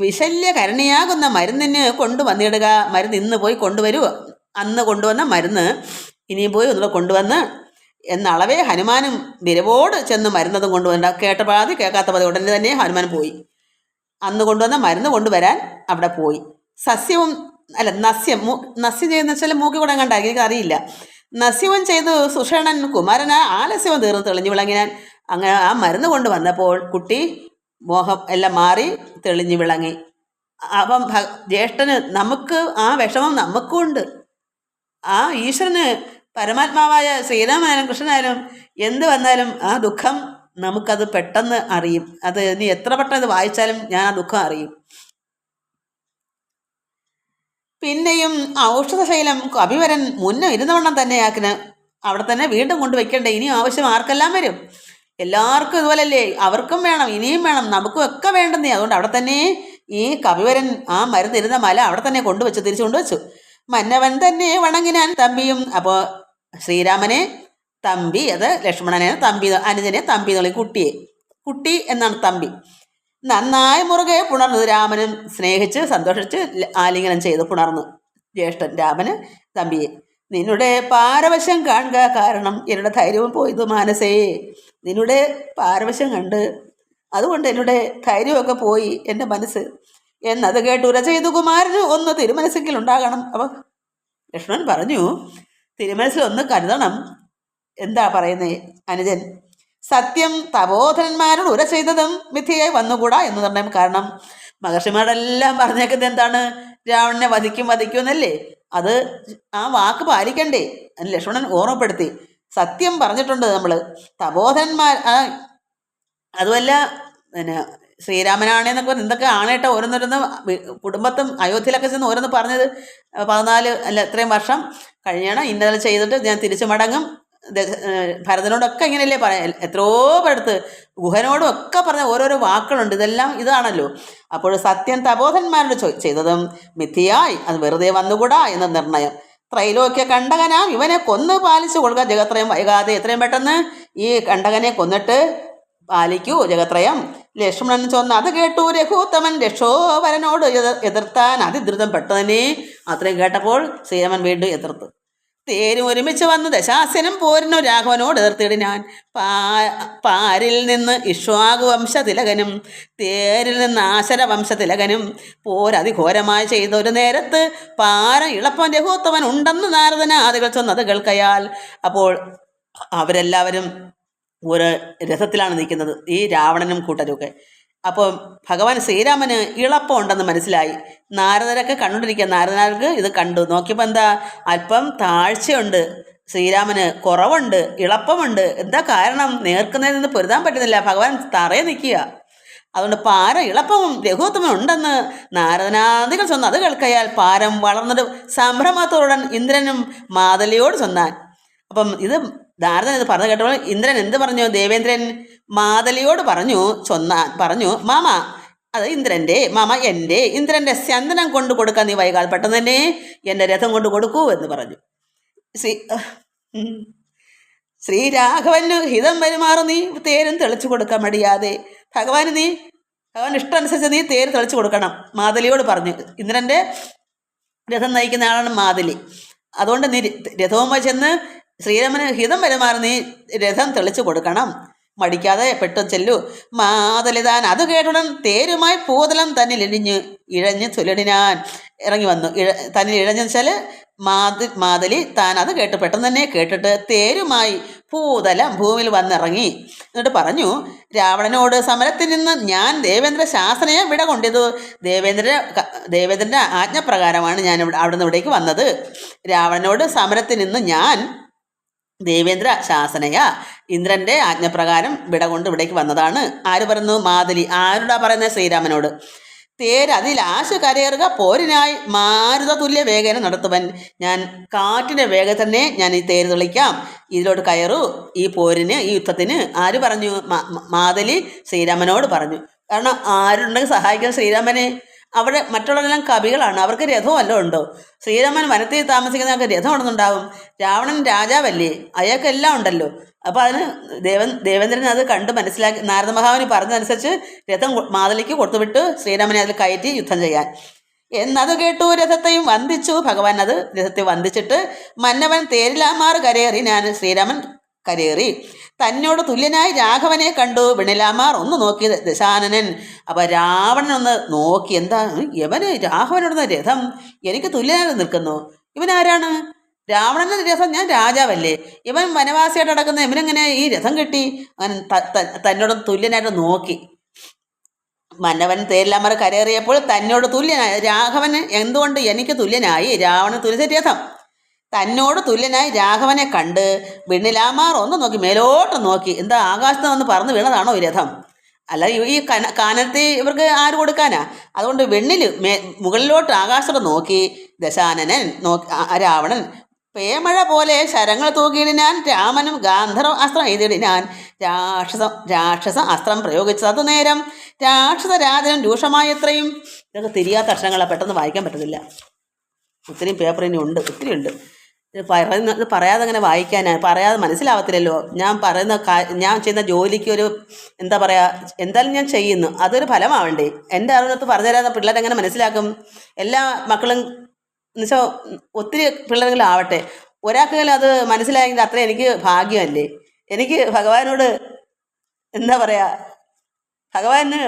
വിശല്യകരണിയാകുന്ന മരുന്നിന് കൊണ്ടുവന്നിടുക. മരുന്ന് ഇന്ന് പോയി കൊണ്ടുവരൂ. അന്ന് കൊണ്ടുവന്ന മരുന്ന് ഇനിയും പോയി ഒന്നുകൂടെ കൊണ്ടുവന്ന് എന്നളവേ ഹനുമാനും നിരവോട് ചെന്ന് മരുന്നതും കൊണ്ടുവരണ്ട. കേട്ട പാതി കേൾക്കാത്ത പാതി ഉടനെ തന്നെ ഹനുമാൻ പോയി. അന്ന് കൊണ്ടുവന്ന മരുന്ന് കൊണ്ടുവരാൻ അവിടെ പോയി. നസ്യം ചെയ്യുന്ന വെച്ചാൽ മൂക്കി കൂടെ കണ്ടാക്കി, എനിക്ക് അറിയില്ല. നസ്യവും ചെയ്തു സുഷേണൻ കുമാരൻ ആലസ്യവും തീർന്ന് തെളിഞ്ഞു വിളങ്ങിനാൻ. അങ്ങനെ ആ മരുന്ന് കൊണ്ട് വന്നപ്പോൾ കുട്ടി മോഹം എല്ലാം മാറി തെളിഞ്ഞു വിളങ്ങി. അപ്പം ജ്യേഷ്ഠന്, നമുക്ക് ആ വിഷമം നമുക്കും ഉണ്ട്. ആ ഈശ്വരന്, പരമാത്മാവായ ശ്രീരാമനായാലും കൃഷ്ണനായാലും എന്ത് വന്നാലും ആ ദുഃഖം നമുക്കത് പെട്ടെന്ന് അറിയും. അത് ഇനി എത്ര പെട്ടെന്ന് ഇത് വായിച്ചാലും ഞാൻ ആ ദുഃഖം അറിയും. പിന്നെയും ഔഷധശൈലം കവിവരൻ മുന്നേ ഇരുന്നവണ്ണം തന്നെ ആക്കിന് അവിടെ തന്നെ വീണ്ടും കൊണ്ട് വെക്കണ്ടേ? ഇനിയും ആവശ്യം ആർക്കെല്ലാം വരും? എല്ലാവർക്കും ഇതുപോലല്ലേ? അവർക്കും വേണം, ഇനിയും വേണം, നമുക്കും ഒക്കെ വേണ്ടെന്നേ. അതുകൊണ്ട് അവിടെ തന്നെ ഈ കവിവരൻ ആ മരുന്നിരുന്ന മല അവിടെ തന്നെ കൊണ്ടുവച്ചു, തിരിച്ചു കൊണ്ടുവച്ചു. മന്നവൻ തന്നെ വണങ്ങിനാൻ തമ്പിയും. അപ്പോൾ ശ്രീരാമനെ തമ്പി, അത് ലക്ഷ്മണനെ തമ്പി, അനുജനെ തമ്പി എന്നുള്ള കുട്ടി എന്നാണ് തമ്പി. നന്നായി മുറുകെ പുണർന്നു. രാമനും സ്നേഹിച്ച് സന്തോഷിച്ച് ആലിംഗനം ചെയ്ത് പുണർന്നു ജ്യേഷ്ഠൻ രാമന് തമ്പിയെ. നിന്നുടെ പാരവശ്യം കാണുക, കാരണം എന്നോട് ധൈര്യവും പോയത് മാനസേ. നിന്നുടെ പാരവശ്യം കണ്ട് അതുകൊണ്ട് എന്നോട് ധൈര്യമൊക്കെ പോയി എൻ്റെ മനസ്സ് എന്നത് കേട്ട് ഉര ചെയ്തു കുമാരന് ഒന്ന് തിരുമനസ്സെങ്കിൽ ഉണ്ടാകണം. അപ്പോൾ ലക്ഷ്മണൻ പറഞ്ഞു, തിരുമനസ്സിൽ ഒന്ന് കരുതണം. എന്താ പറയുന്നേ അനുജൻ? സത്യം തപോധനന്മാരോട് ഉര ചെയ്തതും മിഥ്യയായി വന്നുകൂടാ എന്ന് നിർണയം. കാരണം മഹർഷിമാരെല്ലാം പറഞ്ഞേക്കുന്നത് എന്താണ്? രാവണനെ വധിക്കും എന്നല്ലേ? അത് ആ വാക്ക് പാലിക്കണ്ടേ? എന്ന് ലക്ഷ്മണൻ ഓർമ്മപ്പെടുത്തി. സത്യം പറഞ്ഞിട്ടുണ്ട് നമ്മൾ. തപോധനന്മാർ അതുമല്ല, പിന്നെ ശ്രീരാമനാണേന്നൊക്കെ എന്തൊക്കെ ആണേട്ടോ ഓരോന്നോരോന്ന് കുടുംബത്തും അയോധ്യയിലൊക്കെ ചെന്ന് ഓരോന്ന് പറഞ്ഞത്. 14 അല്ല എത്രയും വർഷം കഴിഞ്ഞാണ് ഇന്നലെ ചെയ്തിട്ട് ഞാൻ തിരിച്ചു മടങ്ങും. ഭരതനോടൊക്കെ ഇങ്ങനെയല്ലേ പറയാം, എത്രയോ പേടുത്ത് ഗുഹനോടും ഒക്കെ പറഞ്ഞ ഓരോരോ വാക്കുകളുണ്ട്. ഇതെല്ലാം ഇതാണല്ലോ. അപ്പോൾ സത്യം തപോധന്മാരോട് ചെയ്തതും മിഥ്യയായി അത് വെറുതെ വന്നുകൂടാ എന്ന നിർണയം. ത്രൈലോക്യ കണ്ടകനാം ഇവനെ കൊന്ന് പാലിച്ചു കൊള്ളുക ജഗത്രയം വൈകാതെ. എത്രയും പെട്ടെന്ന് ഈ കണ്ടകനെ കൊന്നിട്ട് പാലിക്കൂ ജഗത്രയം. ലക്ഷ്മണൻ ചൊന്ന് അത് കേട്ടു രഘുത്തമൻ രക്ഷോവരനോട് എതിർത്താൻ അതിദ്രുതം പെട്ടതന്നെ. അത്രയും കേട്ടപ്പോൾ ശ്രീരാമൻ വീണ്ടും എതിർത്തു. തേരും ഒരുമിച്ച് വന്ന് ദശാസ്യനും പോരിനു രാഘവനോട് എതിർത്തിടിനാൻ. പാരിൽ നിന്ന് ഇക്ഷ്വാകു വംശതിലകനും തേരിൽ നിന്ന് ആശര വംശതിലകനും പോരതിഘോരമായി ചെയ്തൊരു നേരത്ത് പാരം ഇളപ്പൻ രഘുത്തമൻ ഉണ്ടെന്ന് നാരദനാദികൾ ചൊന്നത് കേൾക്കയാൽ. അപ്പോൾ അവരെല്ലാവരും ഒരു രഥത്തിലാണ് നിൽക്കുന്നത്, ഈ രാവണനും കൂട്ടരുമൊക്കെ. അപ്പോൾ ഭഗവാൻ ശ്രീരാമന് ഇളപ്പമുണ്ടെന്ന് മനസ്സിലായി. നാരദരൊക്കെ കണ്ടുകൊണ്ടിരിക്കുക. നാരദനാർക്ക് ഇത് കണ്ടു നോക്കിയപ്പോൾ എന്താ, അല്പം താഴ്ചയുണ്ട്, ശ്രീരാമന് കുറവുണ്ട്, ഇളപ്പമുണ്ട്. എന്താ കാരണം? നേർക്കുന്നതിൽ നിന്ന് പൊരുതാൻ പറ്റുന്നില്ല, ഭഗവാൻ തറയെ നിൽക്കുക. അതുകൊണ്ട് പാരം ഇളപ്പവും രഘുത്തമനും ഉണ്ടെന്ന് നാരദനാദികൾ ചൊന്ന് അത് കേൾക്കയാൽ പാരം വളർന്നൊരു സംഭ്രമത്തോടുടൻ ഇന്ദ്രനും മാതലിയോട് ചൊന്നാൻ. അപ്പം ഇത് നാരദൻ ഇത് പറഞ്ഞു കേട്ടപ്പോൾ ഇന്ദ്രൻ എന്ത് പറഞ്ഞു? ദേവേന്ദ്രൻ മാതലിയോട് പറഞ്ഞു മാമ, അത് ഇന്ദ്രൻ്റെ മാമ, എൻ്റെ ഇന്ദ്രൻ്റെ സ്യന്തനം കൊണ്ട് കൊടുക്കാൻ നീ വൈകാൽ പെട്ടെന്ന് തന്നെ എൻ്റെ രഥം കൊണ്ട് കൊടുക്കൂ എന്ന് പറഞ്ഞു. ശ്രീരാഘവന് ഹിതം പെരുമാറി നീ തേരും തെളിച്ചു കൊടുക്കാൻ മടിയാതെ. ഭഗവാൻ ഇഷ്ടമനുസരിച്ച് നീ തേര് തെളിച്ചു കൊടുക്കണം. മാതലിയോട് പറഞ്ഞു. ഇന്ദ്രൻ്റെ രഥം നയിക്കുന്ന ആളാണ് മാതലി. അതുകൊണ്ട് നീ രഥവുമായി ചെന്ന് ശ്രീരാമന് ഹിതം പെരുമാറി നീ രഥം തെളിച്ചു കൊടുക്കണം, മടിക്കാതെ പെട്ടു ചെല്ലു. മാതലിതാൻ അത് കേട്ടുടൻ തേരുമായി പൂതലം തന്നിൽ ഇഴഞ്ഞ് ചൊല്ലിടിനാൻ ഇറങ്ങി വന്നു. തന്നിൽ ഇഴഞ്ഞെന്ന് വെച്ചാൽ മാതലി താൻ അത് കേട്ട് പെട്ടെന്ന് തന്നെ കേട്ടിട്ട് തേരുമായി പൂതലം ഭൂമിയിൽ വന്നിറങ്ങി. എന്നിട്ട് പറഞ്ഞു, രാവണനോട് സമരത്തിൽ നിന്ന് ഞാൻ ദേവേന്ദ്ര ശാസനയെ വിട കൊണ്ടിതു. ദേവേന്ദ്രൻ്റെ ആജ്ഞപ്രകാരമാണ് ഞാൻ അവിടെ നിന്ന് ഇവിടേക്ക് വന്നത്. രാവണനോട് സമരത്തിൽ നിന്ന് ഞാൻ ദേവേന്ദ്ര ശാസനയ ഇന്ദ്രൻ്റെ ആജ്ഞപ്രകാരം വിട കൊണ്ട് ഇവിടേക്ക് വന്നതാണ്. ആര് പറയുന്നു? മാതലി. ആരോടാ പറയുന്നത്? ശ്രീരാമനോട്. തേര് അതിലാശ കരയേറുക പോരിനായി മാരുത തുല്യ വേഗേന നടത്തുവൻ. ഞാൻ കാറ്റിൻ്റെ വേഗം തന്നെ ഞാൻ ഈ തേര് തെളിക്കാം, ഇതിലോട്ട് കയറൂ, ഈ പോരിന്, ഈ യുദ്ധത്തിന്. ആര് പറഞ്ഞു? മാതലി ശ്രീരാമനോട് പറഞ്ഞു. കാരണം ആരുണ്ടെങ്കിൽ സഹായിക്കാൻ ശ്രീരാമനെ? അവിടെ മറ്റുള്ളവരെല്ലാം കവികളാണ്, അവർക്ക് രഥമല്ലോ ഉണ്ടോ? ശ്രീരാമൻ വനത്തിൽ താമസിക്കുന്നവർക്ക് രഥം ഉണ്ടെന്നുണ്ടാവും. രാവണൻ രാജാവല്ലേ, അയാൾക്കെല്ലാം ഉണ്ടല്ലോ. അപ്പോൾ അതിന് ദേവേന്ദ്രൻ അത് കണ്ട് മനസ്സിലാക്കി നാരദ മഹാമുനി പറഞ്ഞതനുസരിച്ച് രഥം മാതലിക്ക് കൊടുത്തുവിട്ട് ശ്രീരാമനെ അതിൽ കയറ്റി യുദ്ധം ചെയ്യാൻ. എന്നത് കേട്ടു രഥത്തെയും വന്ദിച്ചു ഭഗവാൻ. അത് രഥത്തെ വന്ദിച്ചിട്ട് മന്നവൻ തേരിലാമാർ കരയേറി. ഞാൻ ശ്രീരാമൻ കരയേറി. തന്നോട് തുല്യനായി രാഘവനെ കണ്ടു. വിണിലാമാർ ഒന്ന് നോക്കി ദശാനനൻ. അപ്പോൾ രാവണൻ ഒന്ന് നോക്കി, എന്താ ഇവന് രാഘവനോടുന്ന രഥം എനിക്ക് തുല്യനായി നിൽക്കുന്നു, ഇവനാരാണ്? രാവണൻ്റെ രഥം, ഞാൻ രാജാവല്ലേ, ഇവൻ വനവാസിയായിട്ട് നടക്കുന്ന ഇവനെങ്ങനെ ഈ രഥം കിട്ടി? അങ്ങനെ തന്നോട് തുല്യനായിട്ട് നോക്കി. മന്നവൻ തേരിലാമർ കരയേറിയപ്പോൾ തന്നോട് തുല്യനായി രാഘവന് എന്തുകൊണ്ട് എനിക്ക് തുല്യനായി? രാവണൻ തുല്യ രഥം. തന്നോട് തുല്യനായി രാഘവനെ കണ്ട് വിണ്ണിലാമാർ ഒന്ന് നോക്കി, മേലോട്ട് നോക്കി. എന്താ ആകാശത്ത് വന്ന് പറന്ന് വീണതാണോ ഈ രഥം? അല്ല, ഈ കാനനത്തിൽ ഇവർക്ക് ആര് കൊടുക്കാനാ? അതുകൊണ്ട് മുകളിലോട്ട് ആകാശത്തോട്ട് നോക്കി ദശാനനൻ രാവണൻ. പേമഴ പോലെ ശരങ്ങൾ തൂക്കിയിടിനാൻ രാമനും ഗാന്ധർവ അസ്ത്രം എഴുതിയിടിനാൻ. രാക്ഷസ അസ്ത്രം പ്രയോഗിച്ചത് നേരം രാക്ഷസ രാജനും രൂക്ഷമായ എത്രയും. ഇതൊക്കെ തിരിയാത്ത അക്ഷരങ്ങളാണ്, പെട്ടെന്ന് വായിക്കാൻ പറ്റുന്നില്ല. ഒത്തിരിയും പേപ്പർ ഇനി ഉണ്ട്, ഒത്തിരി ഉണ്ട്. ഇത് പറയാതെ അങ്ങനെ വായിക്കാനാണ്, പറയാതെ മനസ്സിലാവത്തില്ലല്ലോ. ഞാൻ ചെയ്യുന്ന ജോലിക്ക് ഒരു എന്താ പറയുക, എന്തായാലും ഞാൻ ചെയ്യുന്നു, അതൊരു ഫലമാവണ്ടേ. എൻ്റെ അറിവിനകത്ത് പറഞ്ഞു തരാതെ പിള്ളേരെങ്ങനെ മനസ്സിലാക്കും? എല്ലാ മക്കളും എന്നുവെച്ചാൽ ഒത്തിരി പിള്ളേരെങ്കിലും ആവട്ടെ, ഒരാൾക്കെങ്കിലും അത് മനസ്സിലായെങ്കിൽ അത്ര എനിക്ക് ഭാഗ്യമല്ലേ. എനിക്ക് ഭഗവാനോട് എന്താ പറയുക, ഭഗവാന്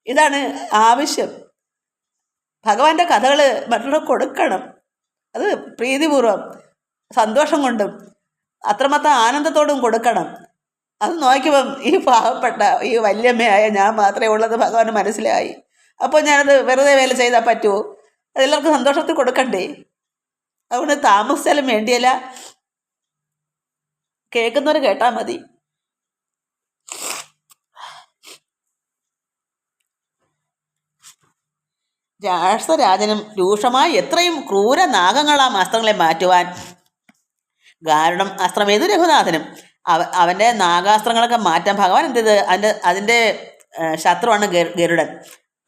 ഇതാണ് ആവശ്യം. ഭഗവാന്റെ കഥകൾ മറ്റുള്ളവർക്ക് കൊടുക്കണം, അത് പ്രീതിപൂർവം സന്തോഷം കൊണ്ടും അത്രമാത്രം ആനന്ദത്തോടും കൊടുക്കണം. അത് നോക്കിയപ്പം ഈ പാവപ്പെട്ട ഈ വല്യമ്മയായ ഞാൻ മാത്രമേ ഉള്ളത് ഭഗവാന് മനസ്സിലായി. അപ്പോൾ ഞാനത് വെറുതെ വേല ചെയ്താൽ പറ്റുമോ? അതെല്ലാവർക്കും സന്തോഷത്തിൽ കൊടുക്കണ്ടേ? അതുകൊണ്ട് താമസിച്ചാലും വേണ്ടിയല്ല, കേൾക്കുന്നവർ കേട്ടാൽ മതി. രാക്ഷസരാജനും രൂക്ഷമായി എത്രയും ക്രൂര നാഗങ്ങളാം അസ്ത്രങ്ങളെ മാറ്റുവാൻ. ഗാരുഡം അസ്ത്രമേതു രഘുനാഥനും. അവൻ്റെ നാഗാസ്ത്രങ്ങളൊക്കെ മാറ്റാൻ ഭഗവാൻ എന്ത് ചെയ്ത്, അതിൻ്റെ ശത്രുവാണ് ഗരുഡൻ,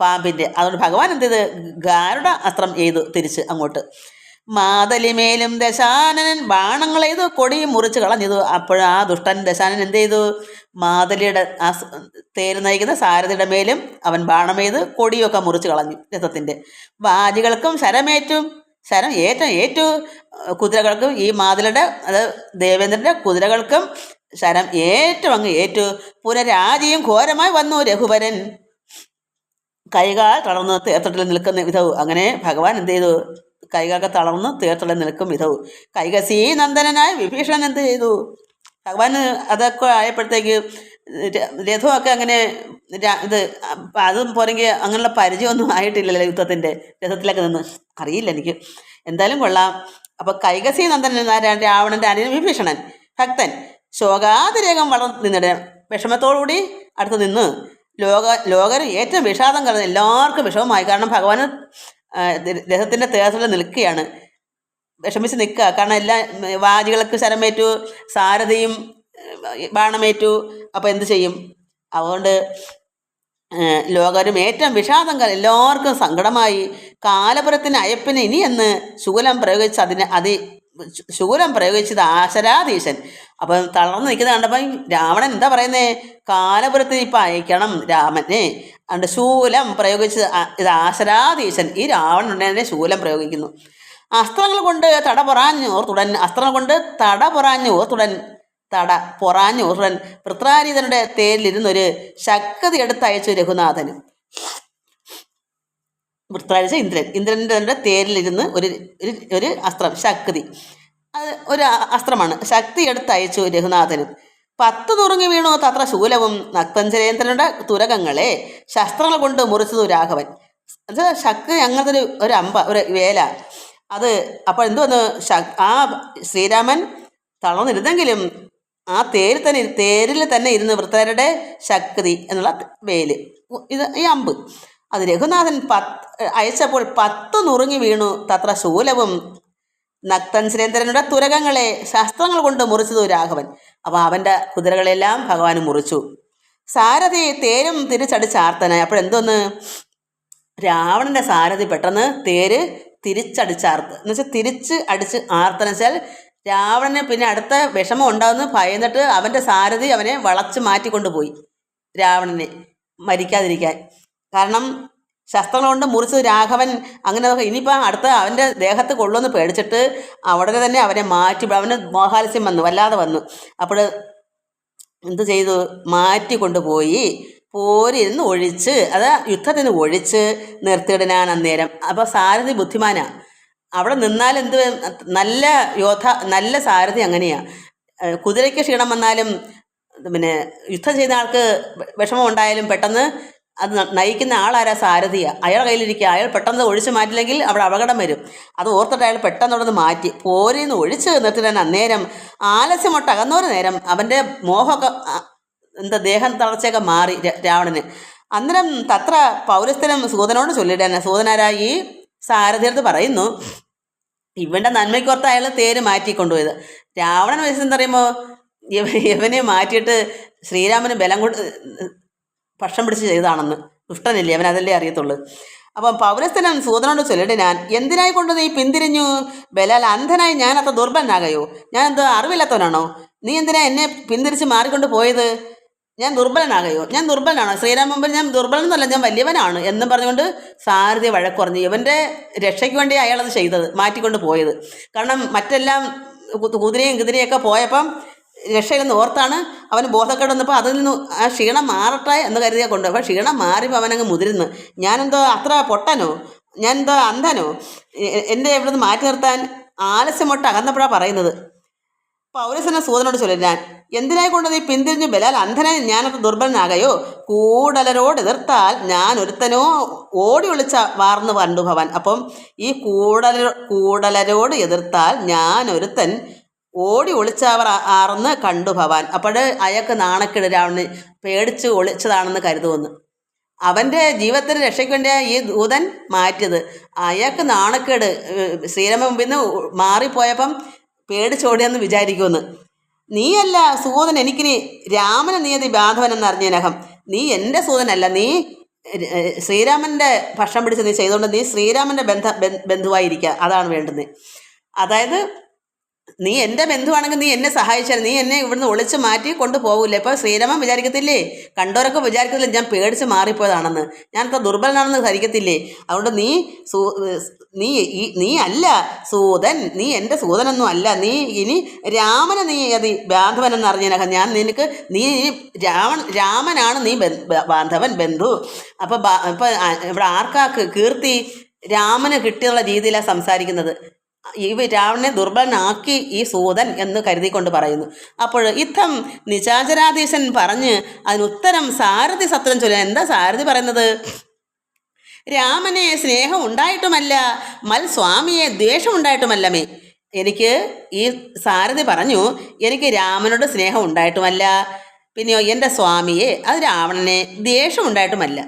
പാമ്പിൻ്റെ. അതുകൊണ്ട് ഭഗവാൻ എന്ത് ചെയ്ത്, ഗാരുഡ അസ്ത്രം ചെയ്തു തിരിച്ച് അങ്ങോട്ട്. മാതലിമേലും ദശാനനൻ ബാണങ്ങൾ ചെയ്തു കൊടി മുറിച്ച് കളഞ്ഞതു. അപ്പോൾ ആ ദുഷ്ടൻ ദശാനൻ എന്ത് ചെയ്തു, മാതലിയുടെ ആ തേര് നയിക്കുന്ന സാരഥിയുടെ മേലും അവൻ ബാണം ചെയ്ത് കൊടിയൊക്കെ മുറിച്ച് കളഞ്ഞു രഥത്തിൻ്റെ. വാജികൾക്കും ശരമേറ്റും ശരം ഏറ്റു കുതിരകൾക്കും ഈ മാതളുടെ അത് ദേവേന്ദ്രൻ്റെ കുതിരകൾക്കും ശരം ഏറ്റവും അങ്ങ് ഏറ്റു. പുനരാജിയും ഘോരമായി വന്നു രഘുവരൻ കൈകാൽ തളർന്ന് തേർത്തട്ടിൽ നിൽക്കുന്ന വിധവും. അങ്ങനെ ഭഗവാൻ എന്ത് ചെയ്തു? കൈകാലൊക്കെ തളർന്ന് തേർത്തട്ടിൽ നിൽക്കും വിധവും. കൈകസീ നന്ദനായ വിഭീഷണൻ എന്ത് ചെയ്തു? ഭഗവാൻ അതൊക്കെ ആയപ്പോഴത്തേക്ക് രഥമൊക്കെ അങ്ങനെ ഇത് അതും പോരെങ്കിൽ അങ്ങനെയുള്ള പരിചയമൊന്നും ആയിട്ടില്ലല്ലോ യുദ്ധത്തിൻ്റെ. രഥത്തിലൊക്കെ നിന്ന് അറിയില്ല എനിക്ക്, എന്തായാലും കൊള്ളാം. അപ്പോൾ കൈകസി നന്ദൻ രാവണൻ്റെ അനിയൻ വിഭീഷണൻ ഭക്തൻ ശോകാതിരേകം വളർന്നു നിന്നിട വിഷമത്തോടുകൂടി അടുത്ത് നിന്ന് ലോകരും ഏറ്റവും വിഷാദം കലർന്ന് എല്ലാവർക്കും വിഷമമായി. കാരണം ഭഗവാൻ രഥത്തിൻ്റെ തേർത്തിൽ നിൽക്കുകയാണ്, വിഷമിച്ച് നിൽക്കുക. കാരണം എല്ലാ വാജികൾക്ക് ശരമേറ്റു, സാരഥിയും ബാണമേറ്റു. അപ്പോൾ എന്ത് ചെയ്യും? അതുകൊണ്ട് ലോകരും ഏറ്റവും വിഷാദം എല്ലാവർക്കും സങ്കടമായി. കാലപുരത്തിന് അയപ്പിന് ഇനിയെന്ന് ശൂലം പ്രയോഗിച്ച് ശൂലം പ്രയോഗിച്ചത് ആശരാധീശൻ. അപ്പം തളർന്ന് നിൽക്കുന്നത് കണ്ടപ്പം രാവണൻ എന്താ പറയുന്നത്? കാലപുരത്തിന് ഇപ്പം അയക്കണം രാമനെ. അതുകൊണ്ട് ശൂലം പ്രയോഗിച്ചത് ഇത് ആശരാധീശൻ. ഈ രാവണൻ ഉടനെ ശൂലം പ്രയോഗിക്കുന്നു. അസ്ത്രങ്ങൾ കൊണ്ട് തട പൊറാഞ്ഞ് ഓർത്തുടൻ വൃത്രാരീതനുടെ തേരിലിരുന്നൊരു ശക്തി എടുത്തയച്ചു രഘുനാഥന്. വൃത്രാഴ്ച ഇന്ദ്രൻ്റെ തേരിലിരുന്ന് ഒരു അസ്ത്രം ശക്തി, അത് ഒരു അസ്ത്രമാണ്. ശക്തി എടുത്തയച്ചു രഘുനാഥനും. 10 നുറുങ്ങി വീണു തത്ര ശൂലവും നക്തഞ്ചരേന്ദ്രനുടെ തുരകങ്ങളെ ശസ്ത്രങ്ങൾ കൊണ്ട് മുറിച്ചതു രാഘവൻ. അത് ശക്തി അങ്ങനത്തെ ഒരു അമ്പ, ഒരു വേല അത്. അപ്പോൾ എന്തുവന്ന്? ആ ശ്രീരാമൻ തളർന്നിരുന്നെങ്കിലും ആ തേരിൽ തന്നെ ഇരുന്ന് വൃത്തരുടെ ശക്തി എന്നുള്ള വേല്, ഇത് ഈ അമ്പ് അത് രഘുനാഥൻ അയച്ചപ്പോൾ 10 നുറുങ്ങി വീണു തത്ര ശൂലവും നക്തഞ്ചരേന്ദ്രനുടെ തുരകങ്ങളെ ശസ്ത്രങ്ങൾ കൊണ്ട് മുറിച്ചതു രാഘവൻ. അപ്പോൾ അവൻ്റെ കുതിരകളെല്ലാം ഭഗവാൻ മുറിച്ചു. സാരഥി തേരും തിരിച്ചടിച്ചാർത്തനായി. അപ്പോഴെന്തോന്ന്? രാവണൻ്റെ സാരഥി പെട്ടെന്ന് തേര് തിരിച്ചടിച്ചാർത്ത് എന്ന് വെച്ചാൽ തിരിച്ച് അടിച്ച് ആർത്തെന്ന് വെച്ചാൽ രാവണന് പിന്നെ അടുത്ത വിഷമം ഉണ്ടാകുന്ന ഭയന്നിട്ട് അവൻ്റെ സാരഥി അവനെ വളച്ച് മാറ്റിക്കൊണ്ടുപോയി, രാവണനെ മരിക്കാതിരിക്കാൻ. കാരണം ശസ്ത്രങ്ങൾ കൊണ്ട് മുറിച്ചത് രാഘവൻ. അങ്ങനെ ഇനിയിപ്പോൾ അടുത്ത അവൻ്റെ ദേഹത്ത് കൊള്ളുമെന്ന് പേടിച്ചിട്ട് അവിടെ തന്നെ അവനെ മാറ്റി, അവന് മോഹാലസ്യം വന്നു, വല്ലാതെ വന്നു. അപ്പോൾ എന്ത് ചെയ്തു? മാറ്റി കൊണ്ടുപോയി പോരിരുന്ന് ഒഴിച്ച്, അത് യുദ്ധത്തിന് ഒഴിച്ച് നിർത്തിയിടാൻ അന്നേരം. അപ്പോൾ സാരഥി ബുദ്ധിമാനാണ്. അവിടെ നിന്നാൽ എന്ത് നല്ല സാരഥി അങ്ങനെയാണ്. കുതിരയ്ക്ക് ക്ഷീണം വന്നാലും പിന്നെ യുദ്ധം ചെയ്ത ആൾക്ക് വിഷമം ഉണ്ടായാലും പെട്ടെന്ന് അത് നയിക്കുന്ന ആളാരാ? സാരഥിയാണ്. അയാളുടെ കയ്യിലിരിക്കുക. അയാൾ പെട്ടെന്ന് ഒഴിച്ച് മാറ്റില്ലെങ്കിൽ അവിടെ അപകടം വരും. അത് ഓർത്തിട്ട് അയാൾ പെട്ടെന്ന് അവിടെ നിന്ന് മാറ്റി പോരിന്ന് ഒഴിച്ച് നിർത്തിയിടാൻ അന്നേരം ആലസ്യമൊട്ട് അകന്നൊരു നേരം അവൻ്റെ മോഹമൊക്കെ ദേഹം തളർച്ചയൊക്കെ മാറി രാവണന്. അന്നേരം തത്ര പൗരസ്ഥനും സൂതനോട് ചൊല്ലിടാൻ. സൂതനാരാ ഈ സാരഥിയടുത്ത് പറയുന്നു, ഇവൻ്റെ നന്മയ്ക്കോർത്ത് അയാൾ തേര് മാറ്റിക്കൊണ്ടുപോയത്. രാവണൻ വയസ്സെന്ന് പറയുമ്പോൾ ഇവനെ മാറ്റിയിട്ട് ശ്രീരാമന് ബലം കൊണ്ട് പക്ഷം പിടിച്ച് ചെയ്തതാണെന്ന്. ദുഷ്ടനില്ലേ അവൻ, അതല്ലേ അറിയത്തുള്ളൂ. അപ്പം പൗരസ്ഥനും സൂതനോട് ചൊല്ലിട്ട്, ഞാൻ എന്തിനായി കൊണ്ട് നീ പിന്തിരിഞ്ഞു? ബലാൽ അന്ധനായി ഞാൻ അത്ര ദുർബലനാകയോ? ഞാൻ എന്ത് അറിവില്ലാത്തവനാണോ? നീ എന്തിനാ എന്നെ പിന്തിരിച്ച് മാറിക്കൊണ്ട് പോയത്? ഞാൻ ദുർബലനാകയോ? ഞാൻ ദുർബലനാണോ? ശ്രീരാമൻ മുമ്പിൽ ഞാൻ ദുർബലനൊന്നുമല്ല, ഞാൻ വലിയവനാണ് എന്നും പറഞ്ഞുകൊണ്ട് സാരഥി വഴക്കുറഞ്ഞു. ഇവൻ്റെ രക്ഷയ്ക്ക് വേണ്ടി അയാളത് ചെയ്തത്, മാറ്റിക്കൊണ്ട് പോയത്. കാരണം മറ്റെല്ലാം കുതിരയൊക്കെ പോയപ്പം രക്ഷയിലെന്ന് ഓർത്താണ് അവന് ബോധക്കേട് വന്നപ്പോൾ അതിൽ നിന്ന് ആ ക്ഷീണം മാറട്ടെ എന്ന് കരുതിയാൽ കൊണ്ട്. അപ്പോൾ ക്ഷീണം മാറിയപ്പോൾ അവനങ്ങ് മുതിരുന്നു. ഞാനെന്തോ അത്ര പൊട്ടനോ? ഞാനെന്തോ അന്ധനോ? എൻ്റെ ഇവിടെ നിന്ന് മാറ്റി നിർത്താൻ ആലസ്യമൊട്ട് അകന്നപ്പോഴാണ് പറയുന്നത്. പൗരസന സൂതനോട് ചൊല്ലി, ഞാൻ എന്തിനായിക്കൊണ്ട് നീ പിന്തിരിഞ്ഞു? ബലാൽ അന്ധനായി ഞാനത്ര ദുർബലനാകയോ? കൂടലരോട് എതിർത്താൽ ഞാൻ ഒരുത്തനോ ഓടി ഒളിച്ച വാർന്നു കണ്ടു ഭവൻ. അപ്പം ഈ കൂടലരോട് എതിർത്താൽ ഞാൻ ഒരുത്തൻ ഓടി ഒളിച്ചവർ ആർന്ന് കണ്ടു ഭവാൻ. അപ്പോൾ അയാൾക്ക് നാണക്കേട്, രാവണന് പേടിച്ച് ഒളിച്ചതാണെന്ന് കരുതുമെന്ന്. അവൻ്റെ ജീവിതത്തിന് രക്ഷയ്ക്ക് വേണ്ടിയ ഈ ദൂതൻ മാറ്റിയത്. അയാൾക്ക് നാണക്കേട്, ശ്രീരാമൻ മുമ്പിൽ നിന്ന് മാറിപ്പോയപ്പം പേടിച്ചോടിയെന്ന് വിചാരിക്കുമെന്ന്. നീയല്ല സൂതൻ, എനിക്കിനി രാമന് നീയതി ബാധവനെന്ന് അറിഞ്ഞനഹം. നീ എൻ്റെ സൂതനല്ല, നീ ശ്രീരാമൻ്റെ ഭക്ഷണം പിടിച്ച് നീ ചെയ്തുകൊണ്ട് നീ ശ്രീരാമൻ്റെ ബന്ധുവായിരിക്കുക, അതാണ് വേണ്ടുന്നത്. അതായത് നീ എൻ്റെ ബന്ധുവാണെങ്കിൽ നീ എന്നെ സഹായിച്ചാൽ നീ എന്നെ ഇവിടുന്ന് ഒളിച്ച് മാറ്റി കൊണ്ടുപോകില്ലേ. ഇപ്പോൾ ശ്രീരാമൻ വിചാരിക്കത്തില്ലേ, കണ്ടവരൊക്കെ വിചാരിക്കത്തില്ലേ ഞാൻ പേടിച്ച് മാറിപ്പോയതാണെന്ന്, ഞാനത്ര ദുർബലനാണെന്ന് ധരിക്കത്തില്ലേ. അതുകൊണ്ട് നീ അല്ല സൂതൻ, നീ എൻ്റെ സൂതനൊന്നും അല്ല, നീ ഇനി രാമനെ നീ അത് ബാന്ധവനെന്ന് അറിഞ്ഞേനകം ഞാൻ നിനക്ക്, നീ രാമനാണ് നീ ബാന്ധവൻ ബന്ധു. അപ്പോൾ ഇവിടെ ആർക്കാ കീർത്തി? രാമന് കിട്ടിയുള്ള രീതിയിലാണ് സംസാരിക്കുന്നത്. ഈ രാവണനെ ദുർബലനാക്കി ഈ സൂതൻ എന്ന് കരുതിക്കൊണ്ട് പറയുന്നു. അപ്പോൾ ഇത്തം നിശാചരാധീശൻ പറഞ്ഞ് അതിനുത്തരം സാരഥി സത്രം ചൊല്ലുക. എന്താ സാരഥി പറയുന്നത്? രാമനെ സ്നേഹം ഉണ്ടായിട്ടുമല്ല, സ്വാമിയെ ദ്വേഷം ഉണ്ടായിട്ടുമല്ലമേ. എനിക്ക് ഈ സാരഥി പറഞ്ഞു, എനിക്ക് രാമനോട് സ്നേഹം ഉണ്ടായിട്ടുമല്ല, പിന്നെയോ എൻ്റെ സ്വാമിയെ, അത് രാവണനെ ദ്വേഷം ഉണ്ടായിട്ടുമല്ല.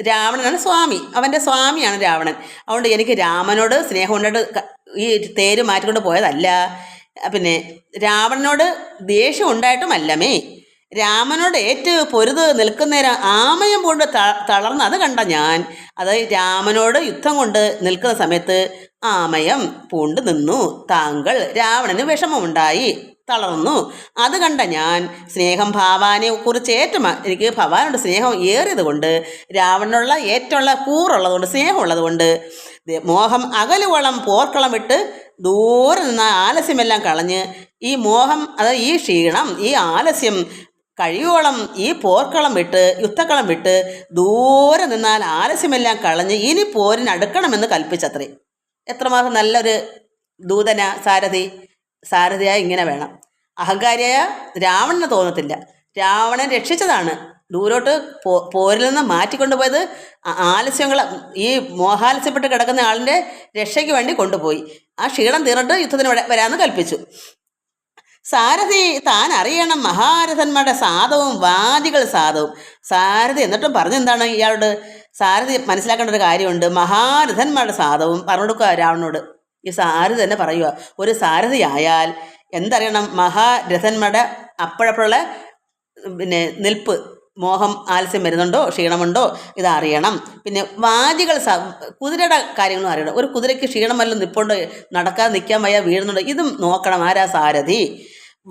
രാവണനാണ് സ്വാമി, അവൻ്റെ സ്വാമിയാണ് രാവണൻ. അതുകൊണ്ട് എനിക്ക് രാമനോട് സ്നേഹം ഉണ്ടായിട്ട് ഈ തേര് മാറ്റിക്കൊണ്ട് പോയതല്ല, പിന്നെ രാവണനോട് ദേഷ്യം ഉണ്ടായിട്ടുമല്ലമേ. രാമനോട് ഏറ്റ് പൊരുത് നിൽക്കുന്നേരം ആമയം കൊണ്ട് തളർന്ന് അത് കണ്ട ഞാൻ, അത് രാമനോട് യുദ്ധം കൊണ്ട് നിൽക്കുന്ന സമയത്ത് ആമയം പൂണ്ട് നിന്നു താങ്കൾ, രാവണന് വിഷമമുണ്ടായി, തളർന്നു. അത് കണ്ട ഞാൻ സ്നേഹം ഭവാനെ കുറിച്ച് എനിക്ക് ഭവാനോട് സ്നേഹം ഏറിയത് കൊണ്ട്, രാവണനുള്ള ഏറ്റവുള്ള കൂറുള്ളതുകൊണ്ട്, സ്നേഹമുള്ളതുകൊണ്ട് മോഹം അകലുവളം പോർക്കളം വിട്ട് ദൂരെ നിന്ന ആലസ്യമെല്ലാം കളഞ്ഞ്, ഈ മോഹം അതായത് ഈ ക്ഷീണം, ഈ ആലസ്യം കഴിയോളം ഈ പോർക്കളം വിട്ട്, യുദ്ധക്കളം വിട്ട് ദൂരെ നിന്നാൽ ആലസ്യമെല്ലാം കളഞ്ഞ് ഇനി പോരിനടുക്കണമെന്ന് കൽപ്പിച്ചത്രേ. എത്രമാത്രം നല്ലൊരു ദൂതന സാരഥിയായി ഇങ്ങനെ വേണം. അഹങ്കാരിയായ രാവണന് തോന്നത്തില്ല. രാവണൻ രക്ഷിച്ചതാണ്, ദൂരോട്ട് പോരിൽ നിന്ന് മാറ്റിക്കൊണ്ടുപോയത് ആലസ്യങ്ങൾ, ഈ മോഹാലസ്യപ്പെട്ട് കിടക്കുന്ന ആളിൻ്റെ രക്ഷയ്ക്ക് വേണ്ടി കൊണ്ടുപോയി. ആ ക്ഷീണം തീർന്നിട്ട് യുദ്ധത്തിന് വരാമെന്ന് കൽപ്പിച്ചു. സാരഥി താൻ അറിയണം മഹാരഥന്മാരുടെ സാധവും വാദികൾ സാധവും. സാരഥി എന്നിട്ടും പറഞ്ഞെന്താണ് ഇയാളോട്? സാരഥി മനസ്സിലാക്കേണ്ട ഒരു കാര്യമുണ്ട്. മഹാരഥന്മാരുടെ സാധവും പറഞ്ഞു കൊടുക്കുക രാവണനോട്. ഈ സാരഥി തന്നെ പറയുക, ഒരു സാരഥി ആയാൽ എന്തറിയണം? മഹാരഥന്മാരുടെ അപ്പോഴപ്പോഴുള്ള നിൽപ്പ്, മോഹം ആലസ്യം വരുന്നുണ്ടോ, ക്ഷീണമുണ്ടോ, ഇതറിയണം. പിന്നെ വാദികൾ കുതിരയുടെ കാര്യങ്ങളും അറിയണം. ഒരു കുതിരയ്ക്ക് ക്ഷീണമല്ലോ, നിൽപ്പുണ്ടോ, നടക്കാതെ നിൽക്കാൻ വയ്യ, വീഴുന്നുണ്ടോ, ഇതും നോക്കണം. ആരാ? സാരഥി.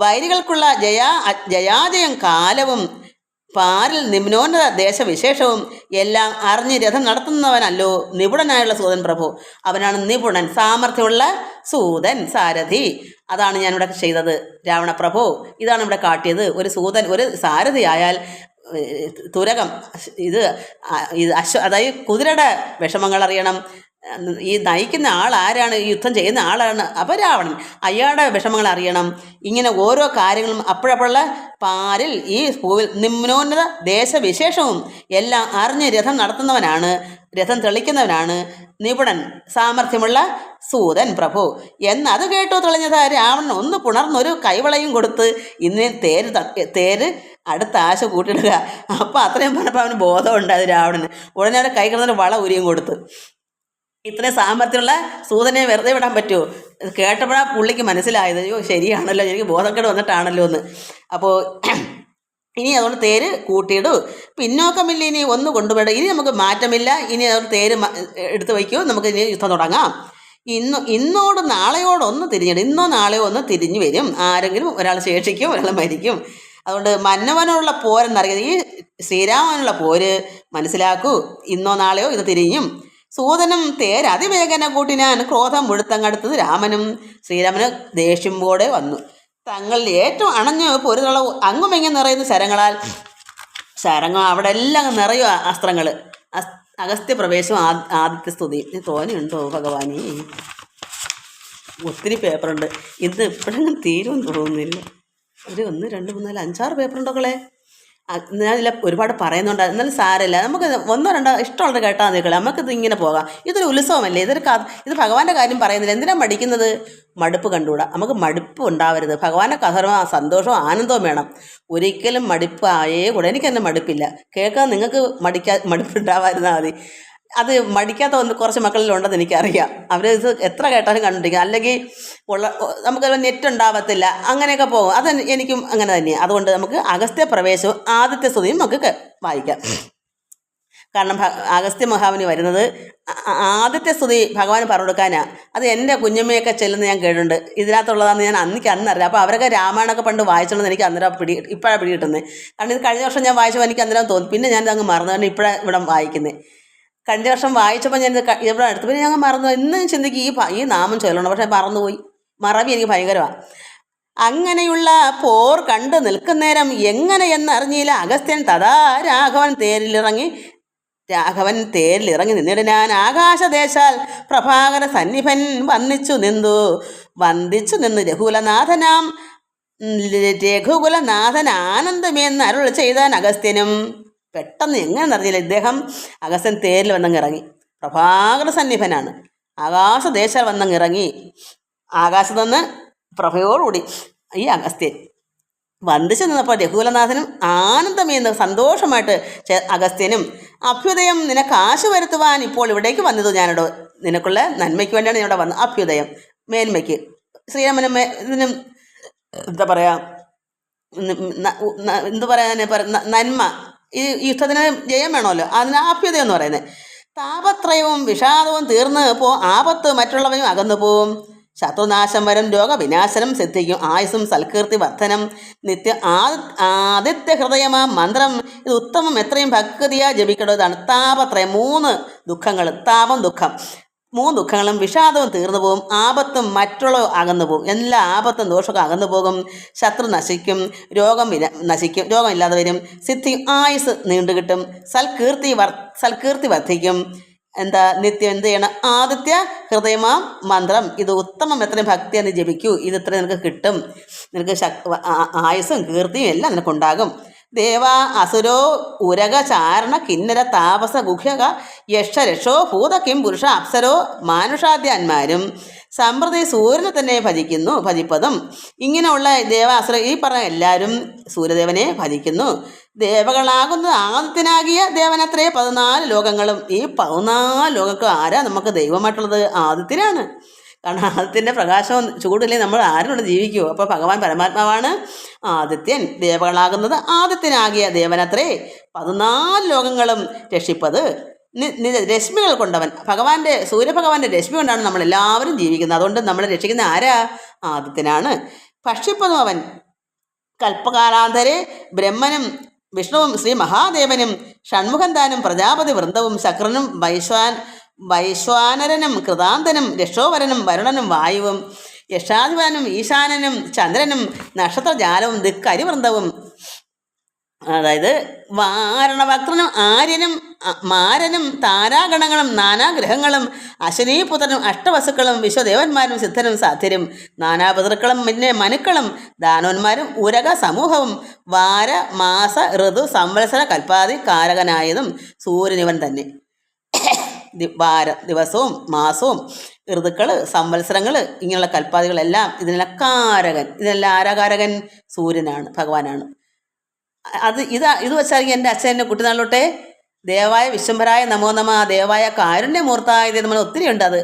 വൈരികൾക്കുള്ള ജയാജയം കാലവും പാരിൽ നിമ്നോന്നത ദേശവിശേഷവും എല്ലാം അറിഞ്ഞ് രഥം നടത്തുന്നവനല്ലോ നിപുണനായുള്ള സൂതൻ പ്രഭു. അവനാണ് നിപുണൻ, സാമർഥ്യമുള്ള സൂതൻ, സാരഥി. അതാണ് ഞാനിവിടെ ചെയ്തത് രാവണപ്രഭു, ഇതാണ് ഇവിടെ കാട്ടിയത്. ഒരു സൂതൻ, ഒരു സാരഥിയായാൽ തുരകം, ഇത് അതായത് കുതിരയുടെ വിഷമങ്ങൾ അറിയണം. ഈ നയിക്കുന്ന ആൾ ആരാണ്? ഈ യുദ്ധം ചെയ്യുന്ന ആളാണ് അപ്പോൾ രാവണൻ, അയാളുടെ വിഷമങ്ങൾ അറിയണം. ഇങ്ങനെ ഓരോ കാര്യങ്ങളും അപ്പോഴപ്പോഴുള്ള പാരിൽ ഈ പൂവിൽ നിമ്നോന്നത ദേശവിശേഷവും എല്ലാം അറിഞ്ഞ് രഥം നടത്തുന്നവനാണ്, രഥം തെളിക്കുന്നവനാണ് നിപുണൻ, സാമർഥ്യമുള്ള സൂതൻ പ്രഭു. എന്നത് കേട്ടോ തെളിഞ്ഞത് രാവണൻ ഒന്ന് പുണർന്നൊരു കൈവളയും കൊടുത്ത് ഇന്ന് തേര് അടുത്ത ആശ കൂട്ടിയിടുക. അപ്പോൾ അത്രയും പറഞ്ഞപ്പോൾ അവന് ബോധമുണ്ടായത് രാവണന്. ഉടനെ അവിടെ കൈ കിടന്നൊരു വള ഉരിയും കൊടുത്ത്. ഇത്രയും സാമർഥ്യമുള്ള സൂതനെ വെറുതെ വിടാൻ പറ്റുമോ? കേട്ടപ്പോഴാണ് പുള്ളിക്ക് മനസ്സിലായത്, അയ്യോ ശരിയാണല്ലോ, എനിക്ക് ബോധക്കേട് വന്നിട്ടാണല്ലോ എന്ന്. അപ്പോൾ ഇനി അതുകൊണ്ട് തേര് കൂട്ടിയിടൂ, പിന്നോക്കമില്ല, ഇനി ഒന്ന് കൊണ്ടുപോയിട, ഇനി നമുക്ക് മാറ്റമില്ല, ഇനി അതുകൊണ്ട് തേര് എടുത്ത് വയ്ക്കൂ, നമുക്ക് ഇനി യുദ്ധം തുടങ്ങാം. ഇന്നോട് നാളെയോടൊന്ന് തിരിഞ്ഞിടും, ഇന്നോ നാളെയോ ഒന്ന് തിരിഞ്ഞു വരും, ആരെങ്കിലും ഒരാൾ ശേഷിക്കും, ഒരാൾ മരിക്കും. അതുകൊണ്ട് മന്നവനുള്ള പോരെന്നറിയാം, ഈ ശ്രീരാമനുള്ള പോര് മനസ്സിലാക്കൂ, ഇന്നോ നാളെയോ ഇത് തിരിഞ്ഞും. സൂതനും തേര് അതിവേഗന കൂട്ടിനാൻ ക്രോധം മുഴുത്തങ്ങടുത്തത് രാമനും. ശ്രീരാമന് ദേഷ്യമോടെ വന്നു. തങ്ങളിൽ ഏറ്റവും അണഞ്ഞ് പൊരുതളവ് അങ്ങുമെങ്ങും നിറയുന്ന ശരങ്ങൾ അവിടെ എല്ലാം നിറയും അസ്ത്രങ്ങൾ. അഗസ്ത്യ പ്രവേശവും ആദിത്യ സ്തുതി. തോനെയുണ്ടോ ഭഗവാനേ? ഒത്തിരി പേപ്പറുണ്ട്. ഇത് ഇപ്പോഴെങ്കിലും തീരുമെന്ന് തോന്നുന്നില്ല. ഒരു 1 2 3 4 5 6 പേപ്പറുണ്ടോക്കളെ. ഞാനില്ല ഒരുപാട് പറയുന്നുണ്ട്, എന്നാലും സാരമില്ല, നമുക്ക് 1 2 ഇഷ്ടമുള്ളത് കേട്ടാൽ മതിക്കളെ, നമുക്കിത് ഇങ്ങനെ പോകാം. ഇതൊരു ഉത്സവമല്ലേ, ഇത് ഭഗവാന്റെ കാര്യം പറയുന്നില്ല, എന്തിനാണ് മടിക്കുന്നത്? മടുപ്പ് കണ്ടുകൂടാ, നമുക്ക് മടുപ്പ് ഉണ്ടാവരുത്. ഭഗവാന്റെ കഥ സന്തോഷവും ആനന്ദവും വേണം, ഒരിക്കലും മടുപ്പ് ആയേ കൂടെ. എനിക്ക് തന്നെ മടുപ്പില്ല, കേൾക്കാൻ നിങ്ങൾക്ക് മടുപ്പുണ്ടാവാതിരുന്നാൽ മതി. അത് മടിക്കാത്ത കുറച്ച് മക്കളിലുണ്ടെന്ന് എനിക്കറിയാം. അവർ ഇത് എത്ര കേട്ടാലും കണ്ടിരിക്കും, അല്ലെങ്കിൽ നമുക്ക് നെറ്റ് ഉണ്ടാവത്തില്ല, അങ്ങനെയൊക്കെ പോകും. അത് എനിക്കും അങ്ങനെ തന്നെയാണ്. അതുകൊണ്ട് നമുക്ക് അഗസ്ത്യ പ്രവേശവും ആദിത്യ സ്തുതിയും നമുക്ക് വായിക്കാം. കാരണം അഗസ്ത്യ മഹാമുനി വരുന്നത് ആദ്യത്തെ സ്തുതി ഭഗവാൻ പറഞ്ഞു കൊടുക്കാനാണ്. അത് എൻ്റെ കുഞ്ഞമ്മയൊക്കെ ചെല്ലുന്നത് ഞാൻ കേട്ടിട്ടുണ്ട്. ഇതിനകത്തുള്ളതാണെന്ന് ഞാൻ അന്നറിയാം. അപ്പോൾ അവരൊക്കെ രാമായണമൊക്കെ പണ്ട് വായിച്ചോണ്ടെന്ന് എനിക്ക് അന്നേരം ഇപ്പോഴാണ് പിടി കിട്ടുന്നത്. കാരണം ഇത് കഴിഞ്ഞ വർഷം ഞാൻ വായിച്ചപ്പോൾ എനിക്ക് അന്നേരം തോന്നി. പിന്നെ ഞാൻ അങ്ങ് മറന്നു. കാരണം ഇപ്പോഴാണ് ഇവിടെ വായിക്കുന്നത്. കഴിഞ്ഞ വർഷം വായിച്ചപ്പോൾ ഞാൻ ഇവിടെ അടുത്ത് പിന്നെ ഞങ്ങൾ മറന്നു. ഇന്ന് ചിന്തിക്കും ഈ നാമം ചൊല്ലണം, പക്ഷേ മറന്നുപോയി. മറവി എനിക്ക് ഭയങ്കരമാണ്. അങ്ങനെയുള്ള പോർ കണ്ടു നിൽക്കുന്നേരം എങ്ങനെയെന്നറിഞ്ഞില്ല അഗസ്ത്യൻ തഥാ രാഘവൻ തേരിലിറങ്ങി നിന്നിടനാൻ ആകാശദേശാൽ പ്രഭാകര സന്നിഭൻ വന്ദിച്ചു നിന്ന് രഘുകുലനാഥൻ ആനന്ദമെന്ന് അരുൾ ചെയ്താൻ അഗസ്ത്യനും. പെട്ടെന്ന് എങ്ങനെയെന്നറിഞ്ഞില്ല ഇദ്ദേഹം അഗസ്ത്യൻ തേരിൽ വന്നങ്ങിറങ്ങി. പ്രഭാകര സന്നിഭനാണ്. ആകാശദേശാൽ വന്നങ്ങിറങ്ങി. ആകാശത്ത് നിന്ന് പ്രഭയോടുകൂടി ഈ അഗസ്ത്യൻ വന്ദിച്ചു നിന്നപ്പോൾ രഘുകുലനാഥനും ആനന്ദമെന്ന് സന്തോഷമായിട്ട് അഗസ്ത്യനും അഭ്യുദയം നിനക്ക് ആശ വരുത്തുവാൻ ഇപ്പോൾ ഇവിടേക്ക് വന്നത് ഞാനിവിടെ നിനക്കുള്ള നന്മയ്ക്ക് വേണ്ടിയാണ് ഇവിടെ വന്നത്. അഭ്യുദയം മേന്മയ്ക്ക് ശ്രീരാമനും ഇതിനും എന്താ പറയുക നന്മ ഈ യുദ്ധത്തിന് ജയം വേണമല്ലോ, അതിന് അഭ്യുദയം എന്ന് പറയുന്നത്. താപത്രയവും വിഷാദവും തീർന്ന് ആപത്ത് മറ്റുള്ളവനും അകന്നു പോവും. ശത്രുനാശം വരും, രോഗവിനാശനം സിദ്ധിക്കും, ആയുസ്സും സൽകീർത്തി വർദ്ധനം ആദിത്യ ഹൃദയമാം മന്ത്രം. ഇത് ഉത്തമം എത്രയും ഭക്തിയാ ജപിക്കേണ്ടതാണ്. താപത്രയം 3 ദുഃഖങ്ങൾ, താപം ദുഃഖം, 3 ദുഃഖങ്ങളും വിഷാദവും തീർന്നു പോകും, ആപത്തും മറ്റുള്ള അകന്നു പോകും. എല്ലാ ആപത്തും ദോഷമൊക്കെ അകന്നു പോകും. ശത്രു നശിക്കും, നശിക്കും, രോഗമില്ലാതെ വരും, സിദ്ധിക്കും, ആയുസ് നീണ്ടുകിട്ടും, സൽകീർത്തി വർദ്ധിക്കും. നിത്യം എന്ത് ചെയ്യണം? ആദിത്യ ഹൃദയമാം മന്ത്രം. ഇത് ഉത്തമം എത്രയും ഭക്തിയാണ് ജപിക്കൂ. ഇത് ഇത്ര നിനക്ക് കിട്ടും. നിനക്ക് ആയുസ്സും കീർത്തിയും എല്ലാം നിനക്കുണ്ടാകും. ദേവ അസുരോ ഉരക ചാരണ കിന്നര താപസ ഗുഹ്യക യക്ഷ രക്ഷോ ഭൂത കിം പുരുഷ അപ്സരോ മാനുഷാദ്യാന്മാരും സമ്പ്രതി സൂര്യനെ തന്നെ ഭജിപ്പതും. ഇങ്ങനെയുള്ള ദേവാസുര ഈ പറഞ്ഞ എല്ലാവരും സൂര്യദേവനെ ഭജിക്കുന്നു. ദേവകളാകുന്നത് ആദിത്യനാകിയ ദേവനത്രേ 14 ലോകങ്ങളും. ഈ 14 ലോകങ്ങൾക്ക് ആരാ നമുക്ക് ദൈവമായിട്ടുള്ളത്? ആദിത്യനാണ്. കാരണം ആദിത്യൻ്റെ പ്രകാശവും ചൂടില്ലെങ്കിൽ നമ്മൾ ആരും ജീവിക്കുമോ? അപ്പോൾ ഭഗവാൻ പരമാത്മാവാണ് ആദിത്യൻ. ദേവകളാകുന്നത് ആദിത്യനാകിയ ദേവനത്രേ 14 ലോകങ്ങളും രക്ഷിപ്പത് രശ്മികൾ കൊണ്ടവൻ. സൂര്യഭഗവാന്റെ രശ്മി കൊണ്ടാണ് നമ്മളെല്ലാവരും ജീവിക്കുന്നത്. അതുകൊണ്ട് നമ്മളെ രക്ഷിക്കുന്ന ആരാ? ആദിത്യനാണ്. ഭക്ഷിപ്പതും അവൻ. കൽപ്പകാലാന്തരെ ബ്രഹ്മനും വിഷ്ണുവും ശ്രീ മഹാദേവനും ഷൺമുഖൻ താനും പ്രജാപതി വൃന്ദവും ശക്രനും വൈശ്വാനരനും കൃതാന്തനും രക്ഷോവരനും വരുണനും വായുവും യക്ഷാധിപനും ഈശാനനും ചന്ദ്രനും നക്ഷത്രജാലവും ദിക്കരിവൃന്ദവും. അതായത് വാരണഭക്തനും ആര്യനും മാരനും താരാഗണങ്ങളും നാനാഗ്രഹങ്ങളും അശ്വനീപുത്രനും അഷ്ടവസുക്കളും വിശ്വദേവന്മാരും സിദ്ധനും സാധ്യരും നാനാപിതൃക്കളും പിന്നെ മനുക്കളും ദാനവന്മാരും ഉരക സമൂഹവും വാര മാസ ഋതു സംവത്സര കൽപ്പാതി കാരകനായതും സൂര്യനിവൻ തന്നെ. ദിവസവും മാസവും ഋതുക്കൾ സംവത്സരങ്ങൾ ഇങ്ങനെയുള്ള കൽപ്പാതികളെല്ലാം ഇതിനെല്ലാം കാരകൻ. ഇതിനെല്ലാം ആരാകാരകൻ? സൂര്യനാണ്, ഭഗവാനാണ്. ഇത് വെച്ചാൽ എൻ്റെ അച്ഛൻ എന്നെ കുട്ടിനാളിലോട്ടെ ദേവായ വിശ്വംഭരായ നമോ നമ, ദേവായ കാരുണ്യമൂർത്തായ നമ്മൾ ഒത്തിരി ഉണ്ട്. അത്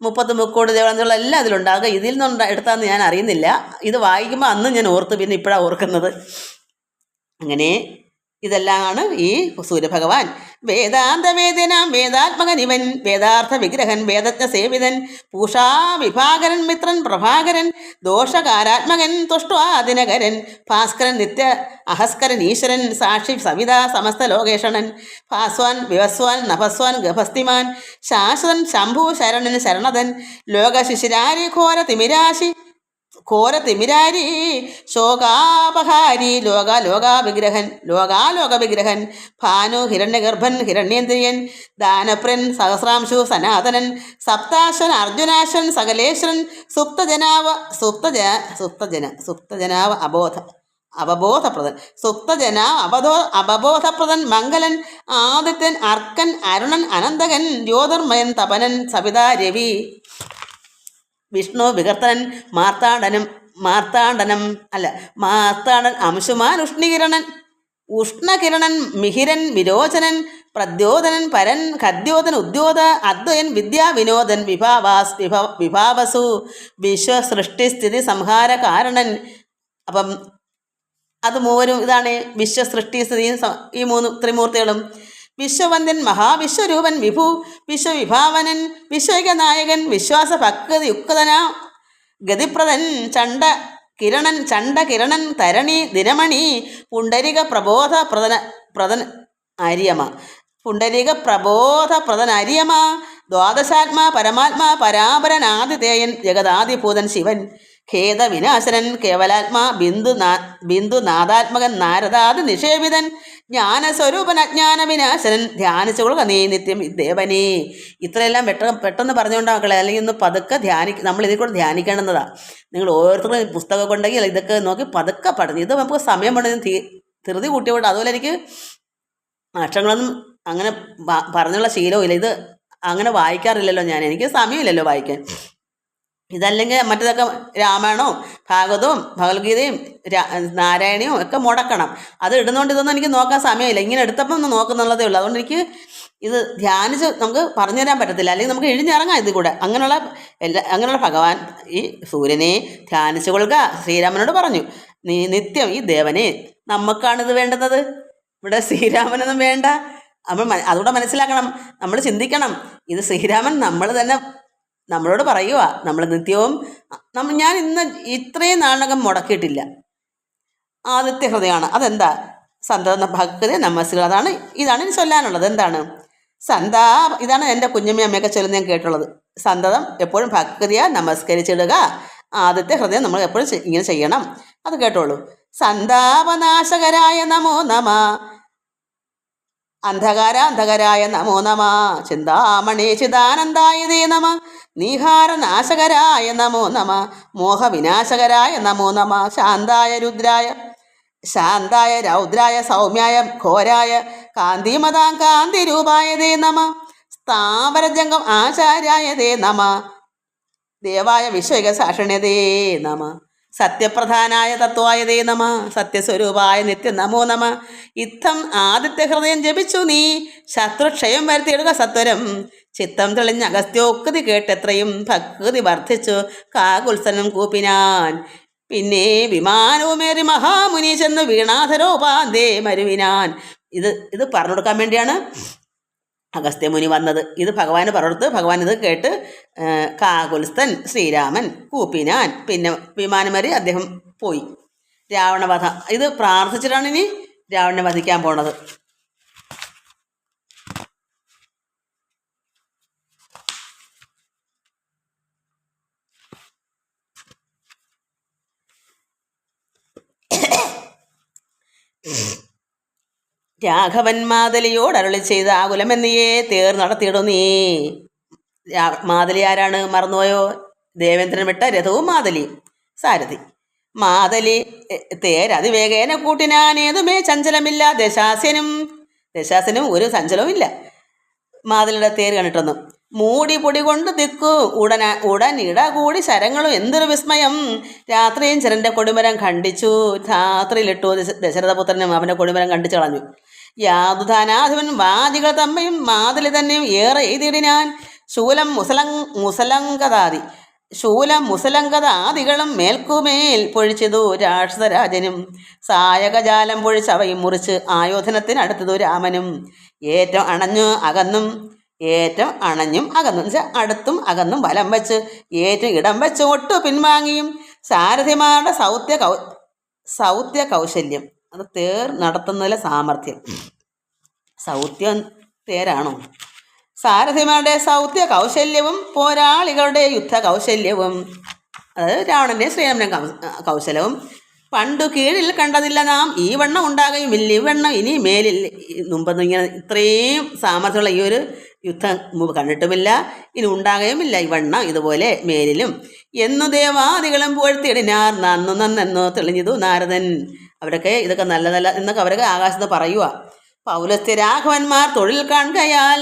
30 മുക്കോട് ദേവന്നുള്ള എല്ലാം അതിലുണ്ടാകുക. ഇതിൽ നിന്നും എടുത്താന്ന് ഞാൻ അറിയുന്നില്ല. ഇത് വായിക്കുമ്പോൾ അന്ന് ഞാൻ ഓർത്തു, പിന്നെ ഇപ്പോഴാണ് ഓർക്കുന്നത്. അങ്ങനെ ഇതെല്ലാമാണ് ഈ സൂര്യഭഗവാൻ. വേദാന്തവേദനാം വേദാത്മകനിവൻ വേദാർത്ഥ വിഗ്രഹൻ വേദജ്ഞ സേവിതൻ പൂഷാ വിഭാകരൻ മിത്രൻ പ്രഭാകരൻ ദോഷകാരാത്മകൻ തുഷ്ട്വാദിനകരൻ ഭാസ്കരൻ നിത്യ അഹസ്കരൻ ഈശ്വരൻ സാക്ഷി സവിത സമസ്ത ലോകേഷണൻ ഭാസ്വാൻ വിവസ്വാൻ നഭസ്വാൻ ഗഭസ്തിമാൻ ശാശ്വതൻ ശംഭു ശരണൻ ശരണതൻ ലോകശിശിരാരി ഘോര തിമിരാരി ശോകാപഹാരി ലോകാലോക വിഗ്രഹൻ ഭാനു ഹിരണ്യഗർഭൻ ഹിരണ്യേന്ദ്രിയൻ ദാനപ്രൻ സഹസ്രാംശു സനാതനൻ സപ്താശ്വൻ അർജുനാശ്വൻ സകലേശ്വരൻ അവബോധപ്രദൻ മംഗലൻ ആദിത്യൻ അർക്കൻ അരുണൻ അനന്തകൻ ജ്യോതിർമയൻ തപനൻ സവിതാ രവി വിഷ്ണു വികർത്തനൻ മാർത്താണ്ഡൻ അംശുമാൻ ഉഷ്ണകിരണൻ മിഹിരൻ വിരോചനൻ പ്രദ്യോതനൻ പരൻ ഖദ്യോതൻ ഉദ്യോത അദ്വയൻ വിദ്യാവിനോദൻ വിഭാവസു വിശ്വസൃഷ്ടിസ്ഥിതി സംഹാര കാരണൻ. അപ്പം അത് മൂവരും ഇതാണ് വിശ്വസൃഷ്ടി സ്ഥിതി, ഈ 3 ത്രിമൂർത്തികളും. വിശ്വവന്ദ്യൻ മഹാവിശ്വരൂപൻ വിഭു വിശ്വവിഭാവനൻ വിശ്വൈകനായകൻ വിശ്വാസഭക്തിയുക്തന ഗതിപ്രദൻ ചണ്ഡകിരണൻ തരണി ദിനമണി പുണ്ടരിക പ്രബോധ ആര്യമ പുണ്ടരിക പ്രബോധപ്രദൻ ആര്യമ ദ്വാദശാത്മാ പരമാത്മാ പരാപരനാദിതേയൻ ജഗദാദിഭൂതൻ ശിവൻ ഖേദവിനാശനൻ കേവലാത്മാ ബിന്ദുനാഥാത്മകൻ നാരദാദി നിഷേവിതൻ ജ്ഞാനസ്വരൂപൻ അജ്ഞാന വിനാശനൻ ധ്യാനിച്ചുകൊള്ളുക നീ നിത്യം ദേവനേ. ഇത്രയെല്ലാം പെട്ടെന്ന് പറഞ്ഞുകൊണ്ടാ മക്കളെ, അല്ലെങ്കിൽ ഒന്ന് പതുക്കെ നമ്മൾ ഇതിൽ കൂടെ ധ്യാനിക്കേണ്ടുന്നതാണ്. നിങ്ങൾ ഓരോരുത്തരും പുസ്തകമൊക്കെ ഉണ്ടെങ്കിൽ ഇതൊക്കെ നോക്കി പതുക്കെ പഠിച്ചു. ഇത് നമുക്ക് സമയം വേണമെങ്കിൽ ധൃതി കൂട്ടിയോട്ട്. അതുപോലെ എനിക്ക് അക്ഷരങ്ങളൊന്നും അങ്ങനെ പറഞ്ഞുള്ള ശീലവും ഇല്ല. ഇത് അങ്ങനെ വായിക്കാറില്ലല്ലോ എനിക്ക് സമയമില്ലല്ലോ വായിക്കാൻ. ഇതല്ലെങ്കിൽ മറ്റേതൊക്കെ രാമായണവും ഭാഗവതവും ഭഗവത്ഗീതയും നാരായണിയും ഒക്കെ മുടക്കണം. അത് ഇടുന്നതുകൊണ്ട് ഇതൊന്നും എനിക്ക് നോക്കാൻ സമയമില്ല. ഇങ്ങനെ എടുത്തപ്പോൾ ഒന്ന് നോക്കുന്നുള്ളതേ ഉള്ളൂ. അതുകൊണ്ട് എനിക്ക് ഇത് ധ്യാനിച്ച് നമുക്ക് പറഞ്ഞു തരാൻ പറ്റത്തില്ല. അല്ലെങ്കിൽ നമുക്ക് ഇഴിഞ്ഞിറങ്ങാം ഇതിൽ കൂടെ. അങ്ങനെയുള്ള ഭഗവാൻ ഈ സൂര്യനെ ധ്യാനിച്ചു കൊള്ളുക. ശ്രീരാമനോട് പറഞ്ഞു, നീ നിത്യം ഈ ദേവനെ. നമുക്കാണിത് വേണ്ടുന്നത്, ഇവിടെ ശ്രീരാമനൊന്നും വേണ്ട. അതുകൂടെ മനസ്സിലാക്കണം, നമ്മൾ ചിന്തിക്കണം. ഇത് ശ്രീരാമൻ നമ്മൾ തന്നെ നമ്മളോട് പറയുക. നമ്മൾ നിത്യവും ഞാൻ ഇന്ന് ഇത്രയും നാളകം മുടക്കിയിട്ടില്ല. ആദിത്യ ഹൃദയമാണ്. അതെന്താ? സന്തത ഭക്തി നമസ്സുകൾ. ഇതാണ് ഇനി ചൊല്ലാനുള്ളത്. എന്താണ്? ഇതാണ് എൻ്റെ കുഞ്ഞമ്മ അമ്മയൊക്കെ ചൊല്ലുന്ന ഞാൻ കേട്ടുള്ളത്. സന്തതം എപ്പോഴും ഭക്തിയാ നമസ്കരിച്ചിടുക. ആദിത്യ ഹൃദയം നമ്മൾ എപ്പോഴും ഇങ്ങനെ ചെയ്യണം. അത് കേട്ടോളൂ. സന്താപനാശകരായ നമോ നമ, അന്ധകാരായ നമോ നമ, ചിന്താമണി ചിദാനന്ദായ നമ, നീഹാരനാശകരായ നമോ നമ, മോഹവിനാശകരായ നമോ നമ, ശാന്തായ രൗദ്രായ സൗമ്യായ ഘോരായ കാന്തിമതാം കാന്തിരൂപായ തേ നമ, സ്ഥാവരജംഗം ആചാര്യായ തേ നമ, ദേവായ വിശ്വൈക സാക്ഷിണ്യതേ നമ, സത്യപ്രധാനായ തത്വായ തേ നമ, സത്യസ്വരൂപായ നിത്യ നമോ നമ. ഇത്തം ആദിത്യ ഹൃദയം ജപിച്ചു നീ ശത്രുക്ഷയം വരുത്തിയിടുക സത്വരം. ചിത്തം തെളിഞ്ഞ അഗസ്ത്യോക്തി കേട്ടെത്രയും ഭക്തി വർദ്ധിച്ചു കാകുത്സനം കൂപ്പിനാൻ. പിന്നെ വിമാനവുമേറി മഹാമുനി ചെന്നു വീണാധരോപാന്തേ മരുവിനാൻ. ഇത് പറഞ്ഞു കൊടുക്കാൻ വേണ്ടിയാണ് അഗസ്ത്യമുനി വന്നത്. ഇത് ഭഗവാന് പറഞ്ഞെടുത്ത് ഭഗവാൻ ഇത് കേട്ട് കാകുൽസ്ഥൻ ശ്രീരാമൻ കൂപ്പിനാൻ. പിന്നെ വിമാനമേറി അദ്ദേഹം പോയി. രാവണവധ ഇത് പ്രാർത്ഥിച്ചിട്ടാണ് ഇനി രാവണനെ വധിക്കാൻ പോണത്. രാഘവൻ മാതലിയോട് അരുളി ചെയ്ത ആകുലമെന്നിയേ തേർ നടത്തിയിടും നീ. മാതലി ആരാണ്? മറന്നുപോയോ? ദേവേന്ദ്രൻ വിട്ട രഥവും മാതലി സാരഥി. മാതലി തേരതിവേഗേന കൂട്ടിനാനേതുമേ ചഞ്ചലമില്ല. ദശാസ്യനും ഒരു ചഞ്ചലവും ഇല്ല. മാതലിയുടെ തേര് കണ്ടിട്ടൊന്നും. മൂടി പൊടി കൊണ്ട് ദിക്കു ഉടൻ ഇട കൂടി ശരങ്ങളും എന്തൊരു വിസ്മയം. രാത്രിയും ചരൻ്റെ കൊടിമരം ഖണ്ഡിച്ചു. രാത്രിയിലിട്ടു ദശരഥപുത്രനും അവൻ്റെ കൊടിമരം ഖണ്ഡിച്ചു കളഞ്ഞു. യാതുധാനാധിപൻ വാദികൾ തമ്മയും മാതലി തന്നെയും ഏറെ എഴുതിയിടിനാൻ. ശൂലം മുസലങ്കതാദികളും മേൽക്കുമേൽ പൊഴിച്ചതു രാക്ഷസരാജനും. സായകജാലം പൊഴിച്ചവയും മുറിച്ച് ആയോധനത്തിനടുത്തതു രാമനും. ഏറ്റവും അണഞ്ഞും അകന്നും അടുത്തും അകന്നും വലം വെച്ച് ഏറ്റവും ഇടം വെച്ച് ഒട്ടു പിൻവാങ്ങിയും. സാരഥിമാരുടെ സൗത്യ കൗശല്യം. അത് തേർ നടത്തുന്നതിലെ സാമർഥ്യം. സൗത്യം തേരാണോ? സാരഥിമാരുടെ സൗത്യ കൗശല്യവും പോരാളികളുടെ യുദ്ധ കൗശല്യവും. അത് രാവണൻ്റെ ശ്രീരാമൻ്റെ കൗശലവും. പണ്ടു കീഴിൽ കണ്ടതില്ല നാം ഈ വണ്ണം ഉണ്ടാകുകയും ഇല്ല. ഈ വണ്ണം ഇനി മേലിൽ മുമ്പൊന്നും ഇങ്ങനെ ഇത്രയും സാമർഥ്യമുള്ള ഈ ഒരു യുദ്ധം മുമ്പ് കണ്ടിട്ടുമില്ല, ഇനി ഉണ്ടാകുകയുമില്ല ഈ വണ്ണം ഇതുപോലെ മേലിലും. എന്നു ദേവാദികളും പുകഴ്ത്തിയിടിനാർ. നന്നെന്നോ തെളിഞ്ഞതു നാരദൻ. അവരൊക്കെ ഇതൊക്കെ നല്ല എന്നൊക്കെ അവരൊക്കെ ആകാശത്ത് പറയുക. പൗലസ്ത്യ രാഘവന്മാർ തൊഴിൽ കാണുകയാൽ.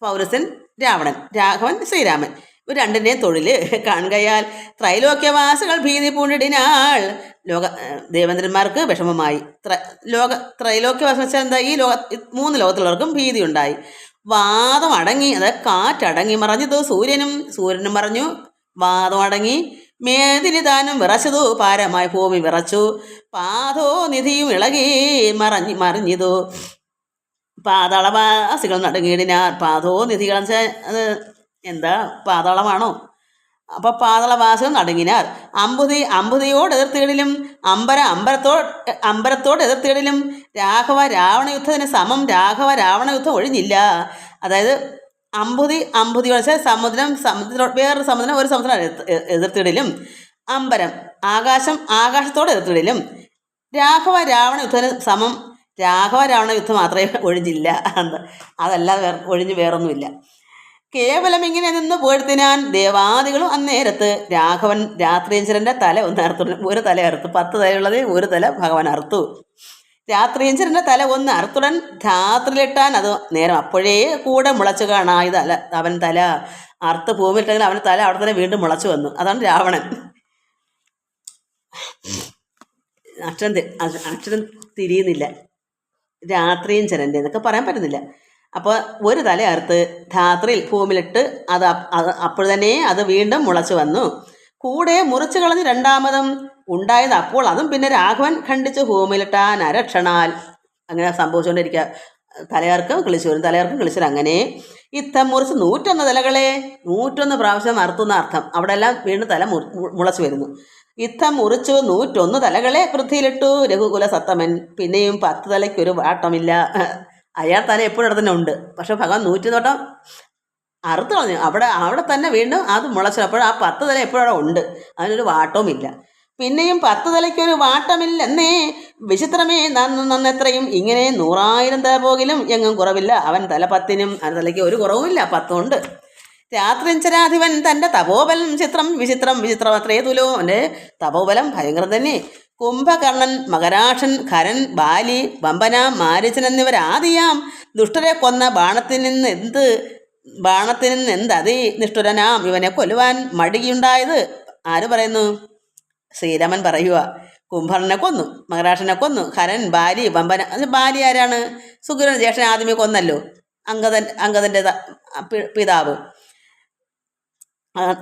പൗലസ്ത്യൻ രാവണൻ, രാഘവൻ ശ്രീരാമൻ. ഇവർ രണ്ടിൻ്റെയും തൊഴിൽ കാണുകയാൽ ത്രൈലോക്യവാസികൾ ഭീതി പൂണ്ടിടിനാൾ. ദേവേന്ദ്രന്മാർക്ക് വിഷമമായി. ത്രൈലോക്യവാസം വെച്ചാൽ എന്താ? ഈ 3 ലോകത്തുള്ളവർക്കും ഭീതി ഉണ്ടായി. വാദം അടങ്ങി, അതായത് കാറ്റടങ്ങി മറഞ്ഞതു സൂര്യനും മറഞ്ഞു. വാദം അടങ്ങി. മേദിനിതാനും വിറച്ചതു. പാരമായി ഭൂമി വിറച്ചു. പാതോ നിധിയും ഇളകി മറിഞ്ഞിതു. പാതാളവാസികൾ നടുങ്ങിയിടിനാർ. പാതോ നിധികൾ അത് എന്താ പാതാളമാണോ? അപ്പൊ പാതാളവാസികൾ നടുങ്ങിനാർ. അമ്പുതിയോട് എതിർത്തിടലും അമ്പരത്തോട് എതിർത്തിടലും രാഘവ രാവണ യുദ്ധത്തിന് സമം രാഘവ രാവണ യുദ്ധം ഒഴിഞ്ഞില്ല. അതായത് അമ്പുതി വെച്ചാൽ സമുദ്രം വേറൊരു സമുദ്രം ഒരു സമുദ്രം എതിർത്തിടലും ആകാശത്തോട് എതിർത്തിടലും രാഘവ രാവണ യുദ്ധത്തിന് സമം രാഘവ രാവണ യുദ്ധം മാത്രമേ ഒഴിഞ്ഞില്ല. അതല്ലാതെ ഒഴിഞ്ഞ് വേറൊന്നുമില്ല. കേവലം ഇങ്ങനെ നിന്ന് പോഴ്ത്തിനാൻ ദേവാദികളും അന്നേരത്ത് രാഘവൻ രാത്രിയഞ്ചരൻ്റെ തല ഒന്ന് അറുത്തു. ഒരു തല അറുത്തു. 10 തലയുള്ളത് ഒരു തല ഭഗവാൻ അറുത്തു. രാത്രിയഞ്ചരൻ്റെ തല ഒന്ന് അറുത്തുടൻ രാത്രിയിലിട്ടാൻ അത് നേരം അപ്പോഴേ കൂടെ മുളച്ചു കാണാ. ഇതല്ല അവൻ തല അറുത്ത് ഭൂമിയിട്ടെങ്കിൽ അവൻ്റെ തല അവിടെ തന്നെ വീണ്ടും മുളച്ചു വന്നു. അതാണ് രാവണൻ. അക്ഷരം തിരിയുന്നില്ല. രാത്രിയഞ്ചരൻ്റെ എന്നൊക്കെ പറയാൻ പറ്റുന്നില്ല. അപ്പോൾ ഒരു തല അറുത്ത് ധാത്രിയിൽ ഭൂമിയിലിട്ട് അത് അപ്പോൾ തന്നെ അത് വീണ്ടും മുളച്ചു വന്നു. കൂടെ മുറിച്ചു കളഞ്ഞ് രണ്ടാമതും ഉണ്ടായത്. അപ്പോൾ അതും പിന്നെ രാഘവൻ ഖണ്ഡിച്ച് ഭൂമിയിലിട്ടാൻ അരക്ഷണാൽ. അങ്ങനെ സംഭവിച്ചുകൊണ്ടിരിക്കുക. തലയർക്കും കിളിച്ചു വരും, തലയർക്കും കിളിച്ചു വരും. അങ്ങനെ ഇത്തം മുറിച്ച് 101 തലകളെ 101 പ്രാവശ്യം അറുത്തുന്ന അർത്ഥം. അവിടെ എല്ലാം വീണ്ടും തല മുളച്ചു വരുന്നു. ഇത്തം മുറിച്ചു 101 തലകളെ പൃഥ്വിയിലിട്ടു രഘുകുല സത്തമൻ. പിന്നെയും 10 തലയ്ക്കൊരു വാട്ടമില്ല. അയാൾ തല എപ്പോഴും അവിടെ തന്നെ ഉണ്ട്. പക്ഷെ ഭഗവാൻ 101 വട്ടം അറുത്ത് കളഞ്ഞു. അവിടെ തന്നെ വീണ്ടും അത് മുളച്ചു. അപ്പോൾ ആ 10 തല എപ്പോഴും അവിടെ ഉണ്ട്. അതിനൊരു വാട്ടവും ഇല്ല. പിന്നെയും 10 തലയ്ക്കൊരു വാട്ടമില്ലെന്നേ വിചിത്രമേ നന്നെത്രയും. ഇങ്ങനെ 100,000 തല പോകിലും എങ്ങും കുറവില്ല. അവൻ തല 10നും അവൻ തലയ്ക്ക് ഒരു കുറവുമില്ല. 10 ഉണ്ട്. രാത്രിഞ്ചരാധിപൻ തൻ്റെ തപോബലം വിചിത്രം അത്രേ തുലോ. അവൻ്റെ തപോബലം ഭയങ്കരം തന്നെ. കുംഭകർണൻ, മകരാക്ഷൻ, ഖരൻ, ബാലി, വമ്പന, മാരീചൻ എന്നിവരാദിയാം ദുഷ്ടരെ കൊന്ന ബാണത്തിൽ നിന്ന് എന്തതി നിഷ്ഠുരനാം ഇവനെ കൊല്ലുവാൻ മടിയുണ്ടായത്. ആര് പറയുന്നു? ശ്രീരാമൻ പറയുക. കുംഭകർണനെ കൊന്നു, മകരാക്ഷനെ കൊന്നു, ഖരൻ, ബാലി, വമ്പന. ബാലി ആരാണ്? സുഗ്രീവൻ ജ്യേഷ്ഠൻ ആദ്യമേ കൊന്നല്ലോ, അംഗദൻ്റെ പിതാവ്.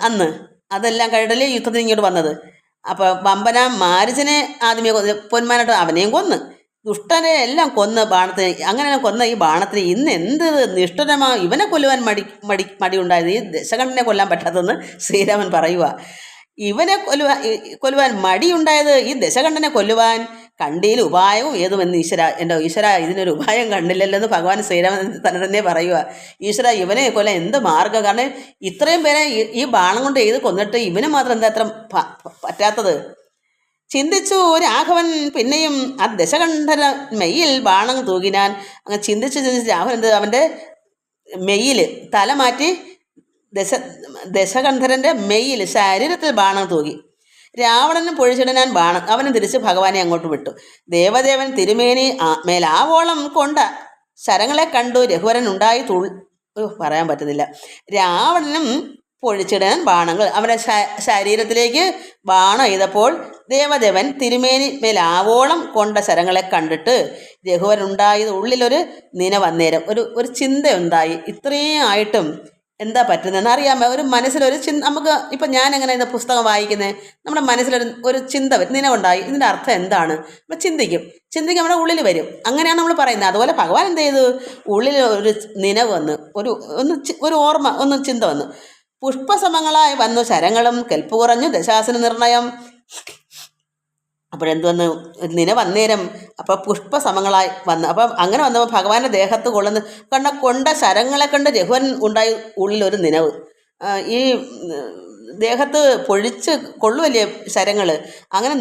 അന്ന് അതെല്ലാം കഴിഞ്ഞിട്ടല്ലേ യുദ്ധത്തിന് ഇങ്ങോട്ട് വന്നത്. അപ്പോൾ വമ്പന മാരീചനെ ആദ്യമേ കൊന്ന്, പൊന്മാനായിട്ട് അവനെയും കൊന്ന്, ദുഷ്ടനെ എല്ലാം കൊന്ന് ബാണത്തിന്. അങ്ങനെ കൊന്ന ഈ ബാണത്തിന് ഇന്ന് എന്ത് നിഷ്ഠുരമാ ഇവനെ കൊല്ലുവാൻ മടി ഉണ്ടായത്. ഈ ദശകണ്ഠനെ കൊല്ലാൻ പറ്റാത്തതെന്ന് ശ്രീരാമൻ പറയുക. ഇവനെ കൊല്ലുവാൻ മടിയുണ്ടായത് ഈ ദശകണ്ഠനെ കൊല്ലുവാൻ കണ്ടിയിൽ ഉപായവും ഏതുമെന്ന് എൻ്റെ ഈശ്വര ഇതിനൊരു ഉപായം കണ്ടില്ലല്ലോ എന്ന് ഭഗവാൻ ശ്രീരാമൻ തന്നെ പറയുക. ഈശ്വര ഇവനെ കൊല്ലാൻ എന്ത് മാർഗ്ഗം? കാരണം ഇത്രയും പേരെ ഈ ബാണം കൊണ്ട് എഴുതി കൊന്നിട്ട് ഇവന് മാത്രം എന്താ അത്ര പറ്റാത്തത്? ചിന്തിച്ചു രാഘവൻ. പിന്നെയും ആ ദശകണ്ഠന മെയ്യിൽ ബാണം തൂകിനാൻ. അങ്ങനെ ചിന്തിച്ച് രാഘവൻ എന്ത് അവൻ്റെ മെയ്യിൽ തല മാറ്റി ദശകണ്ഠരൻ്റെ മെയ്യിൽ ശരീരത്തിൽ ബാണം തൂകി. രാവണനും പൊഴിച്ചിടാൻ ബാണം. അവനും തിരിച്ച് ഭഗവാനെ അങ്ങോട്ട് വിട്ടു. ദേവദേവൻ തിരുമേനി മേലാവോളം കൊണ്ട ശരങ്ങളെ കണ്ടു രഘുവരൻ ഉണ്ടായി പറയാൻ പറ്റുന്നില്ല. രാവണനും പൊഴിച്ചിടാൻ ബാണങ്ങൾ അവൻ്റെ ശരീരത്തിലേക്ക് ബാണം ചെയ്തപ്പോൾ ദേവദേവൻ തിരുമേനി മേലാവോളം കൊണ്ട ശരങ്ങളെ കണ്ടിട്ട് രഘുവരനുണ്ടായത് ഉള്ളിലൊരു നിനവന്നേരം ഒരു ചിന്തയുണ്ടായി. ഇത്രയും ആയിട്ടും എന്താ പറ്റുന്നതെന്ന് അറിയാമോ? ഒരു മനസ്സിലൊരു നമുക്ക് ഇപ്പം ഞാൻ എങ്ങനെ ഇത് പുസ്തകം വായിക്കുന്നത്, നമ്മുടെ മനസ്സിലൊരു ചിന്ത നിലവുണ്ടായി. ഇതിൻ്റെ അർത്ഥം എന്താണ് നമ്മൾ ചിന്തിക്കും നമ്മുടെ ഉള്ളിൽ വരും. അങ്ങനെയാണ് നമ്മൾ പറയുന്നത്. അതുപോലെ ഭഗവാൻ എന്ത് ചെയ്തു? ഉള്ളിൽ ഒരു നിലവ് വന്ന് ഒരു ഓർമ്മ ചിന്ത വന്നു. പുഷ്പസമങ്ങളായി വന്നു ശരങ്ങളും കെൽപ്പ് കുറഞ്ഞു ദശാസന നിർണയം. അപ്പോഴെന്ത് നിലവന്നേരം അപ്പോൾ പുഷ്പസമങ്ങളായി വന്നു. അപ്പം അങ്ങനെ വന്നപ്പോൾ ഭഗവാന്റെ ദേഹത്ത് കൊണ്ട ശരങ്ങളെ കണ്ട് രഘുവൻ ഉണ്ടായി ഉള്ളിലൊരു നിലവ്. ഈ ദേഹത്ത് പൊഴിച്ച് കൊള്ളുമല്ലേ ശരങ്ങൾ. അങ്ങനെ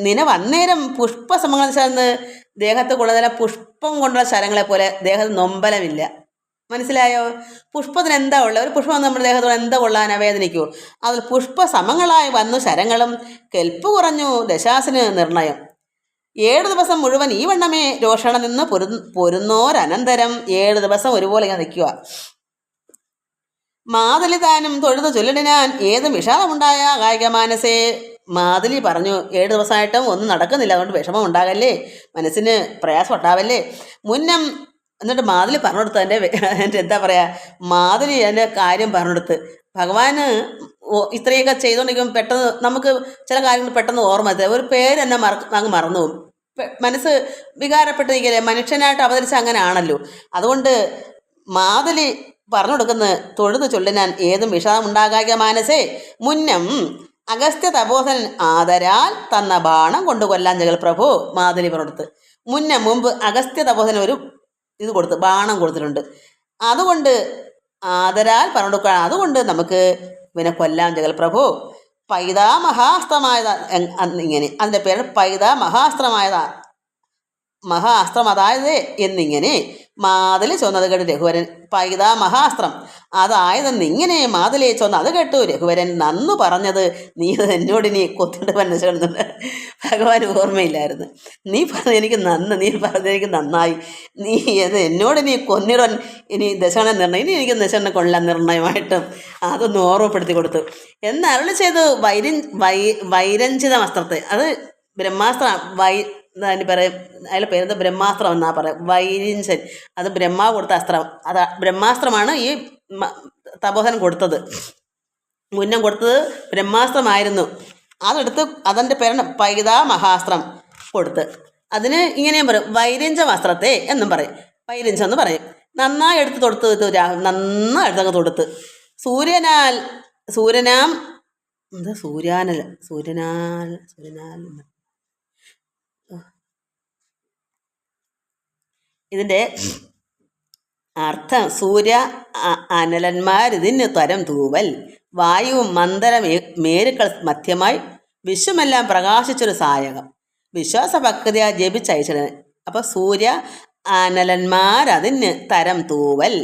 നിലവന്നേരം പുഷ്പസമങ്ങൾ ചേർന്ന് ദേഹത്ത് കൊള്ളുന്ന പുഷ്പം കൊണ്ടുള്ള ശരങ്ങളെ പോലെ ദേഹത്ത് നൊമ്പലമില്ല. മനസ്സിലായോ? പുഷ്പത്തിന് എന്താ ഉള്ളത്? ഒരു പുഷ്പം നമ്മുടെ ദേഹത്തോടെ എന്താ കൊള്ളാനാ? വേദനിക്കുമോ? അതിൽ പുഷ്പസമങ്ങളായി വന്നു ശരങ്ങളും കെൽപ്പ് കുറഞ്ഞു ദശാസന നിർണയം. 7 ദിവസം മുഴുവൻ ഈ വണ്ണമേ രോഷണം നിന്ന് പൊരുന്നോരനന്തരം 7 ദിവസം ഒരുപോലെ ഇങ്ങനെ നിൽക്കുക. മാതലി താനും തൊഴുതു ചൊല്ലിടാൻ ഏതും വിഷാദമുണ്ടായ കായിക മാനസേ. മാതലി പറഞ്ഞു, 7 ദിവസമായിട്ടും ഒന്നും നടക്കുന്നില്ല, അതുകൊണ്ട് വിഷമം ഉണ്ടാകല്ലേ, മനസ്സിന് പ്രയാസം ഉണ്ടാവല്ലേ. എന്നിട്ട് മാതലി പറഞ്ഞു കൊടുത്തു. എൻ്റെ എന്താ പറയുക, മാതലി എൻ്റെ കാര്യം പറഞ്ഞു കൊടുത്ത്. ഭഗവാന് ഇത്രയൊക്കെ ചെയ്തുകൊണ്ടിരിക്കുമ്പോൾ പെട്ടെന്ന് നമുക്ക് ചില കാര്യങ്ങൾ പെട്ടെന്ന് ഓർമ്മ എത്തുക. ഒരു പേര് തന്നെ അങ്ങ് മറന്നു പോകും. മനസ്സ് വികാരപ്പെട്ടിരിക്കല്ലേ, മനുഷ്യനായിട്ട് അവതരിച്ച അങ്ങനെ ആണല്ലോ. അതുകൊണ്ട് മാതലി പറഞ്ഞു കൊടുക്കുന്ന തൊഴുതു ചൊല്ലിനാൻ ഏതും വിഷാദമുണ്ടാകാക മാനസേ മുന്നം അഗസ്ത്യ തപോധനൻ ആദരാൽ തന്ന ബാണം കൊണ്ടു കൊല്ലാൻ ജഗൽ പ്രഭു. മാതലി പറഞ്ഞെടുത്ത് മുമ്പ് അഗസ്ത്യ തപോധനൻ ഒരു ഇത് കൊടുത്ത് ബാണം കൊടുത്തിട്ടുണ്ട്. അതുകൊണ്ട് ആദരാൽ പറഞ്ഞു കൊടുക്കുക, അതുകൊണ്ട് നമുക്ക് ഇവനെ കൊല്ലാം ജഗൽ പ്രഭു. പൈതാ മഹാസ്ത്രമായതാ ഇങ്ങനെ, അതിൻ്റെ പേര് പൈതാ മഹാസ്ത്രം അതായത് എന്നിങ്ങനെ മാതലി ചൊന്നത് കേട്ടു രഘുവരൻ. പൈതാ മഹാസ്ത്രം അതായതെന്നിങ്ങനെ മാതലി ചൊന്ന് അത് കേട്ടു രഘുവരൻ. നന്നു പറഞ്ഞത് നീ എന്നോട് ഇനി കൊത്തിട്ട് മനസ്സിലുണ്ട്. ഭഗവാൻ ഓർമ്മയില്ലായിരുന്നു. നീ പറഞ്ഞ എനിക്ക് നീ പറഞ്ഞെനിക്ക് നന്നായി. നീ അത് എന്നോട് ഇനി കൊന്നിടാൻ ഇനി ദശകണ നിർണയം, ഇനി എനിക്ക് ദശകണ കൊള്ളാൻ നിർണയമായിട്ടും അതൊന്ന് ഓർമ്മപ്പെടുത്തി കൊടുത്തു. എന്നരുളി ചെയ്തു വൈരഞ്ചിത വസ്ത്രത്തെ, അത് ബ്രഹ്മാസ്ത്രം അതിന് പറയും, അതിൽ പേരെന്താ ബ്രഹ്മാസ്ത്രം എന്നാ പറയാം. വൈരിഞ്ചൻ അത് ബ്രഹ്മാവ് കൊടുത്ത അസ്ത്രം, അത് ബ്രഹ്മാസ്ത്രമാണ് ഈ തപോധൻ കൊടുത്തത്. മുന്നം കൊടുത്തത് ബ്രഹ്മാസ്ത്രമായിരുന്നു. അതെടുത്ത് അതിൻ്റെ പേരാണ് പൈതാ മഹാസ്ത്രം കൊടുത്ത്. അതിന് ഇങ്ങനെയും പറയും വൈരിഞ്ച വസ്ത്രത്തെ എന്നും പറയും, വൈരിഞ്ചെന്ന് പറയും. നന്നായി എടുത്ത് തൊടുത്ത് നന്നായി എടുത്തങ്ങ് തൊടുത്ത് സൂര്യനാം എന്താ സൂര്യാനൽ ഇതിൻ്റെ അർത്ഥം സൂര്യ അനലന്മാരിതിന് തരം തൂവൽ, വായുവും മന്ദര മേരുക്കൾ മധ്യമായി വിശ്വമെല്ലാം പ്രകാശിച്ചൊരു സായകം, വിശ്വാസഭക്തിയാ ജപിച്ചയച്ചത്. അപ്പോൾ സൂര്യ അനലന്മാരതിന് തരം തൂവൽ,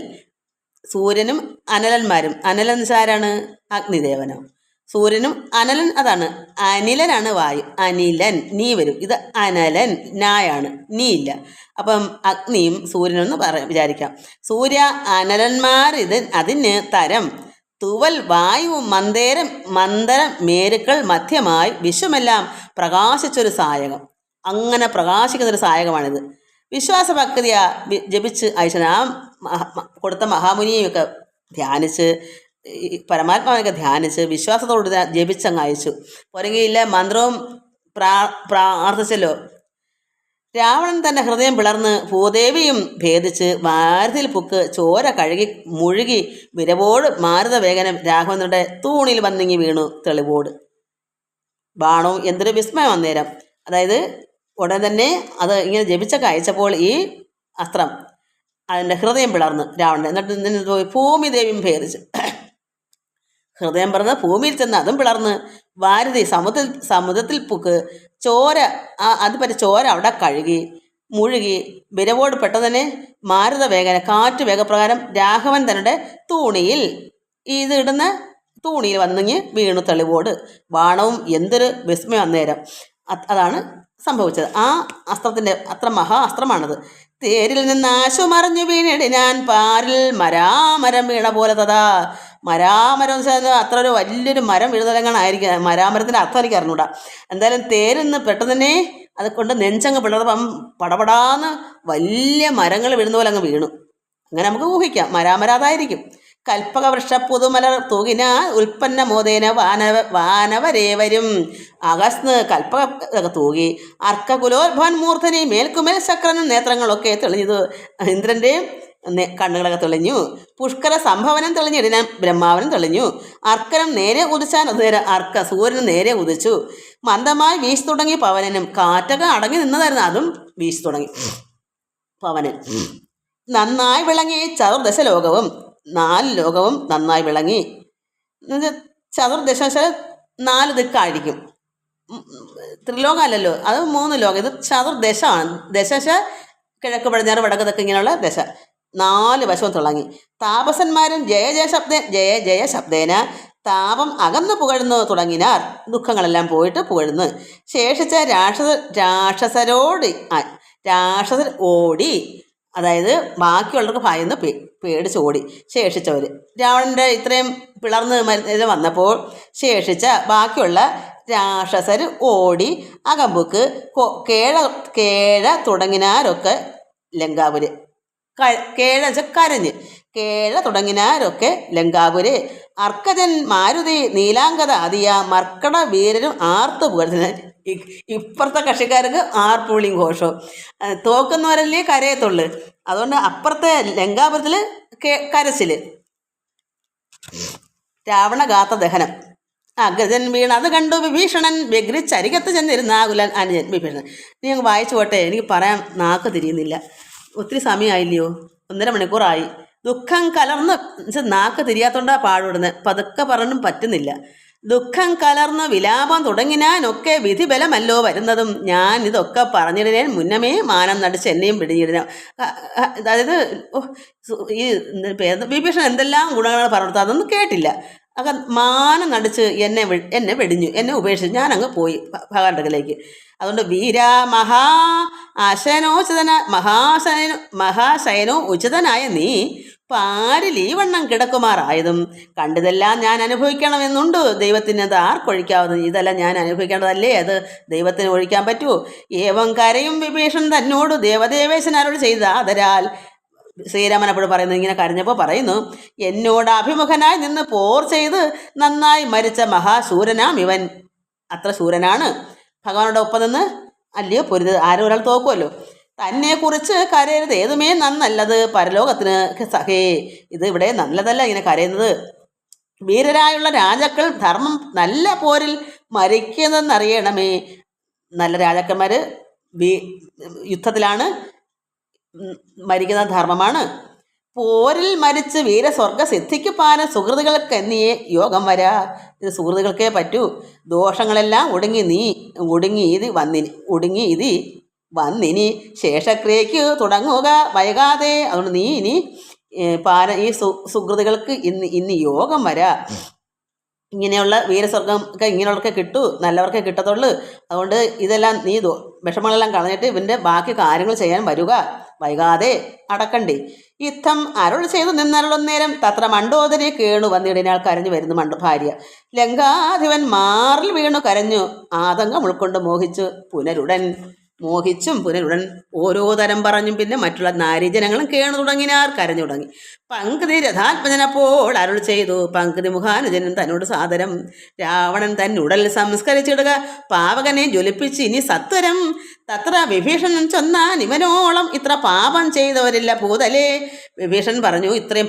സൂര്യനും അനലന്മാരും, അനലൻ ആരാണ്? അഗ്നിദേവനോ. സൂര്യനും അനലൻ അതാണ്, അനിലനാണ് വായു, അനിലൻ നീ വരും, ഇത് അനലൻ നായാണ്, നീ ഇല്ല. അപ്പം അഗ്നിയും സൂര്യനെന്ന് വിചാരിക്കാം. സൂര്യ അനലന്മാർ അതിന് തരം തുവൽ, വായുവും മന്ദരം മേരുക്കൾ മധ്യമായി വിശ്വമെല്ലാം പ്രകാശിച്ചൊരു സായകം. അങ്ങനെ പ്രകാശിക്കുന്നൊരു സായകമാണിത്. വിശ്വാസഭക്തിയാ ജപിച്ച് അയച്ചത് ആ കൊടുത്ത മഹാമുനിയൊക്കെ ധ്യാനിച്ച് പരമാത്മാവിനൊക്കെ ധ്യാനിച്ച് വിശ്വാസത്തോട് ജപിച്ചങ്ങ് അയച്ചു. പോരെങ്കില്ല മന്ത്രവും പ്രാർത്ഥിച്ചല്ലോ. രാവണൻ തൻ്റെ ഹൃദയം പിളർന്ന് ഭൂദേവിയും ഭേദിച്ച് വാരത്തിൽ പുക്ക് ചോര കഴുകി മുഴുകി വിരവോട് മാരുത വേഗനം രാഘവന്റെ തൂണിൽ വന്നിങ്ങി വീണു തെളിവോട്. ബാണവും എന്തൊരു വിസ്മയം അന്നേരം. അതായത് ഉടൻ തന്നെ അത് ഇങ്ങനെ ജപിച്ചൊക്കെ അയച്ചപ്പോൾ ഈ അസ്ത്രം അതിൻ്റെ ഹൃദയം പിളർന്ന് രാവണൻ. എന്നിട്ട് പോയി ഭൂമിദേവിയും ഭേദിച്ച് ഹൃദയം പിളർന്ന് ഭൂമിയിൽ ചെന്ന് അതും പിളർന്ന് വാരതി സമുദ്രത്തിൽ പുക്ക് ചോര അത് പറ്റി ചോര അവിടെ കഴുകി മുഴുകി വിരവോട് പെട്ടെന്ന് മാരുത വേഗന കാറ്റ് വേഗപ്രകാരം രാഘവൻ തന്റെ തൂണിയിൽ ഇതിടുന്ന തൂണിയിൽ വന്നിങ്ങ് വീണു തെളിവോട്. ബാണവും എന്തൊരു വിസ്മയം അന്നേരം. അതാണ് സംഭവിച്ചത്. ആ അസ്ത്രത്തിൻ്റെ അത്ര മഹാ അസ്ത്രമാണത്. തേരിൽ നിന്ന് ആശു മറിഞ്ഞു വീണിടി ഞാൻ പാരിൽ മരാമരം വീണ പോലെ തഥാ. മരാമരം എന്ന് വെച്ചാൽ അത്ര ഒരു വലിയൊരു മരം വീഴുതലങ്ങാനായിരിക്കും. മരാമരത്തിൻ്റെ അർത്ഥം എനിക്ക് അറിഞ്ഞൂടാ. എന്തായാലും തേരിൽ നിന്ന് പെട്ടെന്ന് തന്നെ അത് കൊണ്ട് നെഞ്ചങ്ങ് പിളർപ്പം പടപടാന്ന് വലിയ മരങ്ങൾ വീഴുന്ന പോലെ അങ്ങ് വീണു. അങ്ങനെ നമുക്ക് ഊഹിക്കാം മരാമരാതായിരിക്കും. കൽപ്പക വൃക്ഷ പുതുമലർ തൂകിന ഉൽപ്പന്ന മോദേന വാനവരേവരും. അകസ്ന്ന് കൽപ്പക തൂകി അർക്കകുലോദ്ഭവൻ മൂർധനി മേൽക്കുമേൽ ശക്രനും നേത്രങ്ങളൊക്കെ തെളിഞ്ഞത്. ഇന്ദ്രൻ്റെ കണ്ണുകളൊക്കെ തെളിഞ്ഞു. പുഷ്കര സംഭവനം തെളിഞ്ഞിടിനാൻ ബ്രഹ്മാവനും തെളിഞ്ഞു. അർക്കനും നേരെ ഉദിച്ചാൻ അതുനേരം സൂര്യനും നേരെ ഉദിച്ചു. മന്ദമായി വീശി തുടങ്ങി പവനനും. കാറ്റൊക്കെ അടങ്ങി നിന്നതായിരുന്നു, അതും വീശി തുടങ്ങി പവനൻ. നന്നായി വിളങ്ങി ചതുർദശ ലോകവും, 4 ലോകവും നന്നായി വിളങ്ങി. ചതുർദശ 4 ദിക്കായിരിക്കും. ത്രിലോകമല്ലല്ലോ, അത് 3 ലോകം. ഇത് ചതുർദശമാണ്. ദശ കിഴക്ക് പടിഞ്ഞാറ് വടക്ക് തെക്ക് ഇങ്ങനെയുള്ള ദശ. 4 വശവും തിളങ്ങി. താപസന്മാരും ജയ ജയ ശബ്ദേന താപം അകന്നു പുകഴ്ന്നു തുടങ്ങിനാർ. ദുഃഖങ്ങളെല്ലാം പോയിട്ട് പുകഴ്ന്ന്. ശേഷിച്ച രാക്ഷസർ ഓടി. അതായത് ബാക്കിയുള്ളവർക്ക് ഭയന്ന് പേടിച്ചോടി ശേഷിച്ചവർ. രാവണൻ്റെ ഇത്രയും പിളർന്ന് വന്നപ്പോൾ ശേഷിച്ച ബാക്കിയുള്ള രാക്ഷസർ ഓടി. അകമ്പുക്ക് കേഴ തുടങ്ങിനാരൊക്കെ ലങ്കാപുര്. കേഴ കരഞ്ഞ് കേഴ തുടങ്ങിനാരൊക്കെ ലങ്കാപുര്. അർക്കജൻ മാരുതി നീലാംഗത അതിയ മർക്കട വീരരും ആർത്തു പുകഴ്ത്തുന്നത്. ഇപ്പുറത്തെ കക്ഷിക്കാർക്ക് ആർപ്പുവിളിയും ഘോഷവും. തോക്കുന്നവരല്ലേ കരയത്തുള്ളു. അതുകൊണ്ട് അപ്പുറത്തെ ലങ്കാപുരത്തിൽ കരച്ചിൽ. രാവണഗാത്ത ദഹനം. അഗ്രജൻ വീണ് അത് കണ്ടു വിഭീഷണൻ വ്യഗ്രിച്ചരികത്ത് ചെന്നിരുന്ന ആകുലൻ അനുജൻ വിഭീഷണൻ. നീ അങ്ങ് വായിച്ചു പോട്ടെ, എനിക്ക് പറയാൻ നാക്ക് തിരിയുന്നില്ല. ഒത്തിരി സമയമായില്ലയോ? 1.5 മണിക്കൂറായി. ദുഃഖം കലർന്ന് നാക്ക് തിരിയാത്തോണ്ടാ പാടുവിടുന്നത്. പതുക്കെ പറഞ്ഞും പറ്റുന്നില്ല. ദുഃഖം കലർന്ന് വിലാപം തുടങ്ങിനാനൊക്കെ വിധിബലമല്ലോ വരുന്നതും. ഞാൻ ഇതൊക്കെ പറഞ്ഞിടനേൻ മുന്നമേ മാനം നടിച്ച് എന്നെയും പിടിഞ്ഞിരുന്ന. അതായത് ഈ വിഭീഷണൻ എന്തെല്ലാം ഗുണങ്ങൾ പറഞ്ഞു, അതൊന്നും കേട്ടില്ല. അതൊക്കെ മാനം നടിച്ച് എന്നെ വെടിഞ്ഞു, എന്നെ ഉപേക്ഷിച്ചു. ഞാൻ അങ്ങ് പോയി ഭഗവാന്റെ. അതുകൊണ്ട് മഹാശയനോ ഉചിതനായ നീ പാരിൽ ഈ വണ്ണം കിടക്കുമാറായതും കണ്ടതെല്ലാം ഞാൻ അനുഭവിക്കണമെന്നുണ്ട്. ദൈവത്തിന് അത് ആർക്കൊഴിക്കാവുന്നത്? ഇതെല്ലാം ഞാൻ അനുഭവിക്കേണ്ടതല്ലേ? അത് ദൈവത്തിന് ഒഴിക്കാൻ പറ്റുമോ? ഏവം കരയും വിഭീഷൺ തന്നോട് ദേവദേവേശനോട് ചെയ്ത ആദരാൽ. ശ്രീരാമൻ അപ്പോൾ പറയുന്നു, ഇങ്ങനെ കരഞ്ഞപ്പോൾ പറയുന്നു, എന്നോട് അഭിമുഖനായി നിന്ന് പോർ ചെയ്ത് നന്നായി മരിച്ച മഹാശൂരനാം ഇവൻ. അത്ര ശൂരനാണ്. ഭഗവാനോട് ഒപ്പം നിന്ന് അല്ലയോ പൊരുത്. ആരും ഒരാൾ തോക്കുമല്ലോ. തന്നെക്കുറിച്ച് കരയരുത്, ഏതുമേ നന്നല്ലത് പരലോകത്തിന് സഹേ. ഇത് ഇവിടെ നല്ലതല്ല ഇങ്ങനെ കരയുന്നത്. വീരരായുള്ള രാജാക്കൾ ധർമ്മം നല്ല പോരിൽ മരിക്കുന്നതെന്നറിയണമേ. നല്ല രാജാക്കന്മാർ യുദ്ധത്തിലാണ് മരിക്കുന്ന ധർമ്മമാണ്. പോരിൽ മരിച്ച് വീരസ്വർഗ സിദ്ധിക്ക് പാന സുഹൃത്തുക്കൾക്ക് എന്നിയേ യോഗം വരാ. ഇത് സുഹൃത്തുക്കൾക്കേ പറ്റൂ. ദോഷങ്ങളെല്ലാം ഒടുങ്ങി ഇതി വന്നിനി ശേഷക്രിയയ്ക്ക് തുടങ്ങുക വൈകാതെ. അതുകൊണ്ട് നീ ഇനി ഈ സുഹൃത്തുക്കൾക്ക് ഇന്ന് യോഗം വരാ. ഇങ്ങനെയുള്ള വീരസ്വർഗം ഒക്കെ ഇങ്ങനെയുള്ളവർക്ക് കിട്ടൂ, നല്ലവർക്ക് കിട്ടത്തുള്ളൂ. അതുകൊണ്ട് ഇതെല്ലാം നീ വിഷമങ്ങളെല്ലാം കളഞ്ഞിട്ട് ഇവൻ്റെ ബാക്കി കാര്യങ്ങൾ ചെയ്യാൻ വരിക, വൈകാതെ അടക്കണ്ടേ. യുദ്ധം അരുൾ ചെയ്തു നിന്നരുളുന്നേരം തത്ര മണ്ഡോദരി കേണു വന്നിടനാൾ കരഞ്ഞു വരുന്നു ഭാര്യ. ലങ്കാധിപൻ മാറിൽ വീണു കരഞ്ഞു ആതങ്കം ഉൾക്കൊണ്ട് മോഹിച്ചും പുനരുടൻ ഓരോ തരം പറഞ്ഞും. പിന്നെ മറ്റുള്ള നാരീജനങ്ങളും കേണു തുടങ്ങിനാർ, കരഞ്ഞു തുടങ്ങി. പങ്കുതി രഥാത്മജനപ്പോൾ അരുൾ ചെയ്തു പങ്കുതി മുഖാനുജനൻ തന്നോട് സാദരം. രാവണൻ തന്നുടൽ സംസ്കരിച്ചിടുക പാവകനെ ജ്വലിപ്പിച്ച് ഇനി സത്വരം. തത്ര വിഭീഷണൻ ചൊന്നാൻ ഇവനോളം ഇത്ര പാപം ചെയ്തവരില്ല ഭൂതലേ. വിഭീഷണൻ പറഞ്ഞു, ഇത്രയും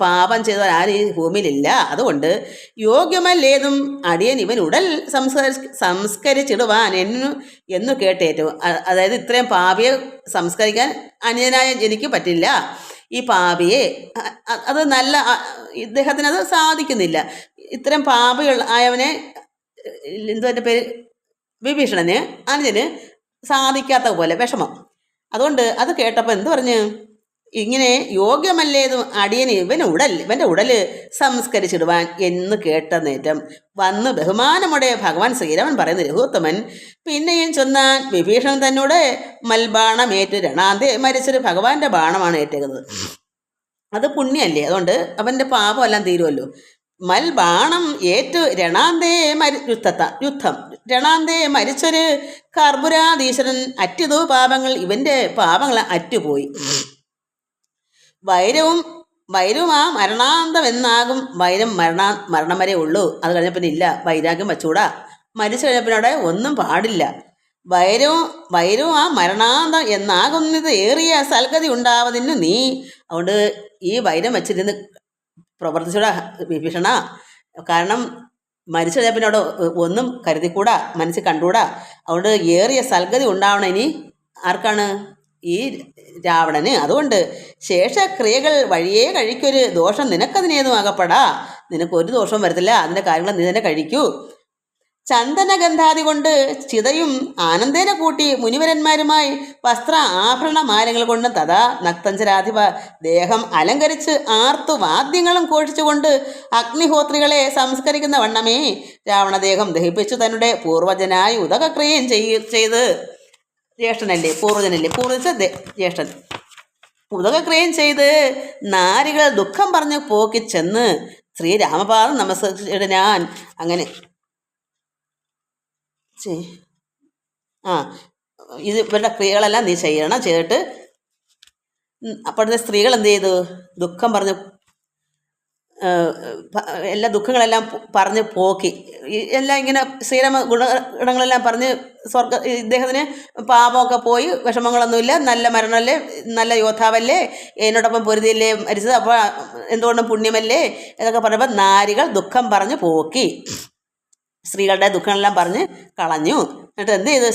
പാപം ചെയ്തവർ ആരും ഈ ഭൂമിയിലില്ല. അതുകൊണ്ട് യോഗ്യമല്ലേതും അടിയൻ ഇവൻ ഉടൽ സംസ്കരിച്ചിടുവാൻ എന്നു കേട്ടേറ്റവും. അതായത് ഇത്രയും പാപിയെ സംസ്കരിക്കാൻ അനുജനായ എനിക്ക് പറ്റില്ല. ഈ പാപിയെ അത് നല്ല ഇദ്ദേഹത്തിന് അത് സാധിക്കുന്നില്ല. ഇത്രയും പാപിയുള്ള ആയവനെ എൻ്റെ പേര് വിഭീഷണന് അനുജന് സാധിക്കാത്ത പോലെ വിഷമം. അതുകൊണ്ട് അത് കേട്ടപ്പോൾ എന്ത് പറഞ്ഞു, ഇങ്ങനെ യോഗ്യമല്ലേതും അടിയന് ഇവൻ്റെ ഉടൽ സംസ്കരിച്ചിടുവാൻ എന്ന് കേട്ട നേറ്റം വന്ന് ബഹുമാനമുടെ ഭഗവാൻ ശ്രീരാമൻ പറയുന്ന രഘുത്തമൻ പിന്നെയും ചൊന്നാൻ വിഭീഷണൻ തന്നോട് മൽബാണമേറ്റ് രണാന്തേ മരിച്ചൊരു ഭഗവാന്റെ ബാണമാണ് ഏറ്റേക്കുന്നത്. അത് പുണ്യല്ലേ, അതുകൊണ്ട് അവൻ്റെ പാപം എല്ലാം തീരുമല്ലോ. മൽബാണം ഏറ്റു രണാന്തേ യുദ്ധം രണാന്തേ മരിച്ചൊരു കർപ്പുരാധീശ്വരൻ അറ്റുതു പാപങ്ങൾ. ഇവൻ്റെ പാപങ്ങൾ അറ്റുപോയി. വൈരവും ആ മരണാന്തമെന്നാകും. വൈരം മരണം വരെ ഉള്ളൂ. അത് കഴിഞ്ഞ പിന്നെ ഇല്ല, വൈരാഗ്യം വച്ചൂടാ. മരിച്ചു കഴിഞ്ഞപ്പിനോടെ ഒന്നും പാടില്ല. വൈരവും ആ മരണാന്തം എന്നാകുന്നത് ഏറിയ സൽഗതി ഉണ്ടാവതിന് നീ. അതുകൊണ്ട് ഈ വൈരം വച്ചിരുന്ന് പ്രവർത്തിച്ചൂടാ വിഭീഷണ. കാരണം മരിച്ചു കഴിഞ്ഞപ്പിനോട് ഒന്നും കരുതിക്കൂടാ, മനസ്സിൽ കണ്ടുകൂടാ. അതുകൊണ്ട് ഏറിയ സൽഗതി ഉണ്ടാവണം ഇനി ആർക്കാണ്? ഈ രാവണന്. അതുകൊണ്ട് ശേഷക്രിയകൾ വഴിയേ കഴിക്കൊരു ദോഷം നിനക്കതിനേതും അകപ്പെടാ. നിനക്കൊരു ദോഷവും വരത്തില്ല. അതിൻ്റെ കാര്യങ്ങൾ നീ തന്നെ കഴിക്കൂ. ചന്ദനഗന്ധാദി കൊണ്ട് ചിതയും ആനന്ദേന കൂട്ടി മുനിവരന്മാരുമായി വസ്ത്ര ആഭരണ മാലങ്ങൾ കൊണ്ട് തഥാ നക്തഞ്ചരാധിപ ദേഹം അലങ്കരിച്ച് ആർത്തു വാദ്യങ്ങളും ഘോഷിച്ചുകൊണ്ട് അഗ്നിഹോത്രികളെ സംസ്കരിക്കുന്ന വണ്ണമേ രാവണദേഹം ദഹിപ്പിച്ചു തന്നുടെ പൂർവജനായി ഉദകക്രിയയും ചെയ്ത്. ജ്യേഷ്ഠനല്ലേ, പൂർവ്വജ ജ്യേഷ്ഠൻ ഉദകക്രിയയും ചെയ്ത് നാരികൾ ദുഃഖം പറഞ്ഞ് പോക്കിച്ചെന്ന് ശ്രീരാമപാദം നമസ്കരിച്ചിട്ട് ഞാൻ അങ്ങനെ ഇത് ഇവരുടെ ക്രിയകളെല്ലാം നീ ചെയ്തിട്ട് അപ്പോഴത്തെ സ്ത്രീകൾ എന്ത് ചെയ്തു? ദുഃഖം പറഞ്ഞ് എല്ലാ ദുഃഖങ്ങളെല്ലാം പറഞ്ഞ് പോക്കി എല്ലാം ഇങ്ങനെ ശ്രീരാമ ഗുണങ്ങളെല്ലാം പറഞ്ഞ് ഇദ്ദേഹത്തിന് പാപമൊക്കെ പോയി, വിഷമങ്ങളൊന്നുമില്ല, നല്ല മരണമല്ലേ, നല്ല യോദ്ധാവല്ലേ, എന്നോടൊപ്പം പൊരുതിയല്ലേ മരിച്ചത്, അപ്പോൾ എന്തുകൊണ്ടും പുണ്യമല്ലേ എന്നൊക്കെ പറഞ്ഞപ്പോൾ നാരികൾ ദുഃഖം പറഞ്ഞ് പോക്കി, സ്ത്രീകളുടെ ദുഃഖങ്ങളെല്ലാം പറഞ്ഞ് കളഞ്ഞു. എന്നിട്ട് എന്ത് ചെയ്തു?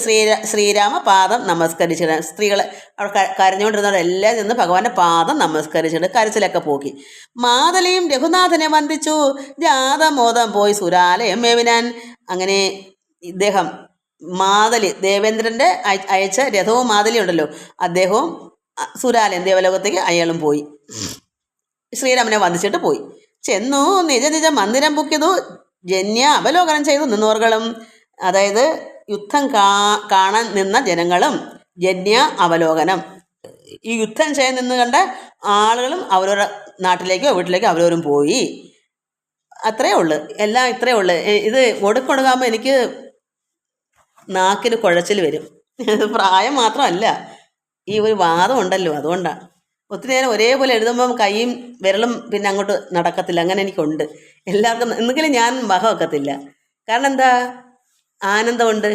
ശ്രീരാമ പാദം നമസ്കരിച്ചിട്ട് സ്ത്രീകൾ അവിടെ കരഞ്ഞുകൊണ്ടിരുന്നവരെല്ലാം ചെന്ന് ഭഗവാന്റെ പാദം നമസ്കരിച്ചിട്ട് കരച്ചിലൊക്കെ പോക്കി. മാതലിയും രഘുനാഥനെ വന്ദിച്ചു, ജാതമോദം പോയി സുരാലയം മേവിനാൻ. അങ്ങനെ ഇദ്ദേഹം മാതലി, ദേവേന്ദ്രൻ്റെ അയച്ച രഥവും മാതലി ഉണ്ടല്ലോ, അദ്ദേഹവും സുരാലയം ദേവലോകത്തേക്ക് അയാളും പോയി. ശ്രീരാമനെ വന്ദിച്ചിട്ട് പോയി. ചെന്നു നിജ നിജ മന്ദിരം ബുക്കിതു, ജന്യ അവലോകനം ചെയ്തു നിന്നോർകളും. അതായത് യുദ്ധം കാണാൻ നിന്ന ജനങ്ങളും ജന്യ അവലോകനം, ഈ യുദ്ധം ചെയ്യാൻ നിന്ന് കണ്ട ആളുകളും അവരവരുടെ നാട്ടിലേക്കോ വീട്ടിലേക്കോ അവരവരും പോയി. അത്രയേ ഉള്ളു, എല്ലാം ഇത്രയേ ഉള്ളു. ഇത് ഒടുക്കൊടുക്കാകുമ്പോൾ എനിക്ക് നാക്കിന് കുഴച്ചിൽ വരും. പ്രായം മാത്രമല്ല, ഈ ഒരു വാദം ഉണ്ടല്ലോ, അതുകൊണ്ടാണ്. ഒത്തിരി നേരം ഒരേപോലെ എഴുതുമ്പം കൈയും വിരലും പിന്നെ അങ്ങോട്ട് നടക്കത്തില്ല. അങ്ങനെ എനിക്കുണ്ട്. എല്ലാവർക്കും എന്തെങ്കിലും ഞാൻ വക വെക്കത്തില്ല. കാരണം എന്താ? ആനന്ദമുണ്ട്.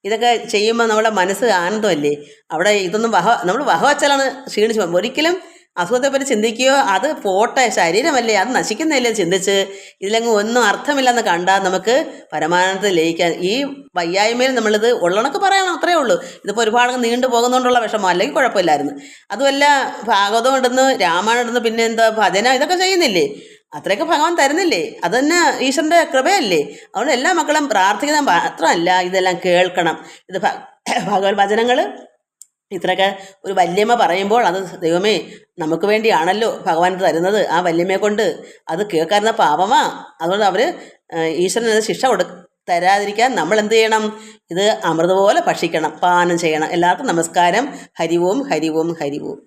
ഇതൊക്കെ ചെയ്യുമ്പോൾ നമ്മുടെ മനസ്സ് ആനന്ദമല്ലേ. അവിടെ ഇതൊന്നും നമ്മൾ വക വെച്ചാലാണ് ക്ഷീണിച്ചു പോകും. ഒരിക്കലും അസുഖത്തെപ്പറ്റി ചിന്തിക്കുകയോ അത് പോട്ടെ, ശരീരമല്ലേ, അത് നശിക്കുന്നതല്ലേ ചിന്തിച്ച് ഇതിലെങ്ങും ഒന്നും അർത്ഥമില്ലെന്ന് കണ്ടാൽ നമുക്ക് പരമാനന്ദത്തിൽ ലയിക്കാൻ. ഈ വയ്യായ്മയിൽ നമ്മളിത് ഉള്ളണക്ക് പറയണം, അത്രയേ ഉള്ളൂ. ഇതിപ്പോൾ ഒരുപാട് നീണ്ടു പോകുന്നതുകൊണ്ടുള്ള വിഷമം, അല്ലെങ്കിൽ കുഴപ്പമില്ലായിരുന്നു. അതുമല്ല, ഭാഗവതം ഉണ്ടെന്ന്, രാമായണം ഉണ്ടെന്ന്, പിന്നെ എന്താ ഭജന, ഇതൊക്കെ ചെയ്യുന്നില്ലേ, അത്രയൊക്കെ ഭഗവാൻ തരുന്നില്ലേ. അത് തന്നെ ഈശ്വരൻ്റെ കൃപയല്ലേ. അതുകൊണ്ട് എല്ലാ മക്കളും പ്രാർത്ഥിക്കാൻ മാത്രമല്ല, ഇതെല്ലാം കേൾക്കണം. ഇത് ഭഗവത് വചനങ്ങൾ ഇത്രയൊക്കെ ഒരു വല്യമ്മ പറയുമ്പോൾ അത് ദൈവമേ നമുക്ക് വേണ്ടിയാണല്ലോ ഭഗവാൻ തരുന്നത്. ആ വല്യമ്മയെ കൊണ്ട് അത് കേൾക്കാറുന്ന പാപമാ. അതുകൊണ്ട് അവർ ഈശ്വരന് ശിക്ഷ തരാതിരിക്കാൻ നമ്മൾ എന്ത് ചെയ്യണം? ഇത് അമൃത് പോലെ ഭക്ഷിക്കണം, പാനം ചെയ്യണം. എല്ലാവർക്കും നമസ്കാരം. ഹരി ഓം, ഹരി ഓം, ഹരി ഓം.